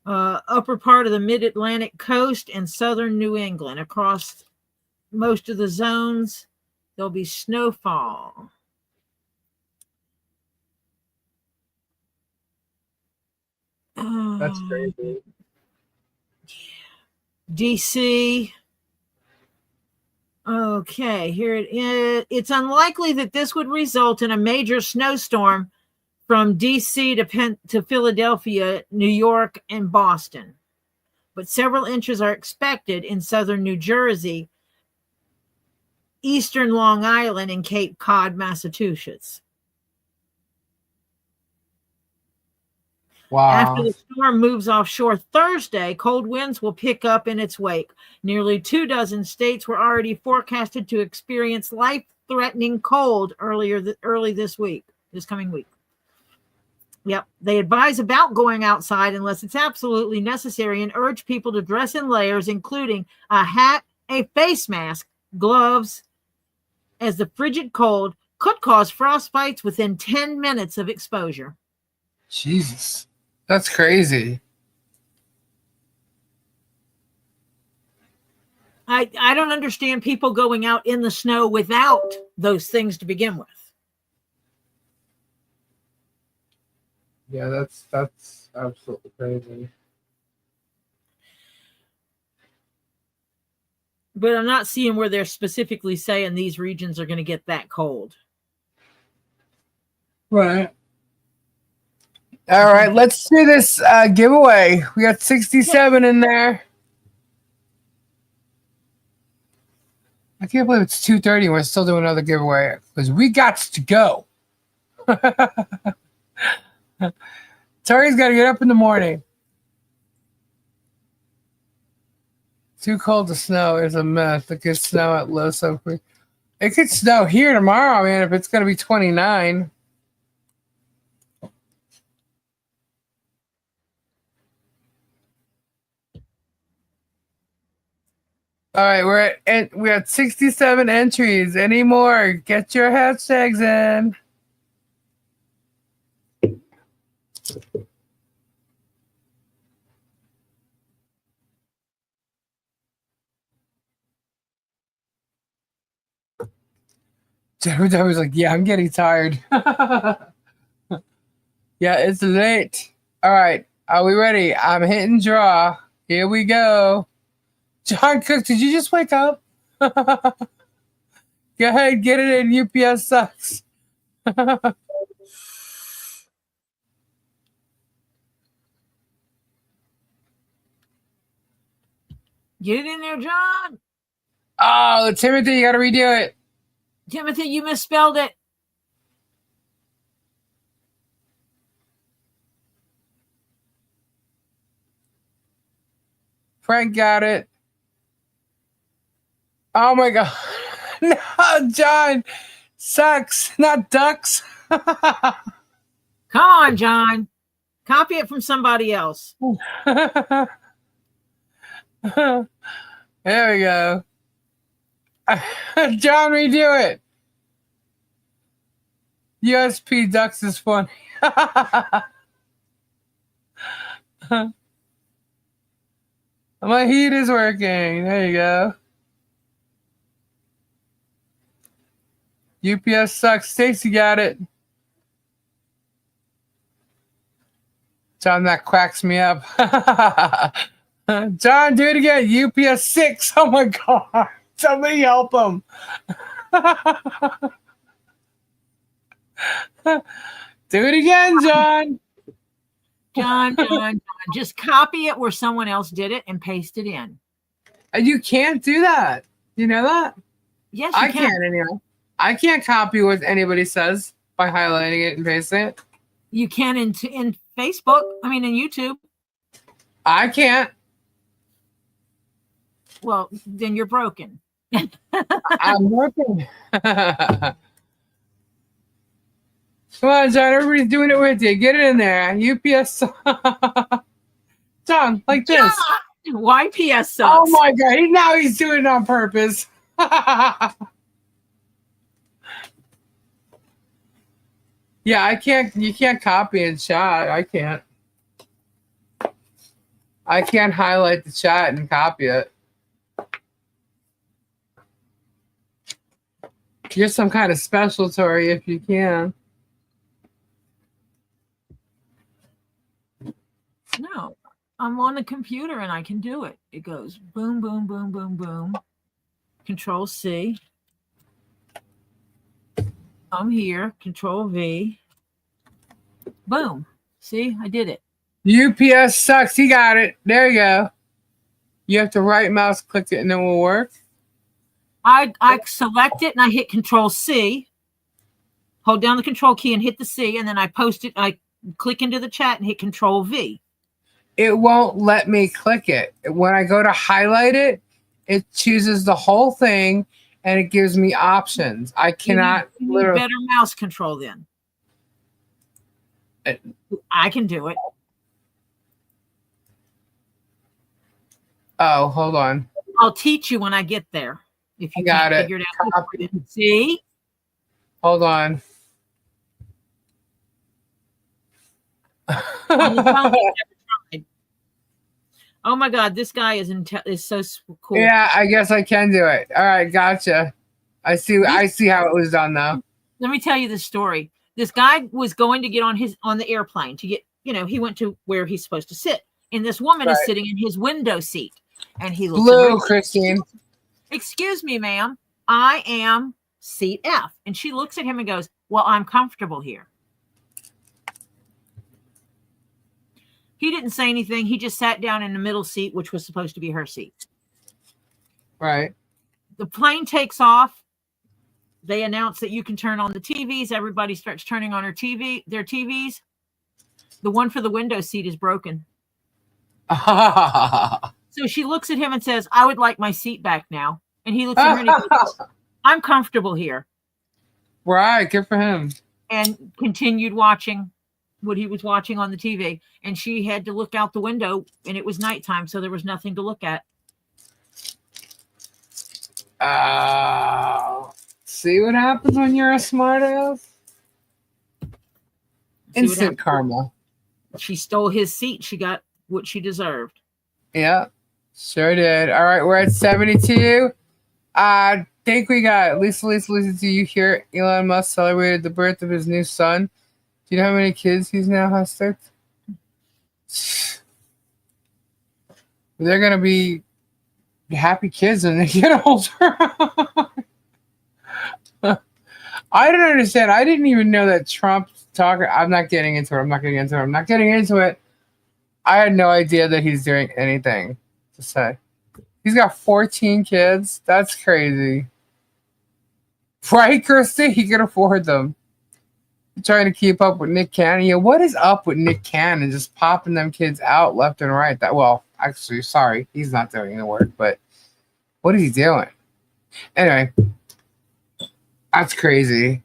Upper part of the mid-Atlantic coast and southern New England. Across most of the zones, there'll be snowfall. That's crazy. DC. Okay, here it is. It's unlikely that this would result in a major snowstorm from DC to Philadelphia, New York, and Boston. but several inches are expected in southern New Jersey, eastern Long Island, and Cape Cod, Massachusetts. Wow. After the storm moves offshore Thursday, cold winds will pick up in its wake. Nearly 24 states were already forecasted to experience life-threatening cold early this coming week. Yep. They advise about going outside unless it's absolutely necessary and urge people to dress in layers, including a hat, a face mask, gloves, as the frigid cold could cause frostbites within 10 minutes of exposure. Jesus. That's crazy. I don't understand people going out in the snow without those things to begin with. Yeah, that's absolutely crazy. But I'm not seeing where they're specifically saying these regions are going to get that cold. Right. All right, let's do this giveaway. We got 67 in there. I can't believe it's 2:30 and we're still doing another giveaway because we got to go. Tori's got to get up in the morning. Too cold to snow is a mess. It could snow at low so quick. It could snow here tomorrow, man, if it's going to be 29. All right, we're at 67 entries. Any more? Get your hashtags in. I was like, yeah, I'm getting tired. Yeah, it's late. All right, are we ready? I'm hitting draw. Here we go. John Cook, did you just wake up? Go ahead, get it in. UPS sucks. Get it in there, John. Oh, Timothy, you got to redo it. Timothy, you misspelled it. Frank got it. Oh my God. No, John. Sucks, not ducks. Come on, John. Copy it from somebody else. There we go. John, redo it. USP ducks is funny. My heat is working. There you go. UPS sucks. Stacy got it. John, that quacks me up. John, do it again. UPS 6. Oh my God. Somebody help him. Do it again, John. John. Just copy it where someone else did it and paste it in. You can't do that. You know that? Yes, I can't anyway. I can't copy what anybody says by highlighting it and pasting it. You can in Facebook. I mean, in YouTube. I can't. Well, then you're broken. I'm working. Come on, John. Everybody's doing it with you. Get it in there. UPS. John, like this. YPS sucks. Oh my God. Now he's doing it on purpose. Yeah, I can't. You can't copy in chat. I can't. I can't highlight the chat and copy it. You're some kind of special, Tori, if you can. No, I'm on the computer and I can do it. It goes boom, boom, boom, boom, boom. Control C. I'm here. Control V. Boom. See, I did it. UPS sucks. He got it. There you go. You have to right mouse click it and it will work. I select it and I hit Control C. Hold down the Control key and hit the C, and then I post it. I click into the chat and hit Control V. It won't let me click it. When I go to highlight it, it chooses the whole thing and it gives me options. I cannot You need literally. better mouse control then. I can do it. Oh, hold on. I'll teach you when I get there. If you Got can't it. figure it out. Copy. See? Hold on. On the phone, I've never tried. Oh my God, this guy is so cool. Yeah, I guess I can do it. All right, gotcha. I see how it was done though. Let me tell you the story. This guy was going to get on the airplane to get, he went to where he's supposed to sit. And this woman is sitting in his window seat. And he looks at her. Christine. Excuse me, ma'am. I am seat F. And she looks at him and goes, well, I'm comfortable here. He didn't say anything. He just sat down in the middle seat, which was supposed to be her seat. Right. The plane takes off. They announce that you can turn on the TVs. Everybody starts turning on their TVs. The one for the window seat is broken. So she looks at him and says, I would like my seat back now. And he looks at her and he goes, I'm comfortable here. Right. Good for him. And continued watching what he was watching on the TV. And she had to look out the window, and it was nighttime, so there was nothing to look at. See what happens when you're a smart ass? Instant karma. She stole his seat. She got what she deserved. Yeah, sure did. All right, we're at 72. I think we got Lisa, do you hear Elon Musk celebrated the birth of his new son? Do you know how many kids he's now has started? They're going to be happy kids when they get older. I don't understand. I didn't even know that Trump talking. I'm not getting into it. I had no idea that he's doing anything to say. He's got 14 kids. That's crazy. Right, Kirsty? He can afford them. Trying to keep up with Nick Cannon. Yeah, what is up with Nick Cannon just popping them kids out left and right? Actually, sorry, he's not doing the work, but what is he doing? Anyway, that's crazy.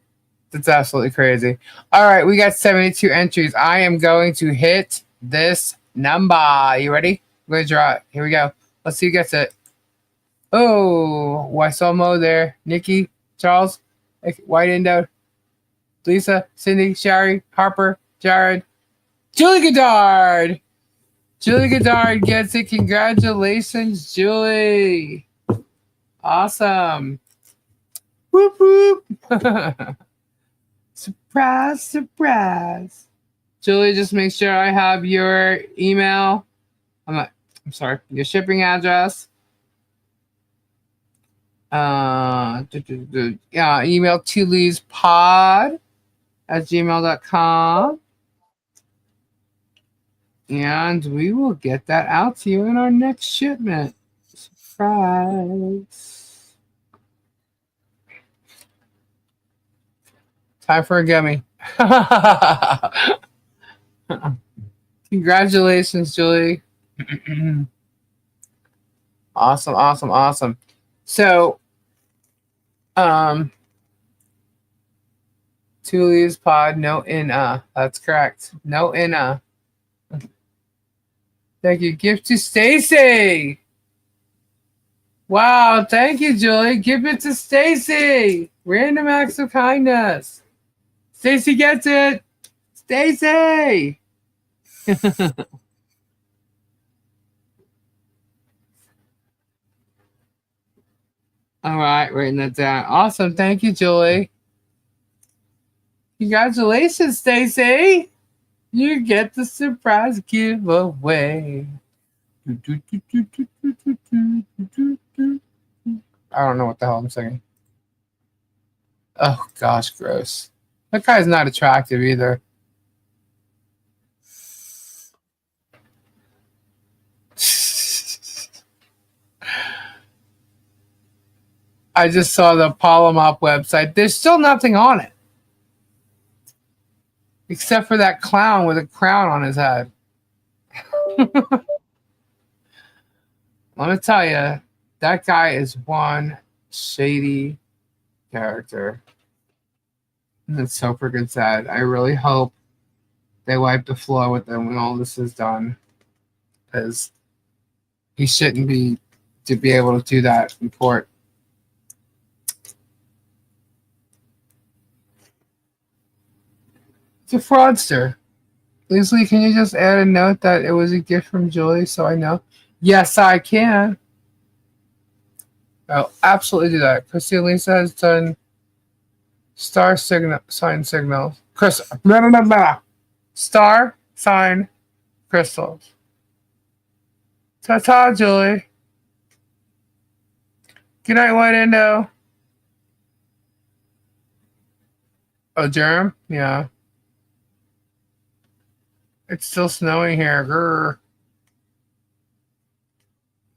That's absolutely crazy. All right, we got 72 entries. I am going to hit this number. You ready? I'm going to draw it. Here we go. Let's see who gets it. Oh, I saw Mo there. Nikki, Charles, White Indo, Lisa, Cindy, Shari, Harper, Jared, Julie Goddard. Julie Goddard gets it. Congratulations, Julie. Awesome. Whoop, whoop. Surprise, surprise. Julie, just make sure I have your email. Your shipping address. Email tuleaspod@gmail.com. And we will get that out to you in our next shipment. Surprise. Time for a gummy. Congratulations, Julie. Awesome. So, Tulea's pod, no that's correct. No Thank you. Gift to Stacy. Wow, thank you, Julie. Give it to Stacy. Random acts of kindness. Stacy gets it. Stacy. All right, writing that down. Awesome. Thank you, Julie. Congratulations, Stacy. You get the surprise giveaway. I don't know what the hell I'm singing. Oh, gosh, gross. That guy's not attractive either. I just saw the Polamop website. There's still nothing on it. Except for that clown with a crown on his head. Let me tell you, that guy is one shady character. And it's so freaking sad. I really hope they wipe the floor with him when all this is done. Because he shouldn't be to be able to do that in court. It's a fraudster. Leslie, can you just add a note that it was a gift from Julie so I know? Yes, I can. I'll absolutely do that. Christina Lisa has done star sign signals. Blah, blah, blah, blah. Star sign crystals. Ta-ta, Julie. Good night, White Indo. Oh, Jerem? Yeah. It's still snowing here. Grr.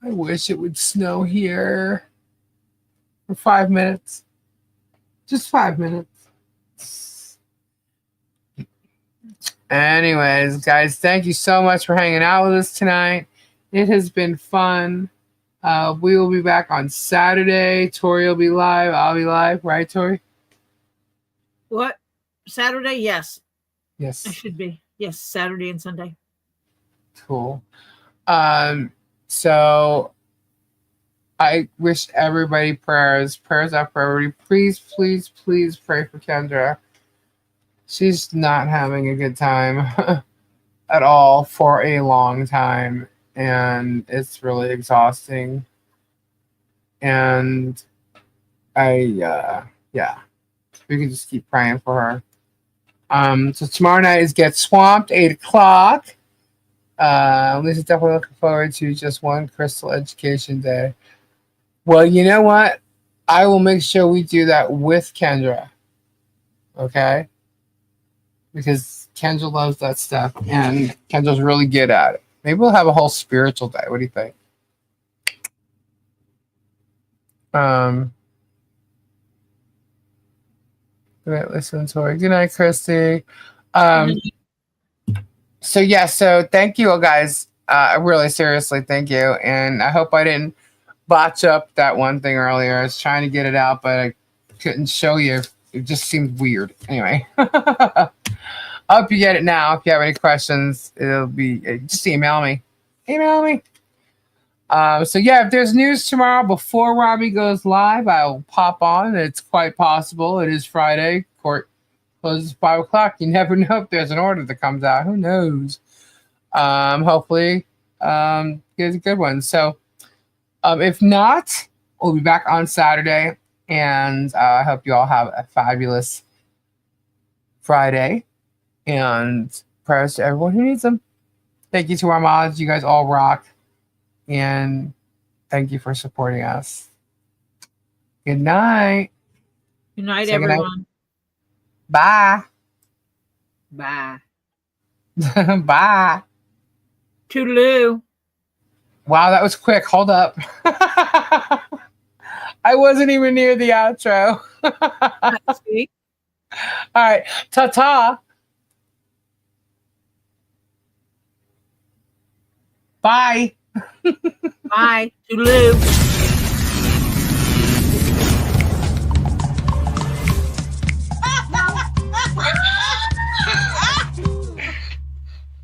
I wish it would snow here for 5 minutes. Just 5 minutes. Anyways, guys, thank you so much for hanging out with us tonight. It has been fun. We will be back on Saturday. Tori will be live. I'll be live. Right, Tori? What? Saturday? Yes. Yes. I should be. Yes, Saturday and Sunday. Cool. So I wish everybody prayers. Prayers up for everybody. Please, please, please pray for Kendra. She's not having a good time at all for a long time. And it's really exhausting. And yeah, we can just keep praying for her. So tomorrow night is Get Swamped, 8 o'clock. Lisa's definitely looking forward to just one crystal education day. Well, you know what? I will make sure we do that with Kendra. Okay? Because Kendra loves that stuff, and Kendra's really good at it. Maybe we'll have a whole spiritual day. What do you think? Good night, listen, Tori. Good night, Christy. So thank you all, guys. Really, seriously, thank you. And I hope I didn't botch up that one thing earlier. I was trying to get it out, but I couldn't show you. It just seemed weird. Anyway. I hope you get it now. If you have any questions, it'll be just email me. So yeah, if there's news tomorrow before Robbie goes live, I'll pop on. It's quite possible. It is Friday. Court closes 5 o'clock. You never know if there's an order that comes out. Who knows? Hopefully, it's a good one. So, if not, we'll be back on Saturday, and I hope you all have a fabulous Friday. And prayers to everyone who needs them. Thank you to our mods. You guys all rock. And thank you for supporting us. Good night. Good night, Say everyone. Bye. Bye. Bye. Toodaloo. Wow, that was quick. Hold up. I wasn't even near the outro. See? All right. Ta-ta. Bye. Bye. Toodaloo.